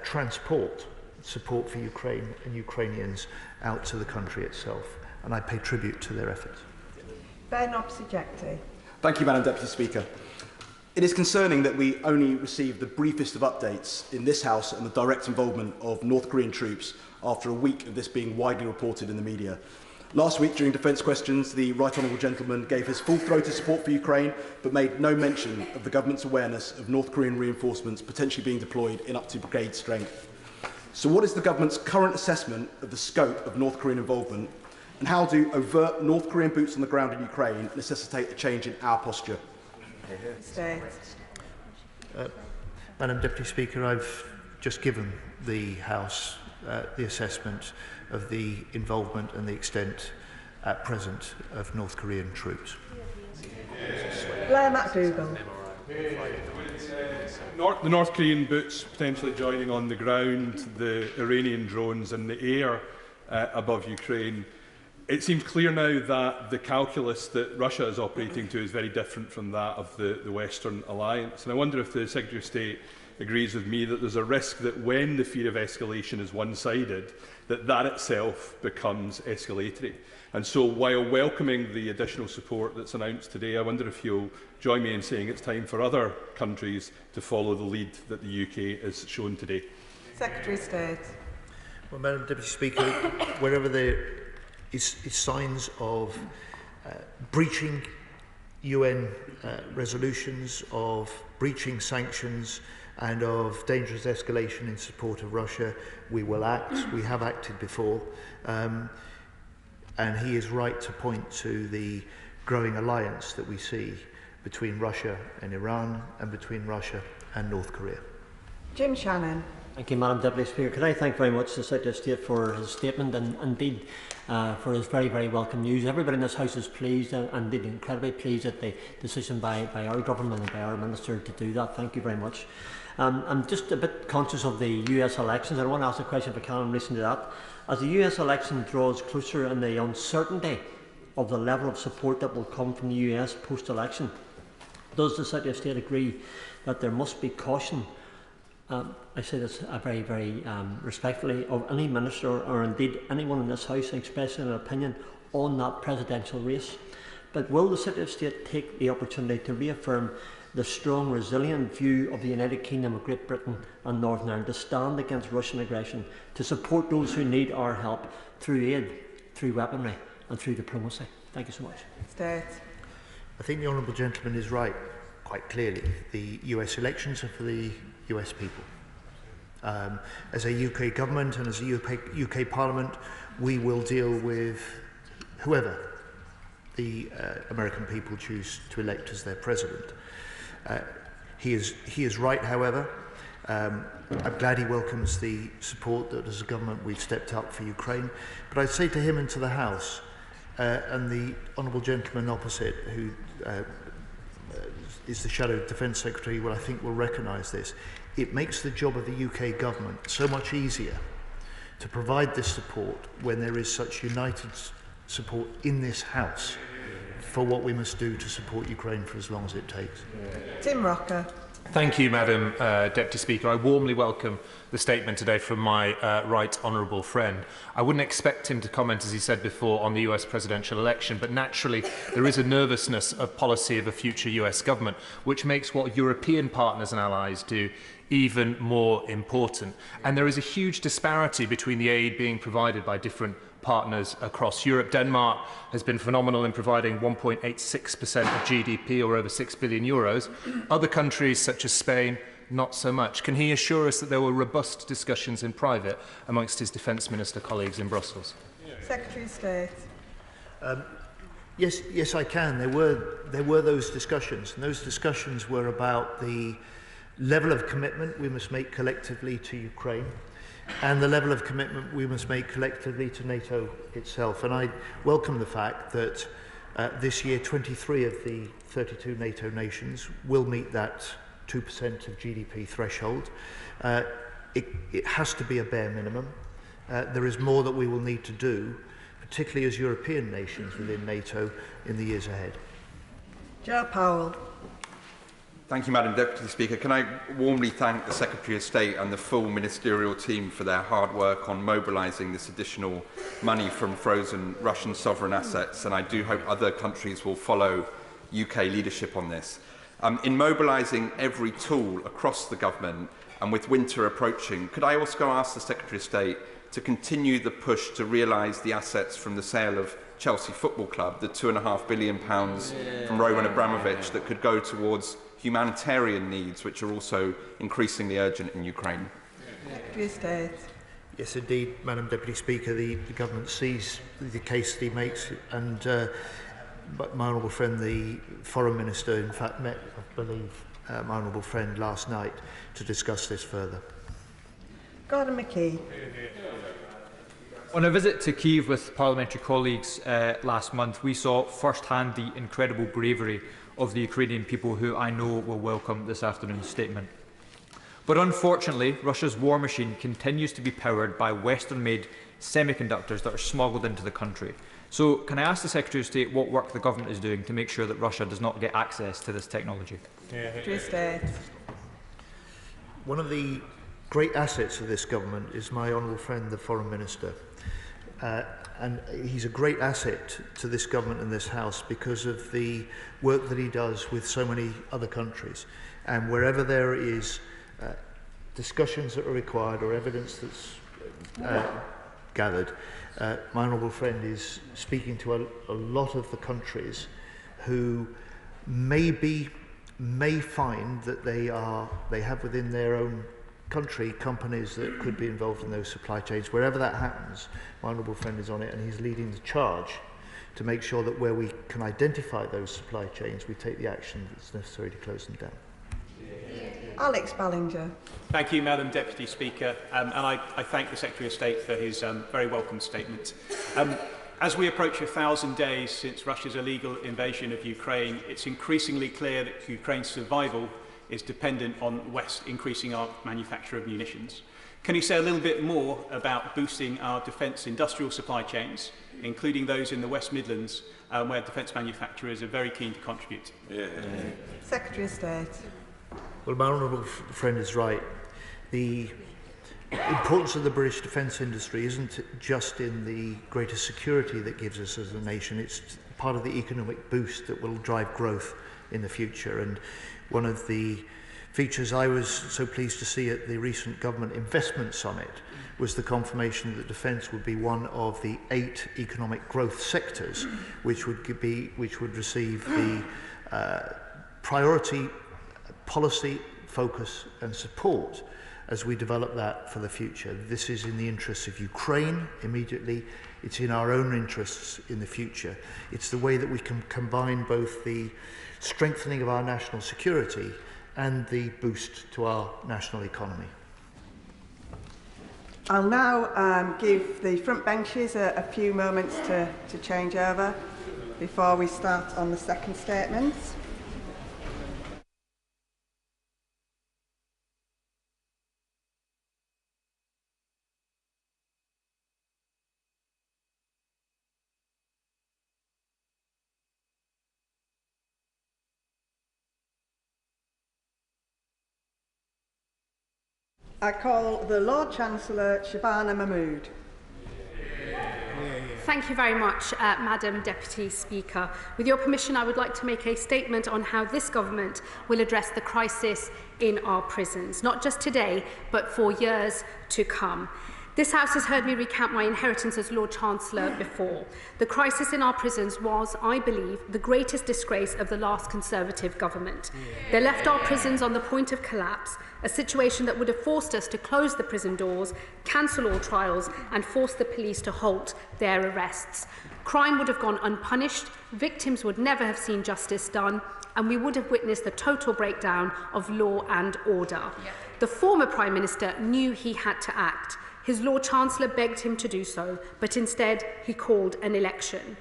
transport support for Ukraine and Ukrainians out to the country itself, and I pay tribute to their efforts. Ben Opsijekti. Thank you, Madam Deputy Speaker. It is concerning that we only received the briefest of updates in this House on the direct involvement of North Korean troops after a week of this being widely reported in the media. Last week, during defence questions, the Right Honourable Gentleman gave his full-throated support for Ukraine, but made no mention of the government's awareness of North Korean reinforcements potentially being deployed in up to brigade strength. So what is the government's current assessment of the scope of North Korean involvement, and how do overt North Korean boots on the ground in Ukraine necessitate a change in our posture? Madam Deputy Speaker, I've just given the House the assessment of the involvement and the extent at present of North Korean troops. Blair McDougall. The North Korean boots potentially joining on the ground, the Iranian drones and the air above Ukraine. It seems clear now that the calculus that Russia is operating to is very different from that of the Western alliance. And I wonder if the Secretary of State agrees with me that there's a risk that when the fear of escalation is one-sided, that itself becomes escalatory. And so while welcoming the additional support that's announced today, I wonder if you'll join me in saying it's time for other countries to follow the lead that the UK has shown today. Secretary of State. Well, Madam Deputy Speaker, wherever there is signs of breaching UN resolutions, of breaching sanctions, and of dangerous escalation in support of Russia, we will act. We have acted before. And he is right to point to the growing alliance that we see between Russia and Iran and between Russia and North Korea. Jim Shannon. Thank you, Madam Deputy Speaker. Can I thank very much the Secretary of State for his statement and indeed for his very, very welcome news. Everybody in this House is pleased and indeed incredibly pleased at the decision by our government and by our Minister to do that. Thank you very much. I'm just a bit conscious of the US elections. I want to ask a question if I can in relation to that. As the US election draws closer and the uncertainty of the level of support that will come from the US post-election, does the Secretary of State agree that there must be caution, I say this very, very respectfully, of any minister or indeed anyone in this House expressing an opinion on that presidential race? But will the Secretary of State take the opportunity to reaffirm the strong, resilient view of the United Kingdom of Great Britain and Northern Ireland to stand against Russian aggression, to support those who need our help through aid, through weaponry and through diplomacy? Thank you so much. State. I think the Honourable Gentleman is right, quite clearly. The US elections are for the US people. As a UK government and as a UK Parliament, we will deal with whoever the American people choose to elect as their president. He is right, however. I'm glad he welcomes the support that as a government we've stepped up for Ukraine. But I'd say to him and to the House and the Honourable Gentleman opposite, who is the Shadow Defence Secretary, well, I think will recognise this. It makes the job of the UK government so much easier to provide this support when there is such united support in this House for what we must do to support Ukraine for as long as it takes. Tim Rocker. Thank you, Madam Deputy Speaker. I warmly welcome the statement today from my right honourable friend. I wouldn't expect him to comment, as he said before, on the US presidential election, but naturally there is a nervousness of policy of a future US government, which makes what European partners and allies do even more important. And there is a huge disparity between the aid being provided by different partners across Europe. Denmark has been phenomenal in providing 1.86% of GDP, or over €6 billion. Other countries, such as Spain, not so much. Can he assure us that there were robust discussions in private amongst his Defence Minister colleagues in Brussels? Secretary of State. Yes, I can. There were those discussions, and those discussions were about the level of commitment we must make collectively to Ukraine and the level of commitment we must make collectively to NATO itself. And I welcome the fact that This year, 23 of the 32 NATO nations will meet that 2% of GDP threshold. It has to be a bare minimum. There is more that we will need to do, particularly as European nations within NATO in the years ahead. Joe Powell. Thank you, Madam Deputy Speaker. Can I warmly thank the Secretary of State and the full ministerial team for their hard work on mobilising this additional money from frozen Russian sovereign assets, and I do hope other countries will follow UK leadership on this. In mobilising every tool across the government and with winter approaching, could I also ask the Secretary of State to continue the push to realise the assets from the sale of Chelsea Football Club, the £2.5 billion from Roman Abramovich that could go towards humanitarian needs, which are also increasingly urgent in Ukraine? Secretary of State. Yes, indeed, Madam Deputy Speaker, the government sees the case that he makes, and my honourable friend, the Foreign Minister, in fact, met, I believe, my honourable friend last night to discuss this further. Gordon McKee. On a visit to Kyiv with parliamentary colleagues last month, we saw firsthand the incredible bravery of the Ukrainian people, who I know will welcome this afternoon's statement. But unfortunately, Russia's war machine continues to be powered by Western-made semiconductors that are smuggled into the country. So can I ask the Secretary of State what work the government is doing to make sure that Russia does not get access to this technology? Secretary of State. One of the great assets of this government is my honourable friend, the Foreign Minister. And he's a great asset to this government and this House because of the work that he does with so many other countries. And wherever there is discussions that are required or evidence that's gathered, my honourable friend is speaking to a lot of the countries who may find that they have within their own country companies that could be involved in those supply chains. Wherever that happens, my honourable friend is on it, and he's leading the charge to make sure that where we can identify those supply chains, we take the action that's necessary to close them down. Alex Ballinger. Thank you, Madam Deputy Speaker, and I thank the Secretary of State for his very welcome statement. As we approach 1,000 days since Russia's illegal invasion of Ukraine, it's increasingly clear that Ukraine's survival is dependent on West increasing our manufacture of munitions. Can you say a little bit more about boosting our defence industrial supply chains, including those in the West Midlands, where defence manufacturers are very keen to contribute? Secretary of State. Well, my honourable friend is right. The importance of the British defence industry isn't just in the greater security that gives us as a nation, it's part of the economic boost that will drive growth in the future. And one of the features I was so pleased to see at the recent Government Investment Summit was the confirmation that defence would be one of the 8 economic growth sectors which would receive the priority policy, focus and support as we develop that for the future. This is in the interests of Ukraine immediately. It's in our own interests in the future. It's the way that we can combine both the strengthening of our national security and the boost to our national economy. I'll now give the front benches a few moments to change over before we start on the second statement. I call the Lord Chancellor Shabana Mahmood. Thank you very much, Madam Deputy Speaker. With your permission, I would like to make a statement on how this government will address the crisis in our prisons, not just today, but for years to come. This House has heard me recount my inheritance as Lord Chancellor before. The crisis in our prisons was, I believe, the greatest disgrace of the last Conservative government. They left our prisons on the point of collapse, a situation that would have forced us to close the prison doors, cancel all trials and force the police to halt their arrests. Crime would have gone unpunished, victims would never have seen justice done, and we would have witnessed the total breakdown of law and order. The former Prime Minister knew he had to act. His Lord Chancellor begged him to do so, but instead he called an election.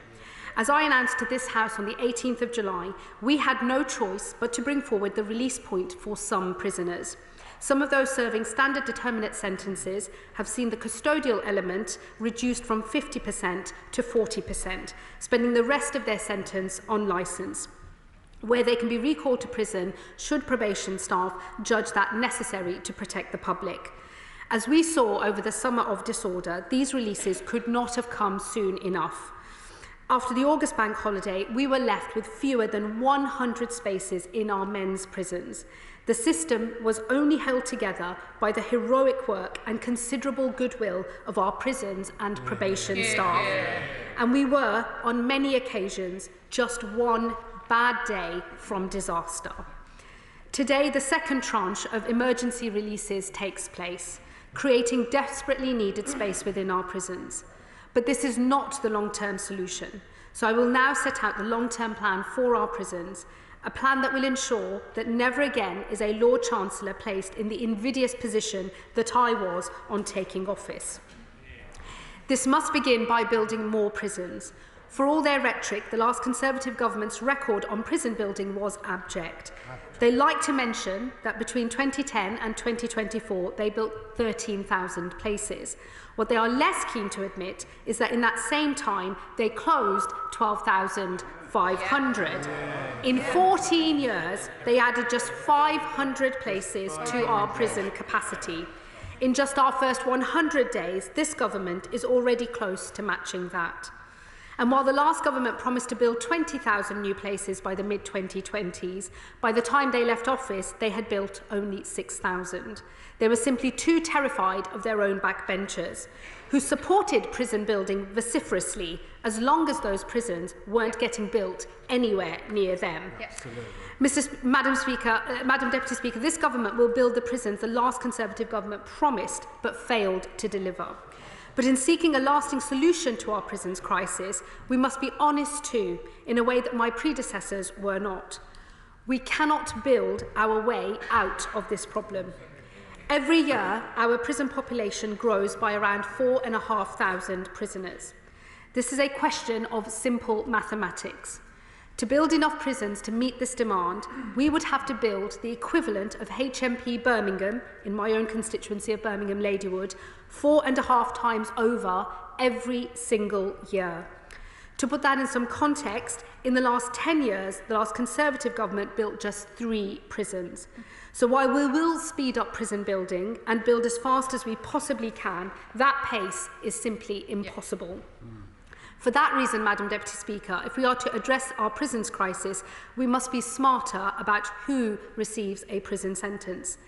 As I announced to this House on the 18th of July, we had no choice but to bring forward the release point for some prisoners. Some of those serving standard determinate sentences have seen the custodial element reduced from 50% to 40%, spending the rest of their sentence on licence, where they can be recalled to prison should probation staff judge that necessary to protect the public. As we saw over the summer of disorder, these releases could not have come soon enough. After the August bank holiday, we were left with fewer than 100 spaces in our men's prisons. The system was only held together by the heroic work and considerable goodwill of our prisons and probation staff. And we were, on many occasions, just one bad day from disaster. Today, the second tranche of emergency releases takes place, creating desperately needed space within our prisons. But this is not the long-term solution. So I will now set out the long-term plan for our prisons, a plan that will ensure that never again is a Lord Chancellor placed in the invidious position that I was on taking office. This must begin by building more prisons. For all their rhetoric, the last Conservative government's record on prison building was abject. They like to mention that between 2010 and 2024, they built 13,000 places. What they are less keen to admit is that in that same time, they closed 12,500. In 14 years, they added just 500 places to our prison capacity. In just our first 100 days, this government is already close to matching that. And while the last government promised to build 20,000 new places by the mid-2020s, by the time they left office, they had built only 6,000. They were simply too terrified of their own backbenchers, who supported prison building vociferously as long as those prisons weren't getting built anywhere near them. Madam Deputy Speaker, this government will build the prisons the last Conservative government promised but failed to deliver. But in seeking a lasting solution to our prisons crisis, we must be honest too, in a way that my predecessors were not. We cannot build our way out of this problem. Every year, our prison population grows by around 4,500 prisoners. This is a question of simple mathematics. To build enough prisons to meet this demand, we would have to build the equivalent of HMP Birmingham, in my own constituency of Birmingham Ladywood, 4.5 times over every single year. To put that in some context, in the last 10 years, the last Conservative government built just 3 prisons. So while we will speed up prison building and build as fast as we possibly can, that pace is simply impossible. For that reason, Madam Deputy Speaker, if we are to address our prisons crisis, we must be smarter about who receives a prison sentence.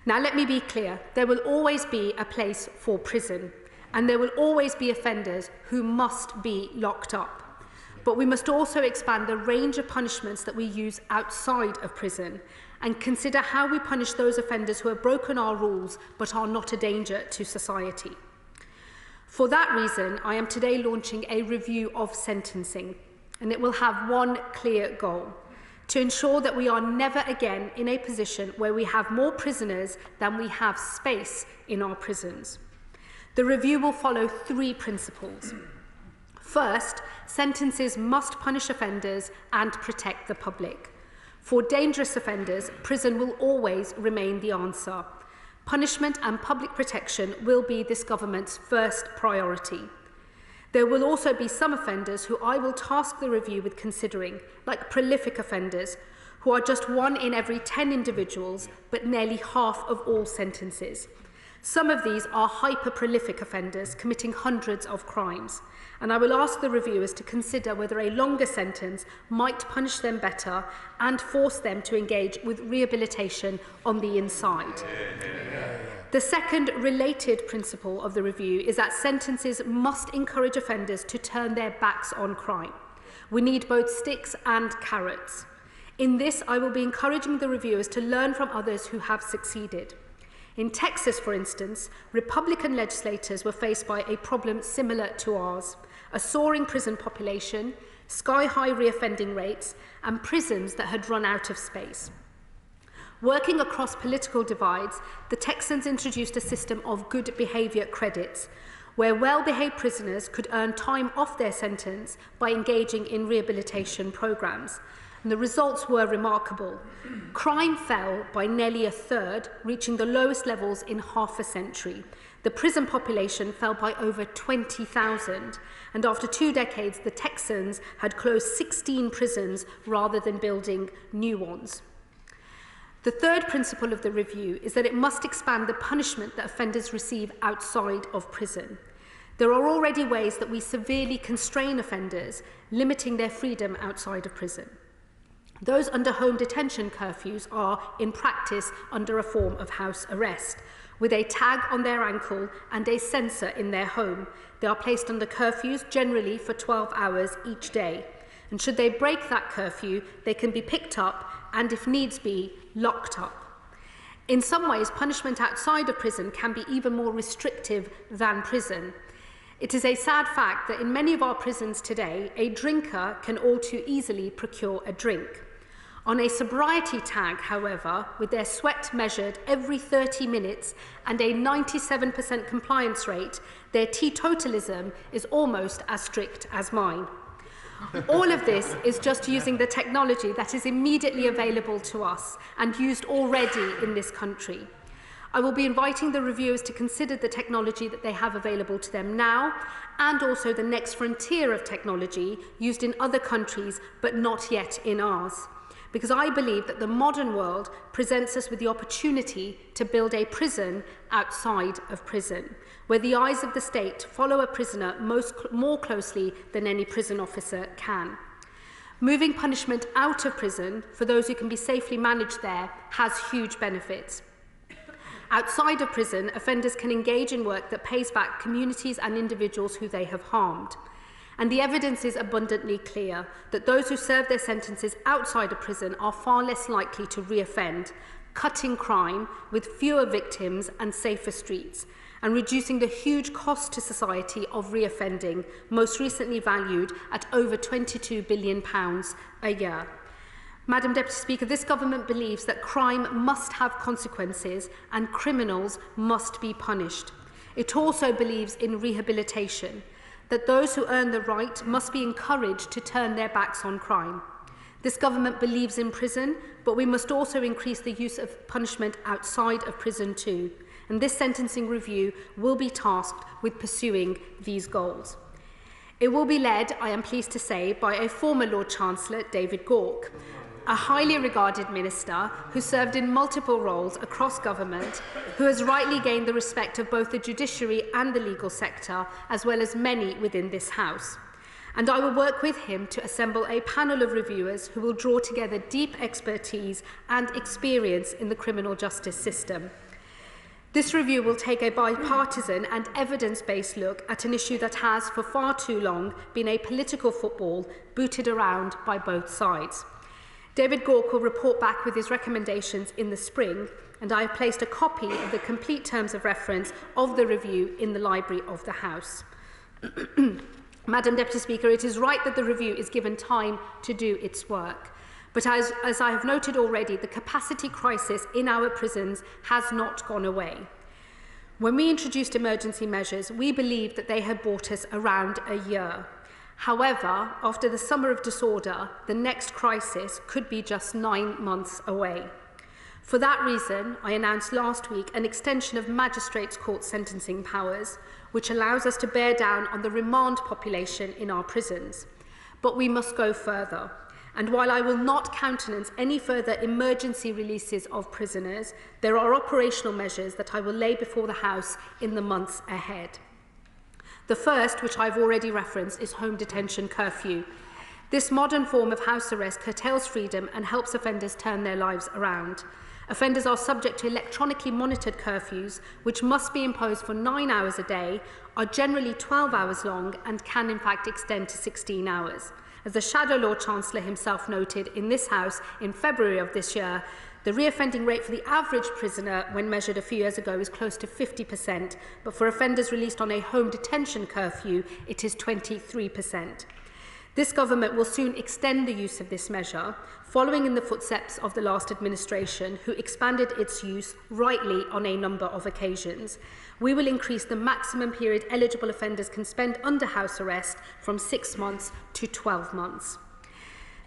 Now, let me be clear. There will always be a place for prison, and there will always be offenders who must be locked up. But we must also expand the range of punishments that we use outside of prison and consider how we punish those offenders who have broken our rules but are not a danger to society. For that reason, I am today launching a review of sentencing, and it will have one clear goal: to ensure that we are never again in a position where we have more prisoners than we have space in our prisons. The review will follow 3 principles. First, sentences must punish offenders and protect the public. For dangerous offenders, prison will always remain the answer. Punishment and public protection will be this government's first priority. There will also be some offenders who I will task the review with considering, like prolific offenders, who are just 1 in every 10 individuals, but nearly half of all sentences. Some of these are hyper-prolific offenders committing hundreds of crimes, and I will ask the reviewers to consider whether a longer sentence might punish them better and force them to engage with rehabilitation on the inside. The second related principle of the review is that sentences must encourage offenders to turn their backs on crime. We need both sticks and carrots. In this, I will be encouraging the reviewers to learn from others who have succeeded. In Texas, for instance, Republican legislators were faced by a problem similar to ours: a soaring prison population, sky-high reoffending rates, and prisons that had run out of space. Working across political divides, the Texans introduced a system of good behaviour credits, where well-behaved prisoners could earn time off their sentence by engaging in rehabilitation programmes. And the results were remarkable. Crime fell by nearly a third, reaching the lowest levels in half a century. The prison population fell by over 20,000, and after 2 decades, the Texans had closed 16 prisons rather than building new ones. The third principle of the review is that it must expand the punishment that offenders receive outside of prison. There are already ways that we severely constrain offenders, limiting their freedom outside of prison. Those under home detention curfews are, in practice, under a form of house arrest. With a tag on their ankle and a sensor in their home, they are placed under curfews, generally for 12 hours each day. And should they break that curfew, they can be picked up and, if needs be, locked up. In some ways, punishment outside of prison can be even more restrictive than prison. It is a sad fact that in many of our prisons today, a drinker can all too easily procure a drink. On a sobriety tag, however, with their sweat measured every 30 minutes and a 97% compliance rate, their teetotalism is almost as strict as mine. All of this is just using the technology that is immediately available to us and used already in this country. I will be inviting the reviewers to consider the technology that they have available to them now, and also the next frontier of technology used in other countries but not yet in ours. Because I believe that the modern world presents us with the opportunity to build a prison outside of prison, where the eyes of the state follow a prisoner more closely than any prison officer can. Moving punishment out of prison for those who can be safely managed there has huge benefits. Outside of prison, offenders can engage in work that pays back communities and individuals who they have harmed. And the evidence is abundantly clear that those who serve their sentences outside of prison are far less likely to reoffend, cutting crime with fewer victims and safer streets, and reducing the huge cost to society of reoffending, most recently valued at over £22 billion a year. Madam Deputy Speaker, this government believes that crime must have consequences and criminals must be punished. It also believes in rehabilitation, that those who earn the right must be encouraged to turn their backs on crime. This government believes in prison, but we must also increase the use of punishment outside of prison too. And this sentencing review will be tasked with pursuing these goals. It will be led, I am pleased to say, by a former Lord Chancellor, David Gauke, a highly regarded minister who served in multiple roles across government, who has rightly gained the respect of both the judiciary and the legal sector, as well as many within this House. And I will work with him to assemble a panel of reviewers who will draw together deep expertise and experience in the criminal justice system. This review will take a bipartisan and evidence-based look at an issue that has, for far too long, been a political football booted around by both sides. David Gauke will report back with his recommendations in the spring, and I have placed a copy of the complete terms of reference of the review in the library of the House. Madam Deputy Speaker, it is right that the review is given time to do its work. But as I have noted already, the capacity crisis in our prisons has not gone away. When we introduced emergency measures, we believed that they had brought us around a year. However, after the summer of disorder, the next crisis could be just 9 months away. For that reason, I announced last week an extension of magistrates' court sentencing powers, which allows us to bear down on the remand population in our prisons. But we must go further. And while I will not countenance any further emergency releases of prisoners, there are operational measures that I will lay before the House in the months ahead. The first, which I've already referenced, is home detention curfew. This modern form of house arrest curtails freedom and helps offenders turn their lives around. Offenders are subject to electronically monitored curfews, which must be imposed for 9 hours a day, are generally 12 hours long, and can in fact extend to 16 hours. As the Shadow Lord Chancellor himself noted in this House in February of this year, the reoffending rate for the average prisoner when measured a few years ago is close to 50%, but for offenders released on a home detention curfew, it is 23%. This government will soon extend the use of this measure, following in the footsteps of the last administration, who expanded its use rightly on a number of occasions. We will increase the maximum period eligible offenders can spend under house arrest from 6 months to 12 months.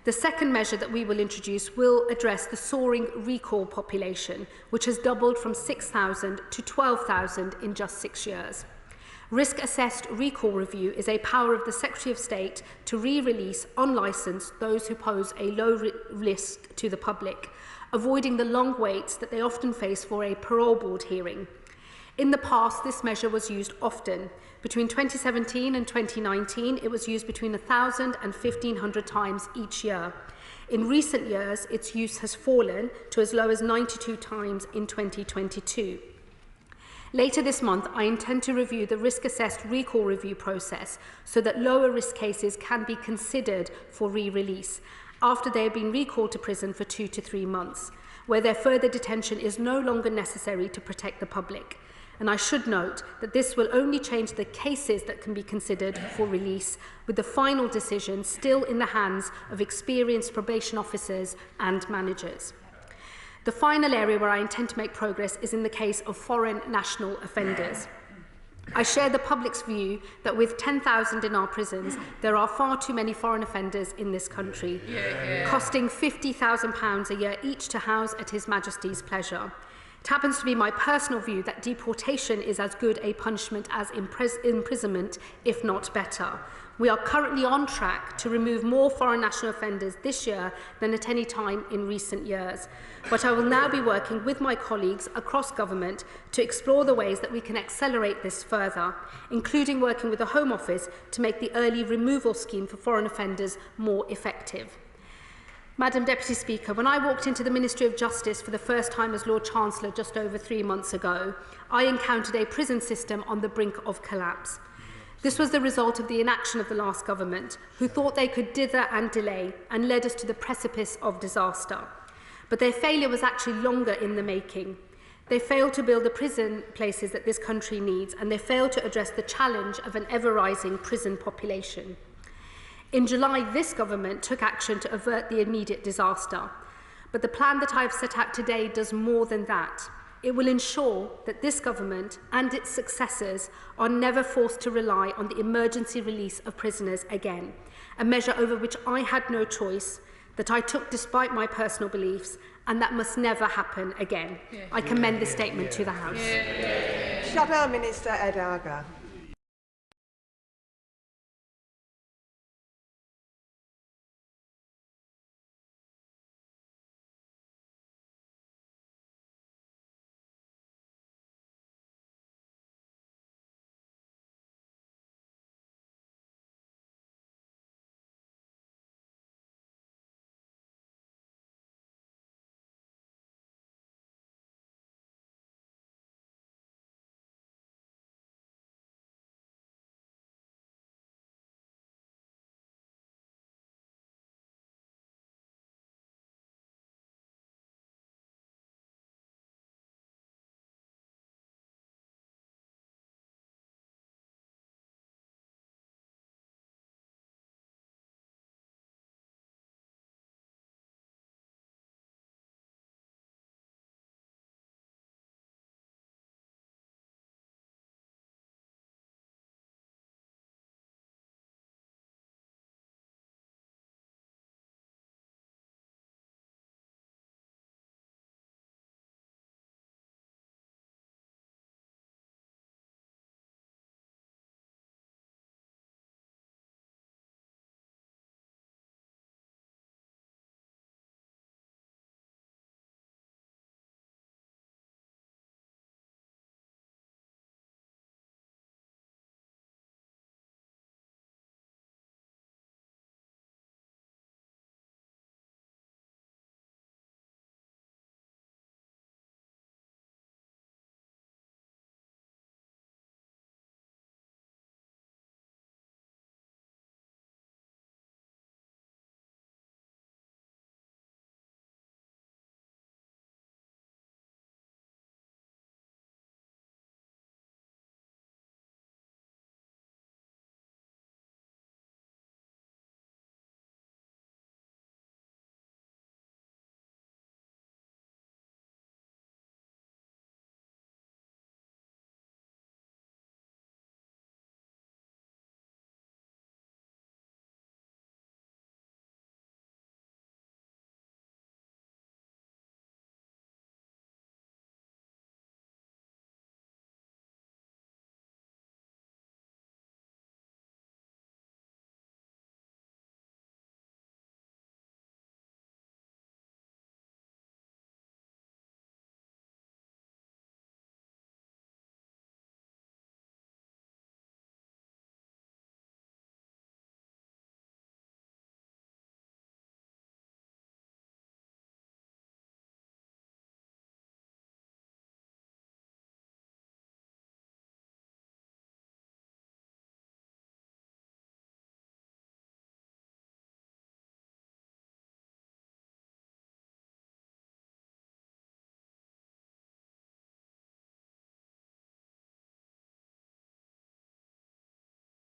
The second measure that we will introduce will address the soaring recall population, which has doubled from 6,000 to 12,000 in just 6 years. Risk-assessed recall review is a power of the Secretary of State to re-release on licence those who pose a low risk to the public, avoiding the long waits that they often face for a parole board hearing. In the past, this measure was used often. Between 2017 and 2019, it was used between 1,000 and 1,500 times each year. In recent years, its use has fallen to as low as 92 times in 2022. Later this month, I intend to review the risk-assessed recall review process so that lower-risk cases can be considered for re-release after they have been recalled to prison for 2 to 3 months, where their further detention is no longer necessary to protect the public. And I should note that this will only change the cases that can be considered for release, with the final decision still in the hands of experienced probation officers and managers. The final area where I intend to make progress is in the case of foreign national offenders. I share the public's view that with 10,000 in our prisons, there are far too many foreign offenders in this country, costing £50,000 a year each to house at His Majesty's pleasure. It happens to be my personal view that deportation is as good a punishment as imprisonment, if not better. We are currently on track to remove more foreign national offenders this year than at any time in recent years. But I will now be working with my colleagues across government to explore the ways that we can accelerate this further, including working with the Home Office to make the early removal scheme for foreign offenders more effective. Madam Deputy Speaker, when I walked into the Ministry of Justice for the first time as Lord Chancellor just over 3 months ago, I encountered a prison system on the brink of collapse. This was the result of the inaction of the last government, who thought they could dither and delay and led us to the precipice of disaster. But their failure was actually longer in the making. They failed to build the prison places that this country needs, and they failed to address the challenge of an ever-rising prison population. In July, this government took action to avert the immediate disaster. But the plan that I have set out today does more than that. It will ensure that this government and its successors are never forced to rely on the emergency release of prisoners again, a measure over which I had no choice, that I took despite my personal beliefs, and that must never happen again. I commend this statement to the House. Shadow Minister Ed Argar.